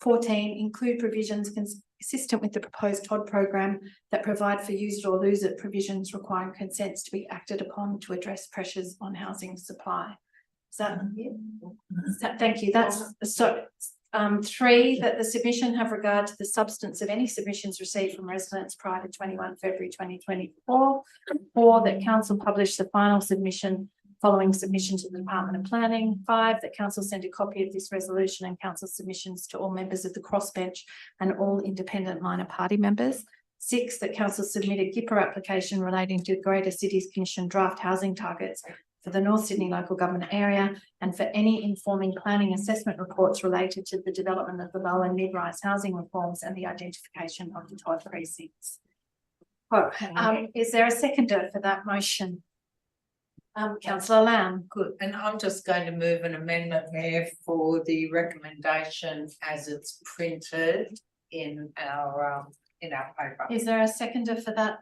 14, include provisions consistent with the proposed TOD program that provide for use it or lose it provisions requiring consents to be acted upon to address pressures on housing supply. Is that thank you. That's so 3, that the submission have regard to the substance of any submissions received from residents prior to 21 February 2024. 4, that council publish the final submission following submission to the Department of Planning. 5, that council send a copy of this resolution and council submissions to all members of the crossbench and all independent minor party members. 6, that council submit a GIPA application relating to Greater Cities Commission draft housing targets for the North Sydney local government area and for any informing planning assessment reports related to the development of the low and mid-rise housing reforms and the identification of the TOD precincts. Is there a seconder for that motion? Councillor Lamb. Good, and I'm just going to move an amendment there for the recommendation as it's printed in our paper. Is there a seconder for that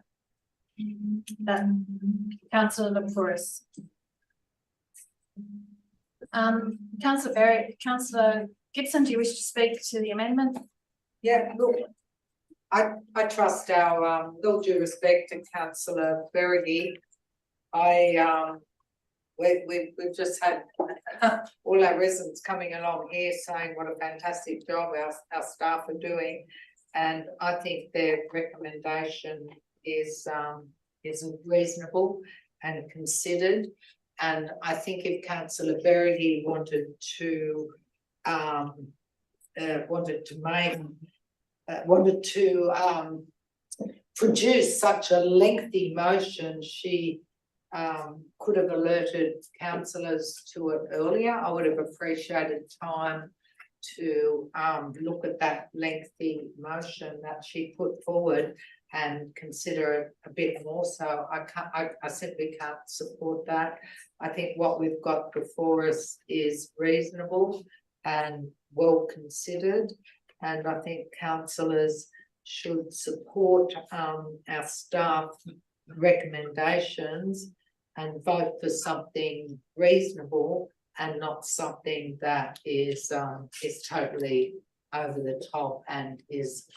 Councillor Lepouris. Councillor Berry, Councillor Gibson, do you wish to speak to the amendment? Yeah, look, I trust our, with all due respect to councillor Berry, we've just had all our residents coming along here saying what a fantastic job our staff are doing. And I think their recommendation is reasonable and considered. And I think if councillor Berry wanted to produce such a lengthy motion, she could have alerted councillors to it earlier. I would have appreciated time to look at that lengthy motion that she put forward and consider it a bit more. So I simply can't support that. I think what we've got before us is reasonable and well considered, and I think councillors should support our staff recommendations and vote for something reasonable and not something that is totally over the top and is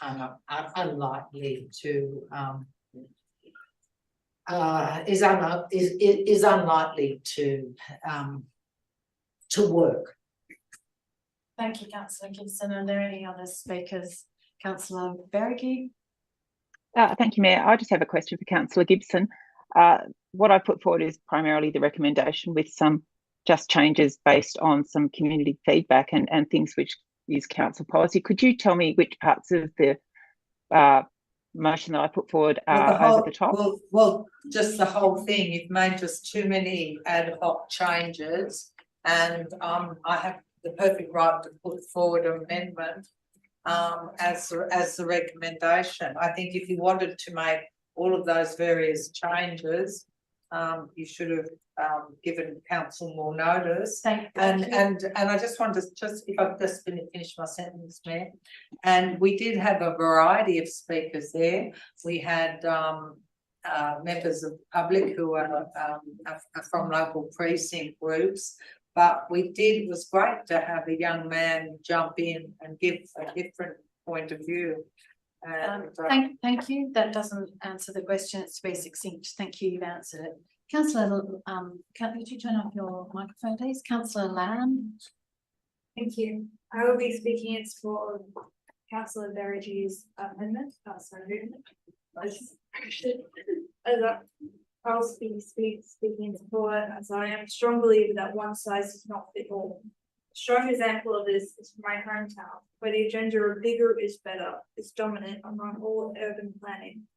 unlikely to work. Thank you, Councillor Gibson. Are there any other speakers? Councillor Berrigan. Thank you, Mayor. I just have a question for Councillor Gibson. What I put forward is primarily the recommendation with some just changes based on some community feedback and things which is council policy. Could you tell me which parts of the motion that I put forward are over the top? Well, just the whole thing. You've made just too many ad hoc changes, and I have the perfect right to put forward an amendment as the recommendation. I think if you wanted to make all of those various changes, you should have given council more notice. Thank and you. I just want to if I've just finish my sentence, Mayor. And we did have a variety of speakers there. We had members of the public who are from local precinct groups, but it was great to have a young man jump in and give a different point of view. Thank you. That doesn't answer the question. It's to be succinct. Thank you. You've answered it. Councillor, could you turn off your microphone, please? Councillor Lamb. Thank you. I will be speaking in support of Councillor Berrigan's amendment. I'll speaking in support, as I am a strong believer that one size does not fit all. A strong example of this is my hometown, where the agenda of bigger is better is dominant among all urban planning.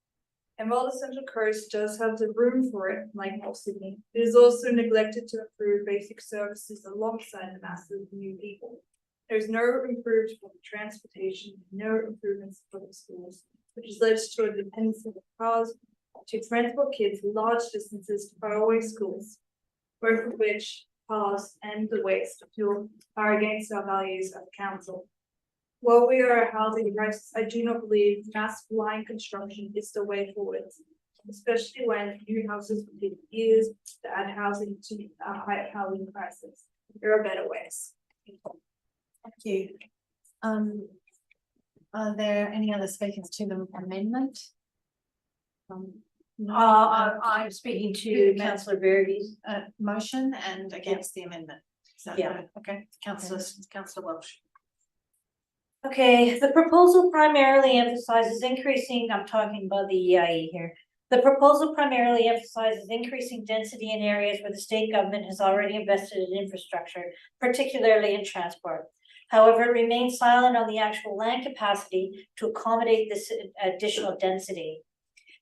And while the Central Coast does have the room for it, like North Sydney, it is also neglected to improve basic services alongside the masses of new people. There is no improved public transportation, no improvements for the schools, which has led to a dependency of cars to transport kids large distances to faraway schools, both of which cars and the waste of fuel are against our values of council. While we are a housing crisis, I do not believe mass line construction is the way forward, especially when new houses will take years to add housing to a high housing crisis. There are better ways. Thank you. Are there any other speakers to the amendment? No, I'm speaking to Councillor Berrigan's motion and against the amendment. So, yeah. Okay, Councillor Welsh. Okay, the proposal primarily emphasizes increasing, I'm talking about the EIE here. The proposal primarily emphasizes increasing density in areas where the state government has already invested in infrastructure, particularly in transport. However, it remains silent on the actual land capacity to accommodate this additional density.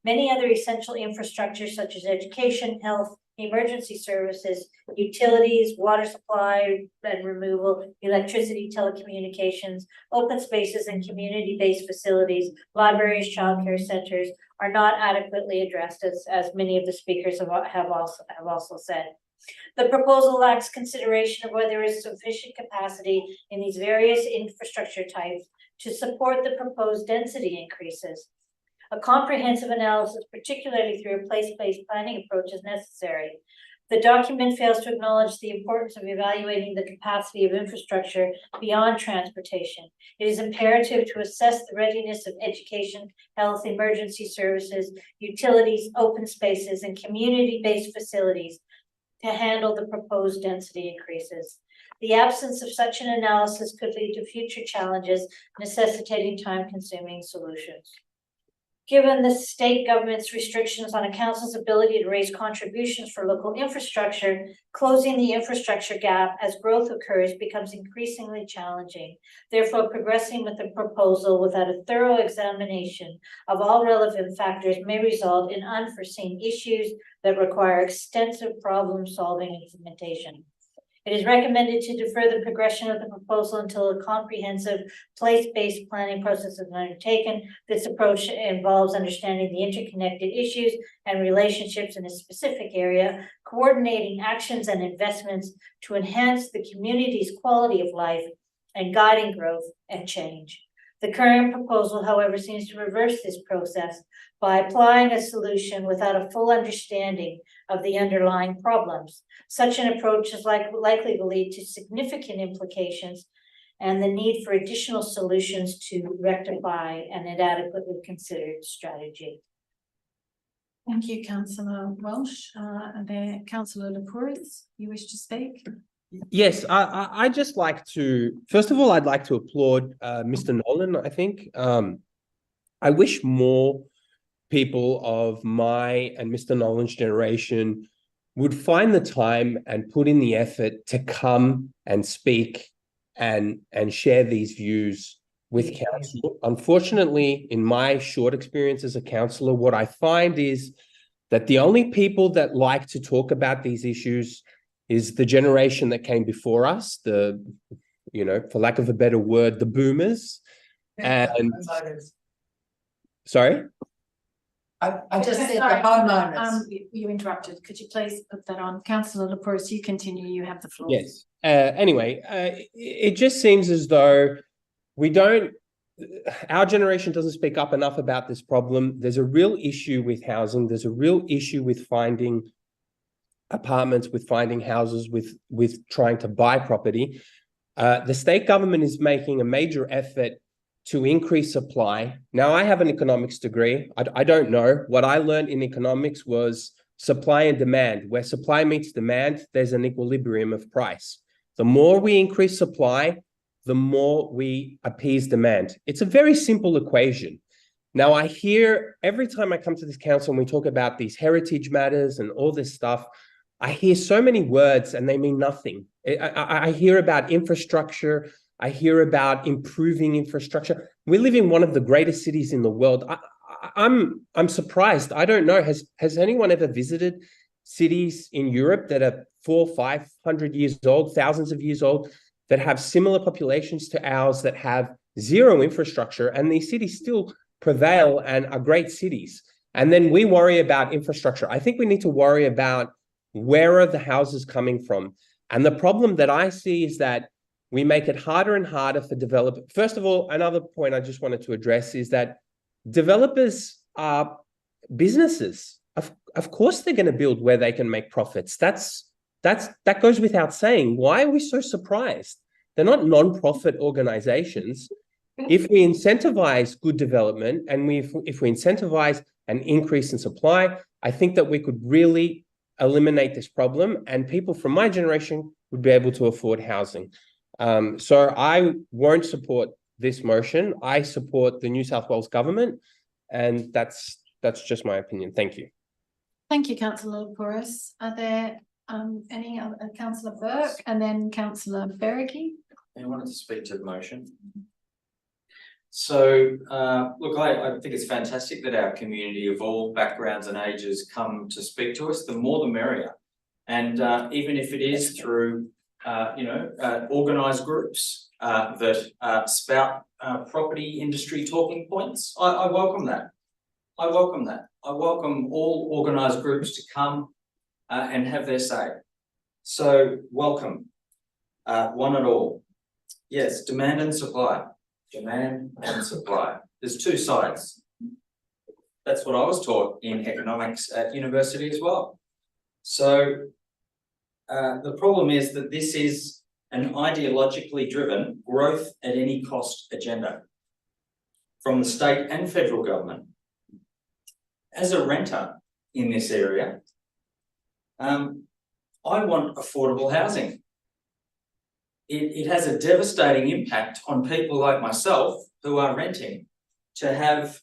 Many other essential infrastructures such as education, health, emergency services, utilities, water supply and removal, electricity, telecommunications, open spaces and community-based facilities, libraries, childcare centers are not adequately addressed, as many of the speakers have also said. The proposal lacks consideration of whether there is sufficient capacity in these various infrastructure types to support the proposed density increases. A comprehensive analysis, particularly through a place-based planning approach, is necessary. The document fails to acknowledge the importance of evaluating the capacity of infrastructure beyond transportation. It is imperative to assess the readiness of education, health, emergency services, utilities, open spaces, and community-based facilities to handle the proposed density increases. The absence of such an analysis could lead to future challenges necessitating time-consuming solutions. Given the state government's restrictions on a council's ability to raise contributions for local infrastructure, closing the infrastructure gap as growth occurs becomes increasingly challenging. Therefore, progressing with the proposal without a thorough examination of all relevant factors may result in unforeseen issues that require extensive problem-solving implementation. It is recommended to defer the progression of the proposal until a comprehensive place-based planning process is undertaken. This approach involves understanding the interconnected issues and relationships in a specific area, coordinating actions and investments to enhance the community's quality of life, and guiding growth and change. The current proposal, however, seems to reverse this process by applying a solution without a full understanding of the underlying problems. Such an approach is likely to lead to significant implications and the need for additional solutions to rectify an inadequately considered strategy. Thank you, Councillor Welsh. And then Councillor Lepouris, you wish to speak? Yes, I just like to, first of all, I'd like to applaud Mr. Nolan, I think. I wish more people of my and Mr. Nolan's generation would find the time and put in the effort to come and speak and share these views with council. Unfortunately, in my short experience as a councillor, what I find is that the only people that like to talk about these issues is the generation that came before us, the, you know, for lack of a better word, the boomers. And sorry? I just said the homeowners. You interrupted. Could you please put that on? Councillor Lepouris, you continue. You have the floor. Yes. Anyway, it just seems as though our generation doesn't speak up enough about this problem. There's a real issue with housing. There's a real issue with finding apartments, with finding houses, with trying to buy property. The state government is making a major effort to increase supply. Now, I have an economics degree. I don't know. What I learned in economics was supply and demand. Where supply meets demand, there's an equilibrium of price. The more we increase supply, the more we appease demand. It's a very simple equation. Now, I hear every time I come to this council and we talk about these heritage matters and all this stuff, I hear so many words and they mean nothing. I hear about infrastructure. I hear about improving infrastructure. We live in one of the greatest cities in the world. I'm surprised. I don't know. Has anyone ever visited cities in Europe that are 400, 500 years old, thousands of years old, that have similar populations to ours, that have zero infrastructure, and these cities still prevail and are great cities? And then we worry about infrastructure. I think we need to worry about where are the houses coming from. And the problem that I see is that we make it harder and harder for developers. First of all, another point I just wanted to address is that developers are businesses. Of course, they're going to build where they can make profits. That goes without saying. Why are we so surprised? They're not non-profit organizations. If we incentivize good development and if we incentivize an increase in supply, I think that we could really eliminate this problem, and people from my generation would be able to afford housing. So I won't support this motion. I support the New South Wales government, and that's just my opinion. Thank you. Thank you, Councillor Lepouris. Are there any other, Councillor Burke and then Councillor Berricky? I wanted to speak to the motion. So, look, I think it's fantastic that our community of all backgrounds and ages come to speak to us. The more the merrier. And even if it is through, organised groups that spout property industry talking points, I welcome that. I welcome that. I welcome all organised groups to come and have their say. So, welcome, one and all. Yes, demand and supply. Demand and supply. There's two sides. That's what I was taught in economics at university as well. So the problem is that this is an ideologically driven growth at any cost agenda from the state and federal government. As a renter in this area, I want affordable housing. It has a devastating impact on people like myself who are renting to have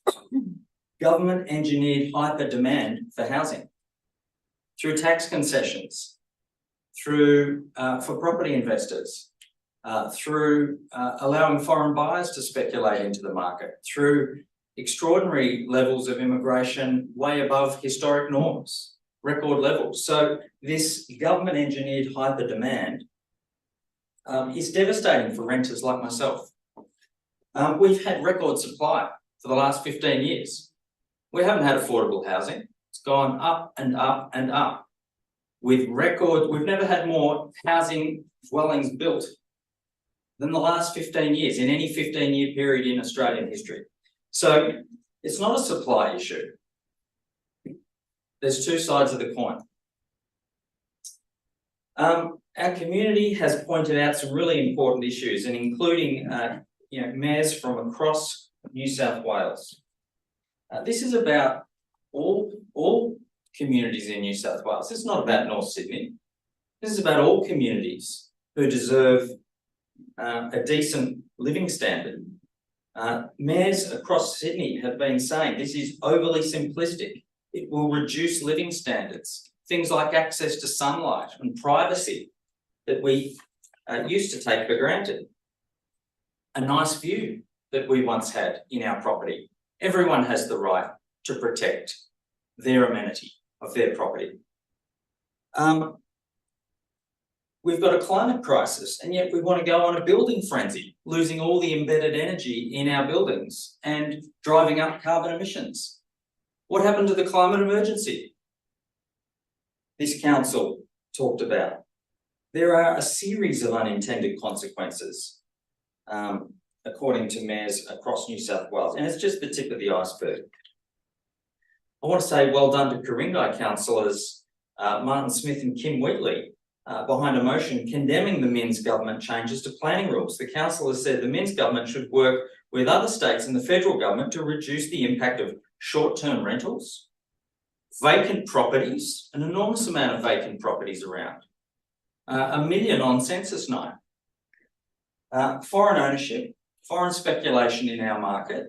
government engineered hyper demand for housing through tax concessions, through for property investors, through allowing foreign buyers to speculate into the market, through extraordinary levels of immigration way above historic norms, record levels. So this government engineered hyper demand is devastating for renters like myself. We've had record supply for the last 15 years. We haven't had affordable housing. It's gone up and up and up. With record, we've never had more housing dwellings built than the last 15 years in any 15-year period in Australian history. So it's not a supply issue. There's two sides of the coin. Our community has pointed out some really important issues, and including mayors from across New South Wales. This is about all communities in New South Wales. This is not about North Sydney. This is about all communities who deserve a decent living standard. Mayors across Sydney have been saying this is overly simplistic. It will reduce living standards. Things like access to sunlight and privacy that we used to take for granted. A nice view that we once had in our property. Everyone has the right to protect their amenity of their property. We've got a climate crisis, and yet we want to go on a building frenzy, losing all the embedded energy in our buildings and driving up carbon emissions. What happened to the climate emergency this council talked about? There are a series of unintended consequences, according to mayors across New South Wales, and it's just the tip of the iceberg. I want to say well done to Ku-ring-gai councillors Martin Smith and Kim Wheatley behind a motion condemning the Minns government changes to planning rules. The council has said the Minns government should work with other states and the federal government to reduce the impact of short-term rentals, vacant properties, an enormous amount of vacant properties around, 1 million on census night, foreign ownership, foreign speculation in our market,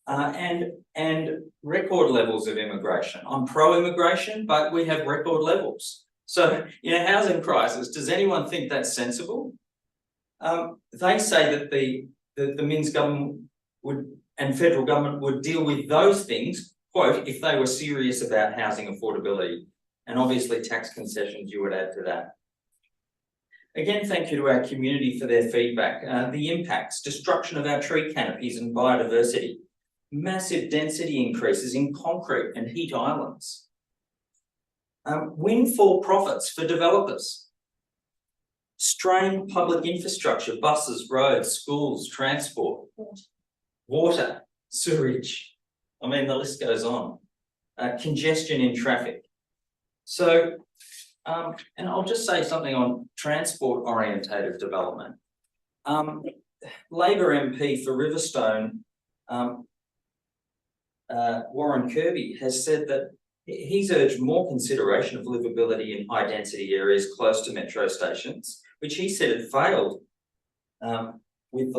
and record levels of immigration. I'm pro-immigration, but we have record levels. So in a housing crisis, does anyone think that's sensible? They say that the Minns government and federal government would deal with those things, quote, if they were serious about housing affordability, and obviously tax concessions you would add to that. Again, thank you to our community for their feedback. The impacts, destruction of our tree canopies and biodiversity, massive density increases in concrete and heat islands, windfall profits for developers, strained public infrastructure, buses, roads, schools, transport, water, sewerage. I mean, the list goes on. Congestion in traffic. So, and I'll just say something on transport orientated development. Labor MP for Riverstone, Warren Kirby, has said that he's urged more consideration of livability in high density areas close to metro stations, which he said had failed with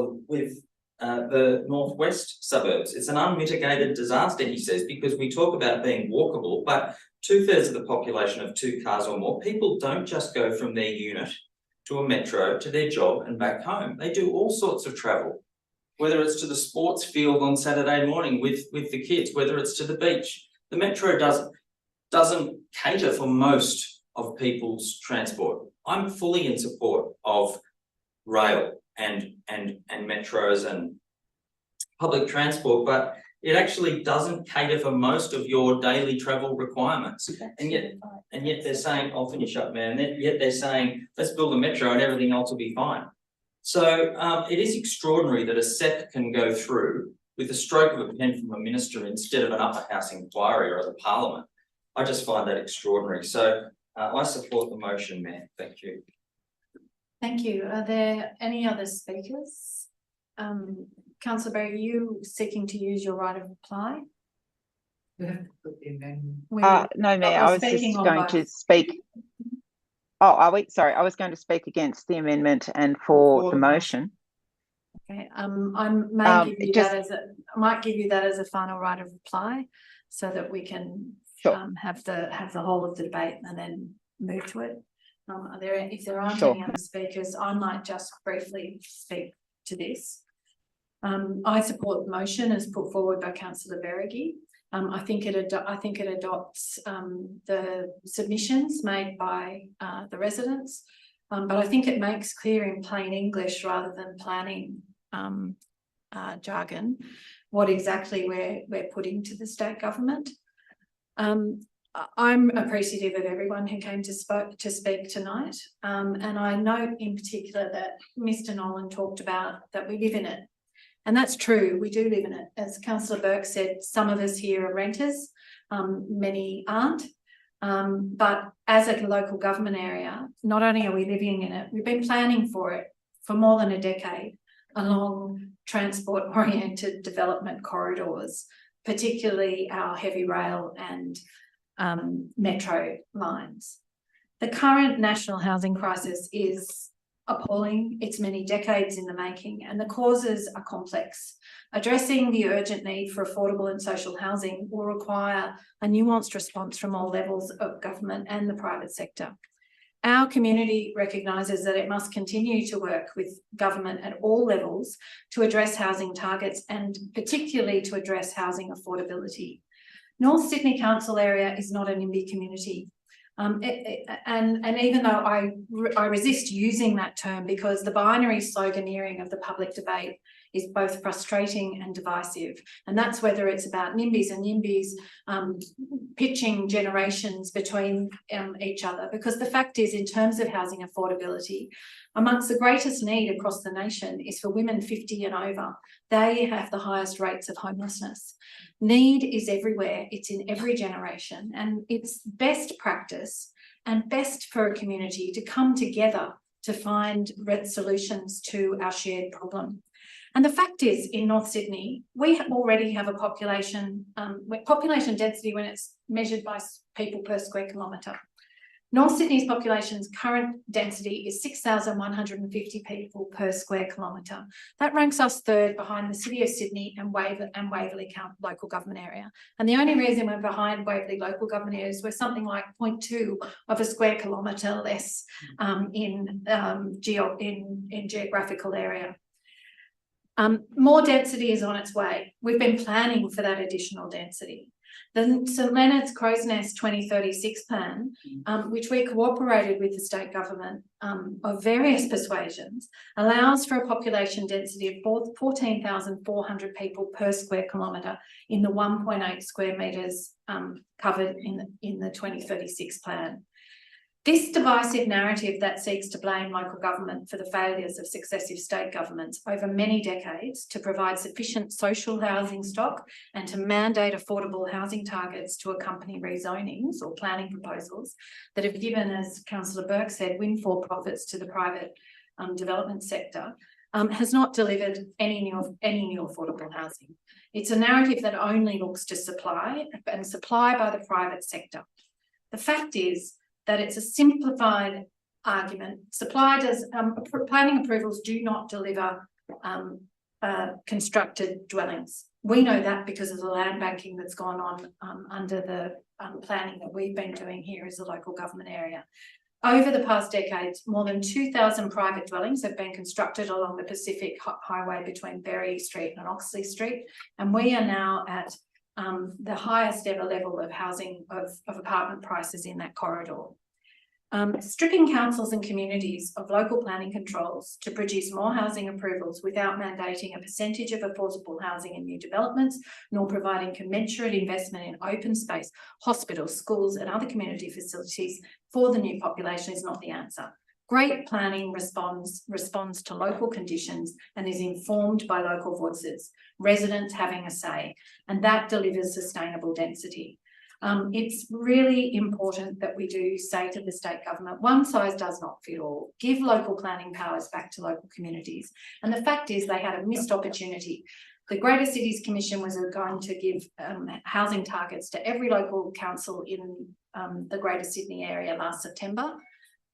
the northwest suburbs. It's an unmitigated disaster, he says, because we talk about being walkable, but 2/3 of the population of 2 cars or more, people don't just go from their unit to a metro to their job and back home. They do all sorts of travel, whether it's to the sports field on Saturday morning with the kids, whether it's to the beach. The metro doesn't cater for most of people's transport. I'm fully in support of rail and metros and public transport, but it actually doesn't cater for most of your daily travel requirements. And yet they're saying, I'll finish up, man. Yet they're saying, let's build a metro and everything else will be fine. So it is extraordinary that a SEP can go through with the stroke of a pen from a minister instead of an upper house inquiry or the parliament. I just find that extraordinary. So I support the motion, Mayor. Thank you. Thank you. Are there any other speakers? Councillor Berry, are you seeking to use your right of reply? No, Mayor, I was just going to speak. Oh, are we? Sorry, I was going to speak against the amendment and for the motion. Okay, I might give you that as a final right of reply, so that we can have the whole of the debate and then move to it. If there aren't any other speakers, I might just briefly speak to this. I support the motion as put forward by Councillor Beregi. I think it adopts the submissions made by the residents, but I think it makes clear in plain English rather than planning jargon what exactly we're putting to the state government. I'm appreciative of everyone who came to speak tonight, and I note in particular that Mr. Nolan talked about that we live in it. And that's true, we do live in it. As Councillor Burke said, some of us here are renters, many aren't. But as a local government area, not only are we living in it, we've been planning for it for more than a decade along transport-oriented development corridors, particularly our heavy rail and metro lines. The current national housing crisis is appalling. It's many decades in the making, and the causes are complex. Addressing the urgent need for affordable and social housing will require a nuanced response from all levels of government and the private sector. Our community recognises that it must continue to work with government at all levels to address housing targets and particularly to address housing affordability. North Sydney Council area is not a NIMBY community. And even though I resist using that term because the binary sloganeering of the public debate is both frustrating and divisive. And that's whether it's about NIMBYs and NIMBYs pitching generations between each other. Because the fact is, in terms of housing affordability, amongst the greatest need across the nation is for women 50 and over. They have the highest rates of homelessness. Need is everywhere, it's in every generation, and it's best practice and best for a community to come together to find solutions to our shared problem. And the fact is, in North Sydney, we already have a population density when it's measured by people per square kilometre. North Sydney's population's current density is 6,150 people per square kilometre. That ranks us third behind the City of Sydney and Waverley local government area. And the only reason we're behind Waverley local government area is we're something like 0.2 of a square kilometre less in geographical area. More density is on its way. We've been planning for that additional density. The St Leonard's Crow's Nest 2036 plan, which we cooperated with the state government of various persuasions, allows for a population density of 14,400 people per square kilometre in the 1.8 square metres covered in the 2036 plan. This divisive narrative that seeks to blame local government for the failures of successive state governments over many decades to provide sufficient social housing stock and to mandate affordable housing targets to accompany rezonings or planning proposals that have given, as Councillor Burke said, windfall profits to the private development sector, has not delivered any new affordable housing. It's a narrative that only looks to supply and supply by the private sector. The fact is that it's a simplified argument. Planning approvals do not deliver constructed dwellings. We know that because of the land banking that's gone on under the planning that we've been doing here as a local government area. Over the past decades, more than 2,000 private dwellings have been constructed along the Pacific Highway between Berry Street and Oxley Street, and we are now at the highest ever level of housing of apartment prices in that corridor. Stripping councils and communities of local planning controls to produce more housing approvals without mandating a percentage of affordable housing in new developments, nor providing commensurate investment in open space, hospitals, schools and other community facilities for the new population is not the answer. Great planning responds to local conditions and is informed by local voices, residents having a say, and that delivers sustainable density. It's really important that we do say to the state government, one size does not fit all. Give local planning powers back to local communities. And the fact is they had a missed opportunity. The Greater Cities Commission was going to give housing targets to every local council in the Greater Sydney area last September.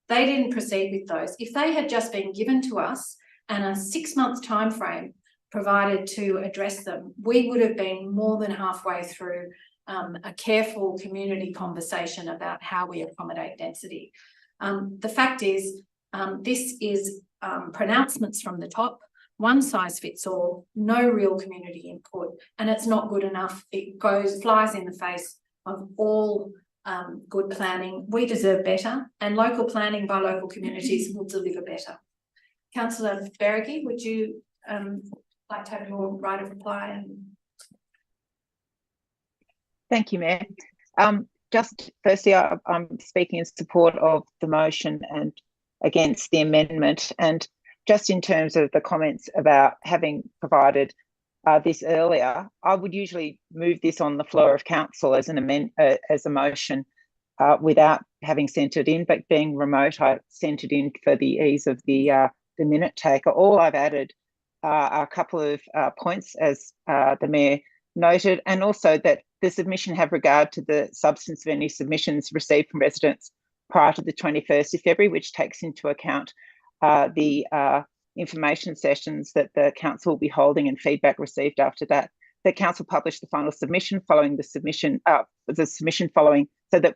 They didn't proceed with those. If they had just been given to us and a 6 month time frame provided to address them, we would have been more than halfway through a careful community conversation about how we accommodate density. The fact is, this is pronouncements from the top, one size fits all, no real community input, and it's not good enough. It flies in the face of all good planning. We deserve better, and local planning by local communities will deliver better. Councillor Berricky, would you like to have your right of reply? Thank you, Mayor. Just firstly, I'm speaking in support of the motion and against the amendment. And just in terms of the comments about having provided this earlier, I would usually move this on the floor of council as as a motion without having sent it in, but being remote, I sent it in for the ease of the minute taker. All I've added are a couple of points, as the Mayor noted, and also that the submission have regard to the substance of any submissions received from residents prior to the 21st of February, which takes into account the information sessions that the council will be holding and feedback received after that. The council published the final submission following the submission following, so that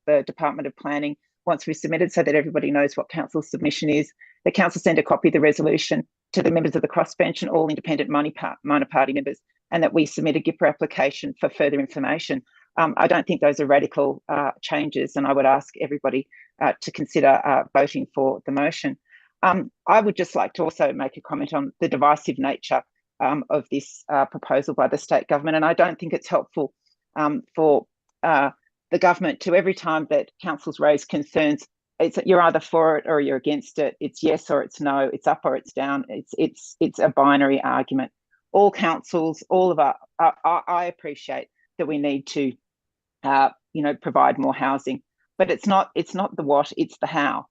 the Department of Planning, once we submitted, so that everybody knows what council's submission is. The council sent a copy of the resolution to the members of the crossbench and all independent minor party members, and that we submit a GIPRA application for further information. I don't think those are radical changes, and I would ask everybody to consider voting for the motion. I would just like to also make a comment on the divisive nature of this proposal by the state government, and I don't think it's helpful for the government to, every time that councils raise concerns, you're either for it or you're against it. It's yes or it's no. It's up or it's down. It's a binary argument. All councils, all of our, I appreciate that we need to, provide more housing, but it's not the what, it's the how.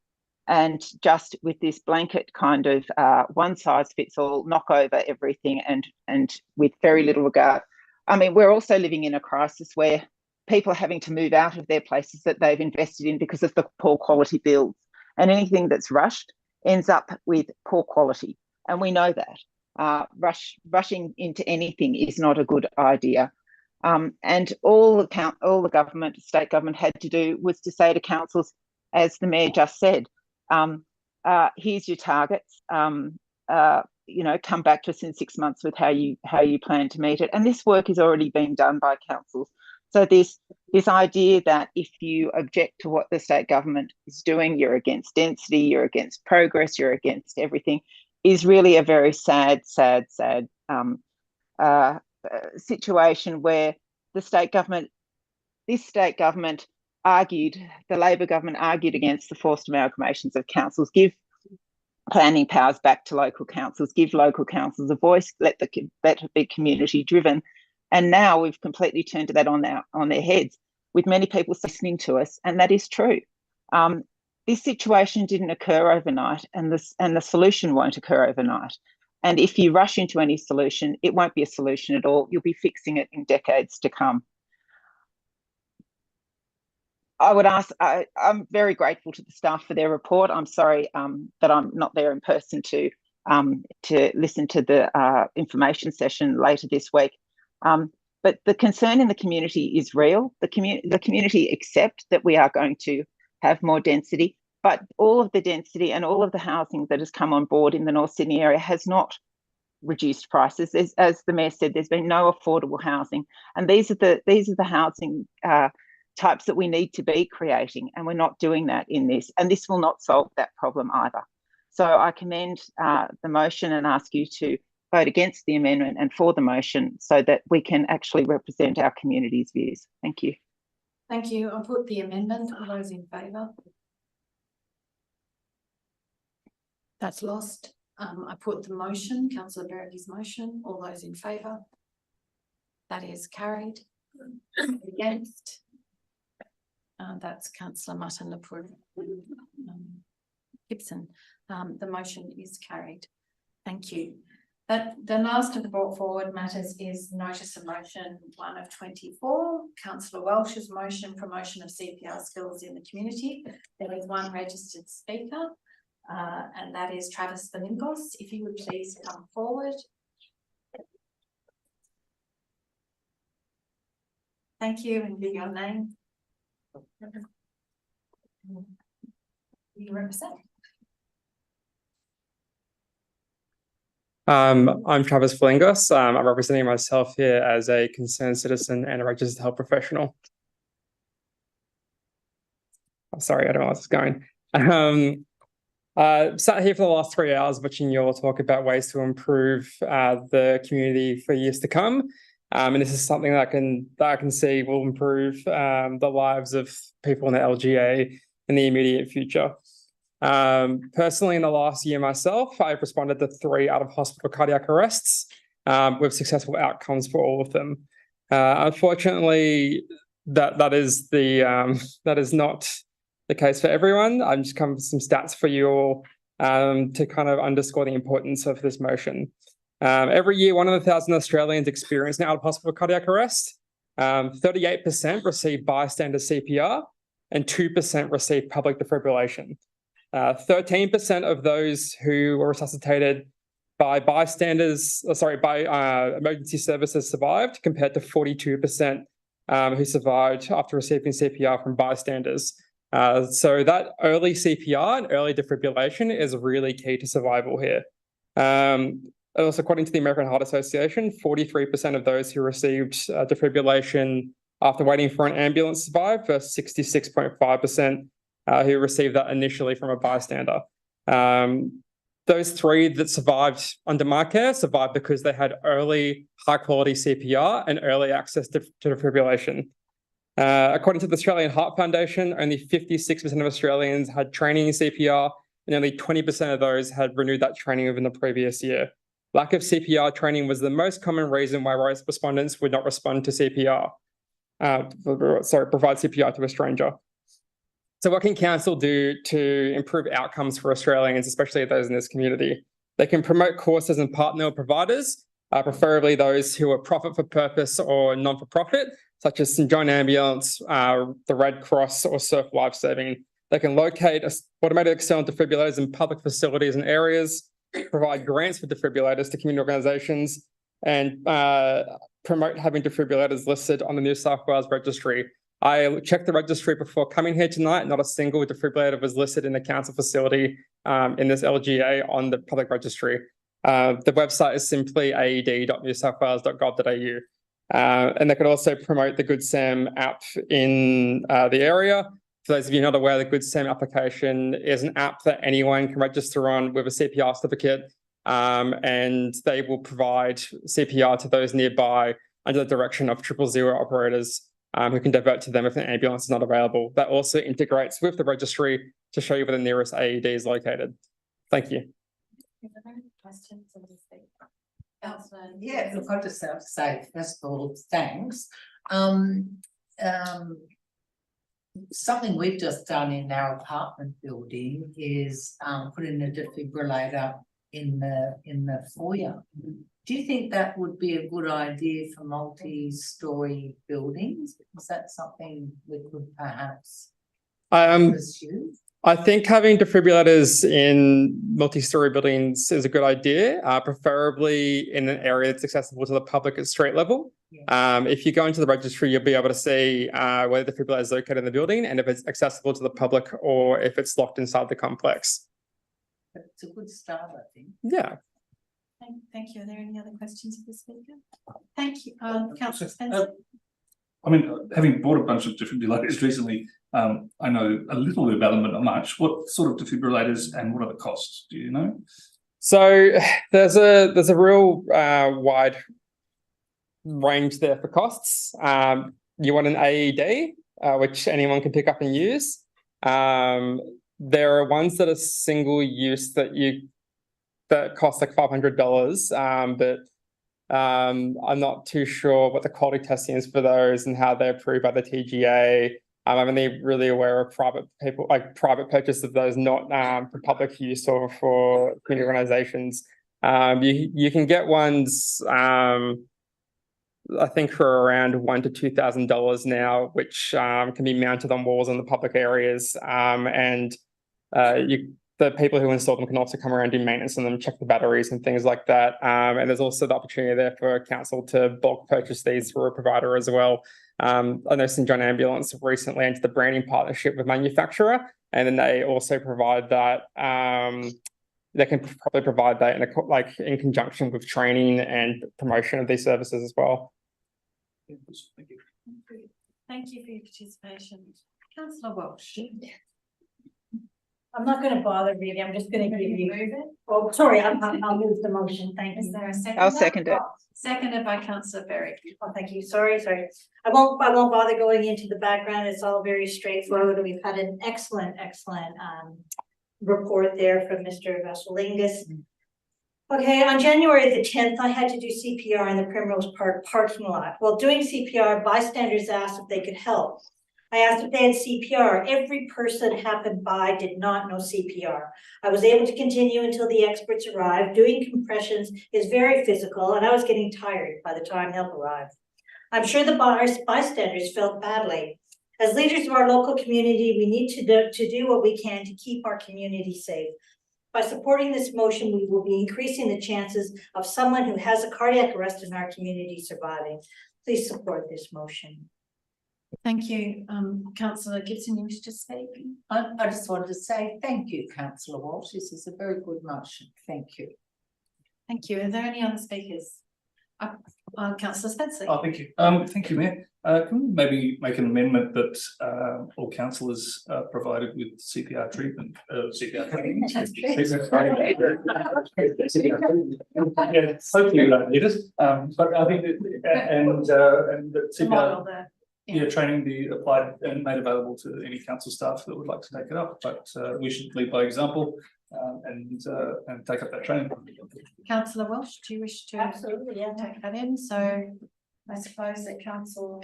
And just with this blanket kind of one size fits all, knock over everything, and with very little regard. I mean, we're also living in a crisis where people are having to move out of their places that they've invested in because of the poor quality builds, and anything that's rushed ends up with poor quality, and we know that. Rushing into anything is not a good idea. And all the government, state government, had to do was to say to councils, as the Mayor just said, here's your targets. Come back to us in 6 months with how you plan to meet it. And this work is already being done by councils. So this idea that if you object to what the state government is doing, you're against density, you're against progress, you're against everything, is really a very sad situation where this state government argued, the Labor government argued against the forced amalgamations of councils. Give planning powers back to local councils, give local councils a voice, let it be community driven. And now we've completely turned that on their heads, with many people listening to us, and that is true. This situation didn't occur overnight, and the solution won't occur overnight. And if you rush into any solution, it won't be a solution at all. You'll be fixing it in decades to come. I would ask, I'm very grateful to the staff for their report. I'm sorry that I'm not there in person to listen to the information session later this week. But the concern in the community is real. The community accept that we are going to have more density, but all of the density and all of the housing that has come on board in the North Sydney area has not reduced prices. As the Mayor said, there's been no affordable housing, and these are the housing types that we need to be creating, and we're not doing that in this, and this will not solve that problem either. So I commend the motion and ask you to vote against the amendment and for the motion, so that we can actually represent our community's views. Thank you. Thank you. I'll put the amendment. All those in favour? That's lost. I put the motion, councillor Verity's motion, all those in favour? That is carried. Against? That's councillor Mutton Gibson. The motion is carried. Thank you. The last of the brought forward matters is notice of motion 1 of 24, councillor Welsh's motion, promotion of CPR skills in the community. There is one registered speaker, and that is Travis Belingos. If you would please come forward. Thank you, and give your name. You represent. I'm Travis Flingos. I'm representing myself here as a concerned citizen and a registered health professional. I'm sorry, I don't know where this is going. Sat here for the last 3 hours watching you all talk about ways to improve the community for years to come. And this is something that I can see will improve the lives of people in the LGA in the immediate future. Personally, in the last year myself, I've responded to 3 out-of-hospital cardiac arrests with successful outcomes for all of them. Unfortunately, that is not the case for everyone. I'm just coming with some stats for you all to kind of underscore the importance of this motion. Every year, 1 in 1,000 Australians experience an out-of-hospital cardiac arrest. 38% receive bystander CPR, and 2% receive public defibrillation. 13% of those who were resuscitated by emergency services survived, compared to 42% who survived after receiving CPR from bystanders. So that early CPR and early defibrillation is really key to survival here. Also, according to the American Heart Association, 43% of those who received defibrillation after waiting for an ambulance survived, versus 66.5% who received that initially from a bystander. Those 3 that survived under my care survived because they had early high-quality CPR and early access to defibrillation. According to the Australian Heart Foundation, only 56% of Australians had training in CPR, and only 20% of those had renewed that training within the previous year. Lack of CPR training was the most common reason why respondents would not respond to CPR. Provide CPR to a stranger. So what can council do to improve outcomes for Australians, especially those in this community? They can promote courses and partner providers, preferably those who are profit for purpose or non-for-profit, such as St John Ambulance, the Red Cross, or Surf Lifesaving. They can locate automated external defibrillators in public facilities and areas, provide grants for defibrillators to community organisations, and promote having defibrillators listed on the New South Wales registry. I checked the registry before coming here tonight. Not a single defibrillator was listed in the council facility in this LGA on the public registry. The website is simply aed.newsouthwales.gov.au. And they could also promote the Good Sam app in the area. For those of you not aware, the Good Sam application is an app that anyone can register on with a CPR certificate, and they will provide CPR to those nearby under the direction of 000 operators who can divert to them if an ambulance is not available. That also integrates with the registry to show you where the nearest AED is located. Thank you. Questions of the speaker? Yeah, look, I just have to say, first of all, thanks. Something we've just done in our apartment building is put in a defibrillator in the foyer. Do you think that would be a good idea for multi-story buildings? Is that something we could perhaps pursue? I think having defibrillators in multi-story buildings is a good idea, preferably in an area that's accessible to the public at street level. Yeah. If you go into the registry, you'll be able to see where the defibrillator is located in the building and if it's accessible to the public or if it's locked inside the complex. It's a good start, I think. Yeah. Thank you. Are there any other questions for the speaker? Thank you. Councillor Spencer. I mean, having bought a bunch of defibrillators recently, I know a little bit about them, but not much. What sort of defibrillators and what are the costs? Do you know? So there's a real wide range there for costs. You want an AED, which anyone can pick up and use. There are ones that are single use that you that cost like $500, but I'm not too sure what the quality testing is for those and how they're approved by the TGA. I'm only really aware of private purchase of those, not for public use or for community organizations. You can get ones, I think for around $1,000 to $2,000 now, which can be mounted on walls in the public areas. The people who install them can also come around, do maintenance on them, check the batteries and things like that. And there's also the opportunity there for council to bulk purchase these for a provider as well. I know St John Ambulance recently entered the branding partnership with manufacturer, and then they also provide that. They can probably provide that in conjunction with training and promotion of these services as well. Thank you. Thank you for your participation. Councillor Walsh. I'm not going to bother really. I'm just going to give you. Oh, sorry. I'll move the motion. Thank you. Is there a second? I'll second it. Seconded by Councillor Berry. Oh, thank you. Sorry. I won't bother going into the background. It's all very straightforward. We've had an excellent report there from Mr. Vassilingas. Okay, on January the 10th, I had to do CPR in the Primrose Park parking lot. While doing CPR, bystanders asked if they could help. I asked if they had CPR. Every person happened by did not know CPR. I was able to continue until the experts arrived. Doing compressions is very physical, and I was getting tired by the time help arrived. I'm sure the bystanders felt badly. As leaders of our local community, we need to do what we can to keep our community safe. By supporting this motion, we will be increasing the chances of someone who has a cardiac arrest in our community surviving. Please support this motion. Thank you, Councillor Gibson. You wish to speak? I just wanted to say thank you, Councillor Walsh. This is a very good motion. Thank you. Thank you. Are there any other speakers? Councillor Spencer. Oh, thank you. Thank you, Mayor. Can we maybe make an amendment that all councillors are provided with CPR treatment, CPR training? Yeah, hopefully we don't need it. But I think that, and that CPR training be applied and made available to any council staff that would like to take it up. But we should lead by example and take up that training. Councillor Walsh, do you wish to take that in? So I suppose that council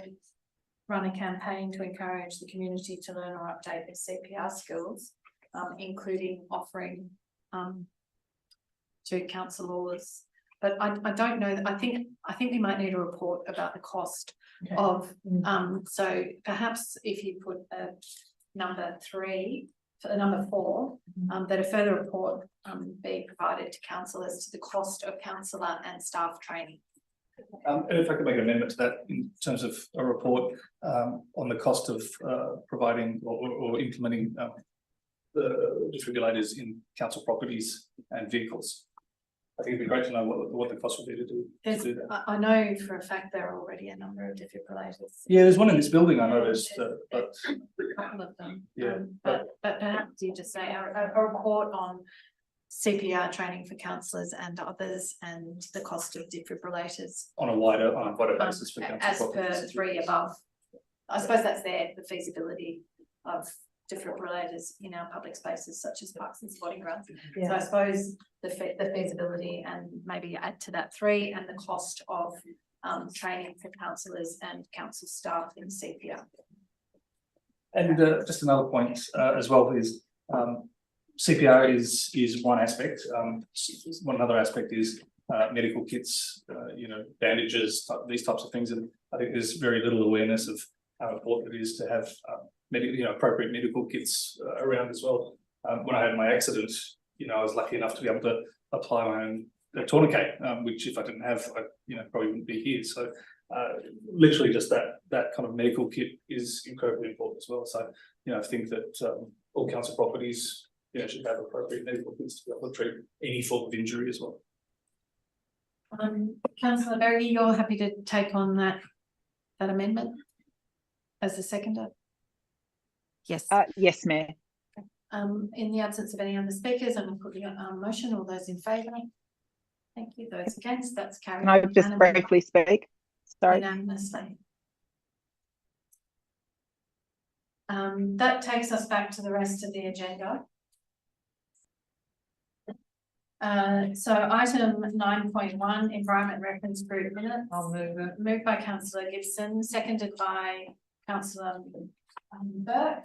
run a campaign to encourage the community to learn or update their CPR skills, including offering to councillors. But I don't know. I think we might need a report about the cost of. So perhaps if you put number 3. For number 4, that a further report be provided to councillors to the cost of councillor and staff training. And if I could make an amendment to that in terms of a report on the cost of providing or implementing the defibrillators in council properties and vehicles. I think it'd be great to know what the cost would be to do that. I know for a fact there are already a number of defibrillators. Yeah, there's one in this building I noticed, but a couple of them. Yeah, but perhaps you just say a report on CPR training for councillors and others, and the cost of defibrillators on a wider basis for council as properties. per 3 above. I suppose that's the feasibility of defibrillators in our public spaces such as parks and sporting grounds. Yeah. So I suppose the feasibility, and maybe add to that 3, and the cost of training for councillors and council staff in CPR. And just another point as well is CPR is one aspect. One other aspect is medical kits, bandages, these types of things. And I think there's very little awareness of how important it is to have appropriate medical kits around as well. When I had my accident, I was lucky enough to be able to apply my own tourniquet, which if I didn't have, I probably wouldn't be here. So literally just that kind of medical kit is incredibly important as well. So I think that all council properties should have appropriate medical kits to be able to treat any form of injury as well. Councillor Berry, you're happy to take on that amendment as the seconder? Yes. Yes, Mayor. In the absence of any other speakers, I'm going to put the motion. All those in favour? Thank you. Those against? That's carried. Can I just briefly speak? Sorry. Unanimously. That takes us back to the rest of the agenda. So item 9.1, Environment Reference Group Minutes. I'll move it. Moved by councillor Gibson, seconded by councillor Burke.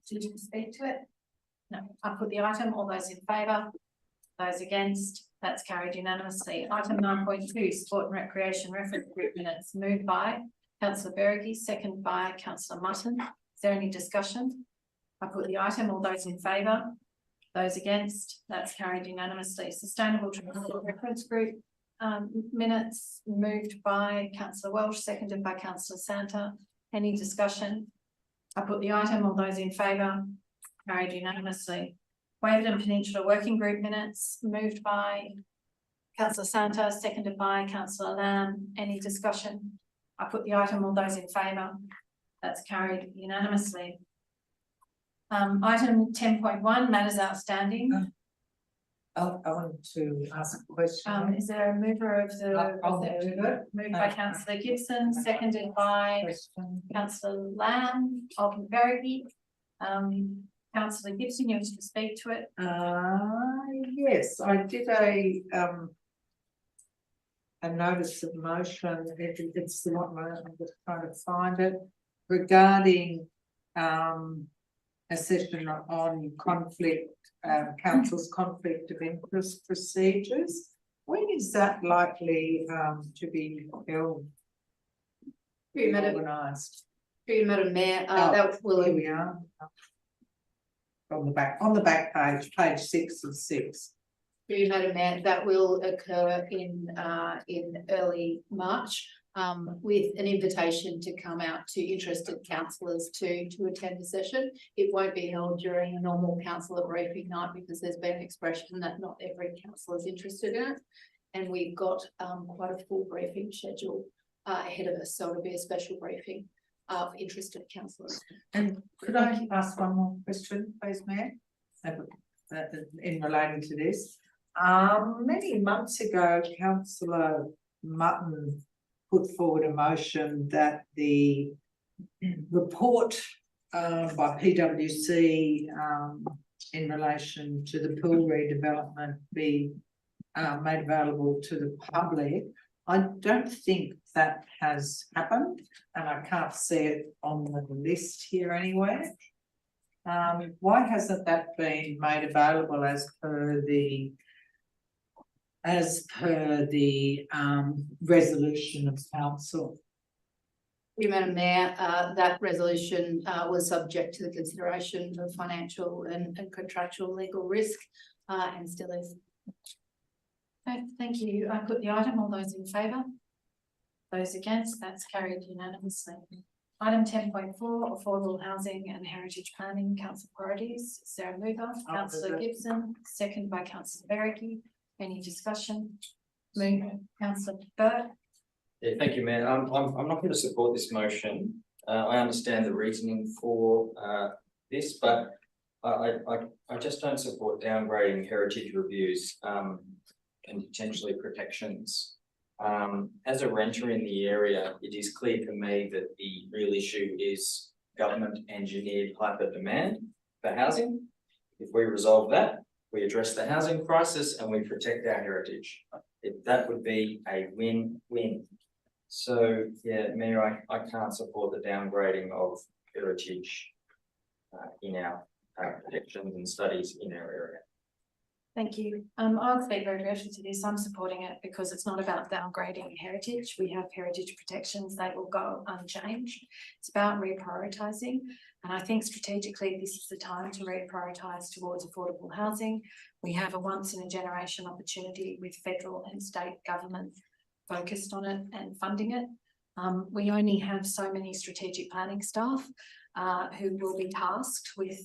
Did you speak to it? No, I put the item. All those in favour? Those against? That's carried unanimously. Item 9.2, Sport and Recreation Reference Group Minutes. Moved by councillor Berge, seconded by councillor Mutton. Is there any discussion? I put the item. All those in favour? Those against? That's carried unanimously. Sustainable Transport Reference Group minutes, moved by councillor Welsh, seconded by councillor Santa. Any discussion? I put the item. All those in favour? Carried unanimously. Waverton Peninsula Working Group minutes, moved by councillor Santa, seconded by councillor Lamb. Any discussion? I put the item. All those in favour? That's carried unanimously. Item 10.1, matters outstanding. I wanted to ask a question. Is there a mover of the? I'll move it. Moved by councillor Gibson, seconded by councillor Lamb, Berge. Councillor Gibson, you wish to speak to it? Yes, I did a notice of motion. It's the one I'm just trying to find it regarding a session on conflict, council's conflict of interest procedures. When is that likely to be held? Organised? Madam Mayor, that will. Here we are. On the back page, page 6 of 6. Madam Mayor, that will occur in early March. With an invitation to come out to interested councillors to attend the session. It won't be held during a normal councillor briefing night because there's been an expression that not every councillor is interested in it. And we've got quite a full briefing schedule ahead of us, so it'll be a special briefing of interested councillors. And could I ask one more question, please, Mayor? In relating to this. Many months ago, councillor Mutton put forward a motion that the report by PwC in relation to the pool redevelopment be made available to the public. I don't think that has happened, and I can't see it on the list here anywhere. Why hasn't that been made available as per the resolution of council? Madam Mayor, that resolution was subject to the consideration of financial and contractual legal risk and still is. Okay, thank you. I put the item. All those in favour? Those against? That's carried unanimously. Item 10.4, affordable housing and heritage planning, council priorities. Is there a mover? Councillor Gibson, second by councillor Berge. Any discussion? Mover, councillor Burke. Yeah, thank you, Mayor. I'm not going to support this motion. I understand the reasoning for this, but I just don't support downgrading heritage reviews and potentially protections. As a renter in the area, it is clear for me that the real issue is government engineered hyper demand for housing. If we resolve that, we address the housing crisis and we protect our heritage. That would be a win-win. So yeah, Mayor, I can't support the downgrading of heritage in our protections and studies in our area. Thank you. I'll speak very briefly to this. I'm supporting it because it's not about downgrading heritage. We have heritage protections, they will go unchanged. It's about reprioritising. And I think strategically, this is the time to reprioritise towards affordable housing. We have a once in a generation opportunity with federal and state government focused on it and funding it. We only have so many strategic planning staff who will be tasked with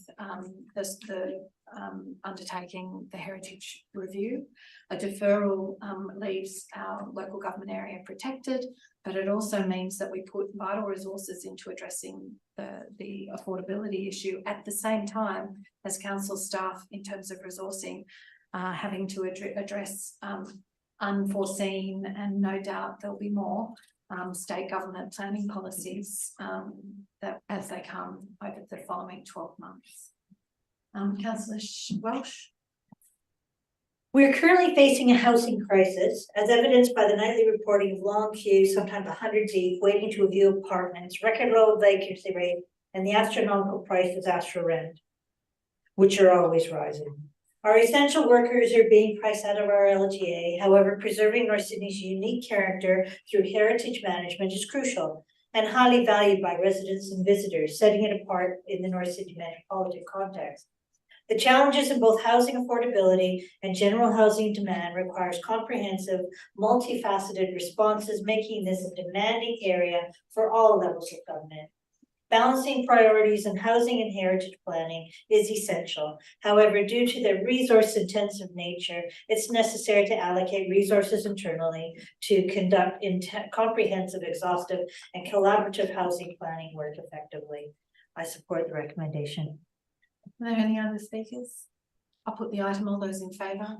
undertaking the heritage review. A deferral leaves our local government area protected, but it also means that we put vital resources into addressing the affordability issue at the same time as council staff, in terms of resourcing, having to address unforeseen, and no doubt there'll be more state government planning policies that as they come over the following 12 months. Councillor Welsh. We are currently facing a housing crisis, as evidenced by the nightly reporting of long queues, sometimes 100 deep, waiting to view apartments, record low vacancy rate, and the astronomical prices asked for rent, which are always rising. Our essential workers are being priced out of our LGA. However, preserving North Sydney's unique character through heritage management is crucial and highly valued by residents and visitors, setting it apart in the North Sydney metropolitan context. The challenges in both housing affordability and general housing demand requires comprehensive, multifaceted responses, making this a demanding area for all levels of government. Balancing priorities in housing and heritage planning is essential. However, due to their resource-intensive nature, it's necessary to allocate resources internally to conduct comprehensive, exhaustive, and collaborative housing planning work effectively. I support the recommendation. Are there any other speakers? I'll put the item. All those in favour?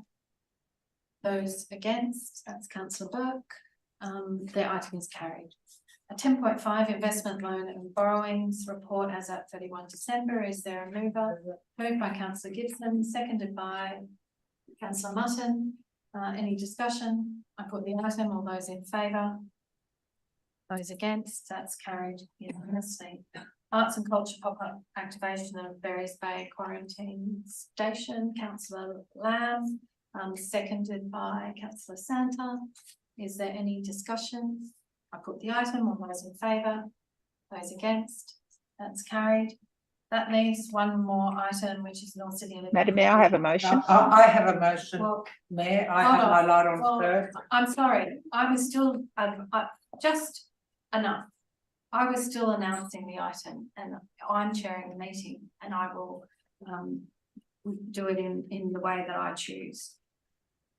Those against? That's councillor Burke. The item is carried. A 10.5 investment loan and borrowings report as at 31 December. Is there a mover? Moved by councillor Gibson, seconded by councillor Mutton. Any discussion? I put the item. All those in favour? Those against? That's carried unanimously. Arts and culture pop-up activation of Berries Bay quarantine station. Councillor Lamb, seconded by councillor Santa. Is there any discussion? I put the item. All those in favour? Those against? That's carried. That leaves one more item, which is North Sydney. Madam Mayor, I have a motion. I have a motion, Well, Mayor. I have my light on well, first. I'm sorry. I was still just enough. I was still announcing the item, and I'm chairing the meeting, and I will do it in the way that I choose.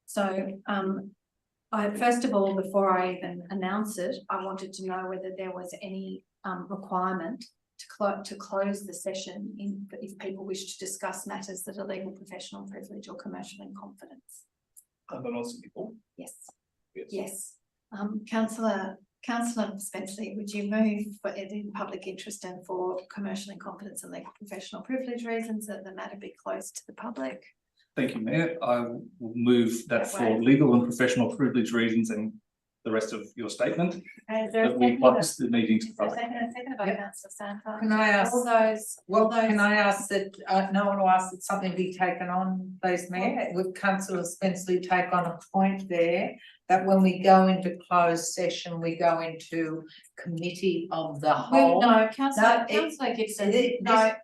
So first of all, before I even announce it, I wanted to know whether there was any requirement to close the session if people wish to discuss matters that are legal, professional privilege, or commercial in confidence. Yes. Yes. Councillor Spencer, would you move for it in public interest and for commercial in confidence and legal professional privilege reasons that the matter be closed to the public? Thank you, Mayor. I will move that for legal and professional privilege reasons and the rest of your statement. That we close the meeting to the public. Second by councillor Santa. Can I ask? All those. Can I ask that no one will ask that something be taken on, please, Mayor? Would councillor Spencer take on a point there that when we go into closed session, we go into committee of the whole? No, councillor Gibson. I'm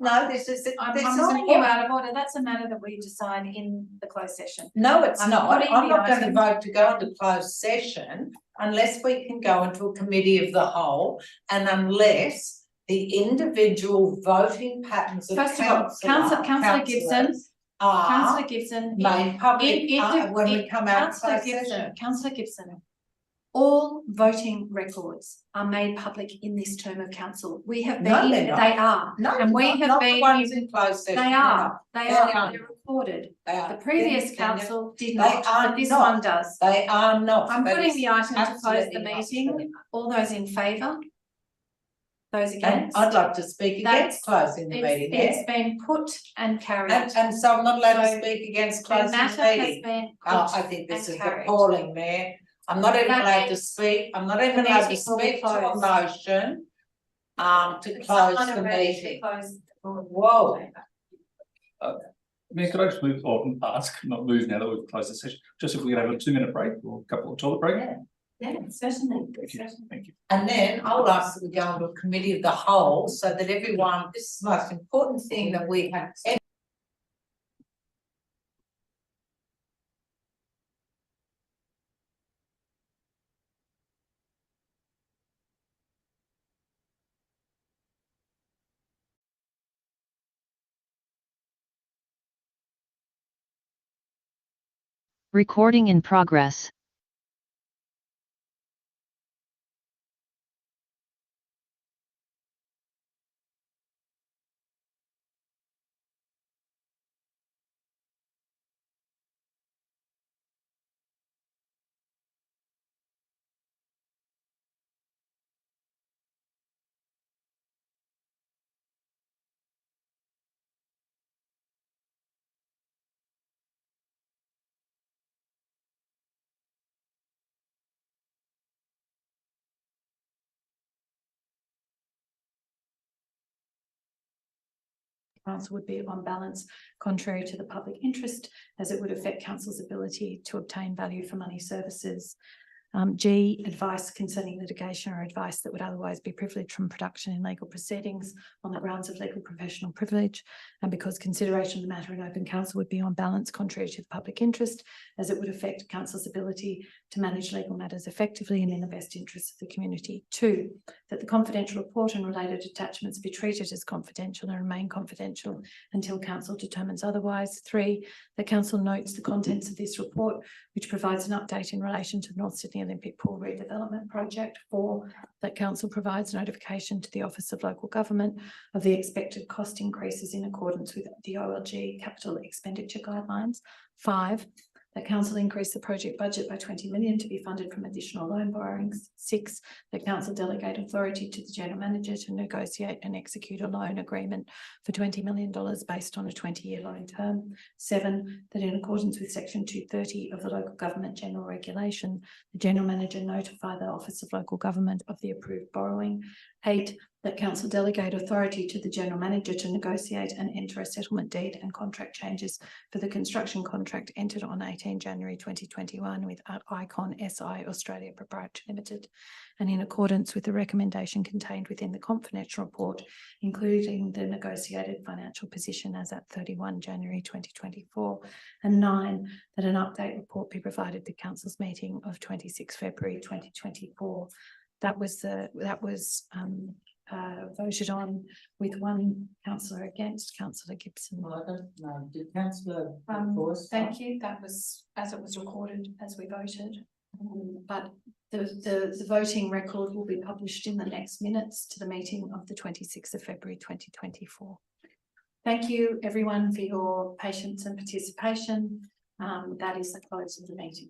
ruling you out of order. That's a matter that we decide in the closed session. No, it's not. I'm not going to vote to go into closed session unless we can go into a committee of the whole, and unless the individual voting patterns of Councillor Gibson. Councillor Gibson, made public when we come out of closed session. Councillor Gibson, all voting records are made public in this term of council. We have been, No, they're not. they are. No, and we have not been the ones in closed session. They are. They They're are. recorded. They are. The previous council did They not, are but this not. one does. They are not. I'm That putting is the item to close the absolutely not meeting. true. All those in favour? Those And against? I'd like to speak against closing the meeting. It's been put and carried. And so I'm not allowed So to speak against the closing matter the has meeting. been Oh, put I think this and is carried. appalling, Mayor. I'm not even That allowed to means speak. I'm not even the allowed to meeting will be speak to a closed. motion to It's close not the a motion to meeting. close. Whoa. Mayor, could I just move or ask, not move now that we've closed the session, just if we could have a 2-minute break or a couple of toilet break? Yeah, certainly. Thank you. And then I'll ask that we go into a committee of the whole so that everyone, this is the most important thing that we have. Recording in progress. council would be on balance contrary to the public interest, as it would affect council's ability to obtain value for money services. G, advice concerning litigation or advice that would otherwise be privileged from production in legal proceedings on the grounds of legal professional privilege, and because consideration of the matter in open council would be on balance contrary to the public interest, as it would affect council's ability to manage legal matters effectively and in the best interests of the community. 2, that the confidential report and related attachments be treated as confidential and remain confidential until council determines otherwise. 3, that council notes the contents of this report, which provides an update in relation to the North Sydney Olympic Pool redevelopment project. 4, that council provides notification to the Office of Local Government of the expected cost increases in accordance with the OLG capital expenditure guidelines. 5, that council increase the project budget by 20 million to be funded from additional loan borrowings. 6, that council delegate authority to the general manager to negotiate and execute a loan agreement for $20 million based on a 20-year loan term. 7, that in accordance with section 230 of the Local Government General Regulation, the general manager notify the Office of Local Government of the approved borrowing. 8, that council delegate authority to the general manager to negotiate and enter a settlement deed and contract changes for the construction contract entered on 18 January 2021 with Icon SI Australia Proprietary Limited, and in accordance with the recommendation contained within the confidential report, including the negotiated financial position as at 31 January 2024. And 9, that an update report be provided to council's meeting of 26 February 2024. That was voted on with one councillor against, Councillor Gibson. Well, I don't know. Did Councillor Thank you. That was as it was recorded as we voted. But the voting record will be published in the next minutes to the meeting of the 26th of February 2024. Thank you everyone for your patience and participation. That is the close of the meeting.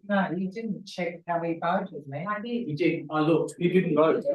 No, you didn't check how we voted, man. You did. I looked. You didn't vote.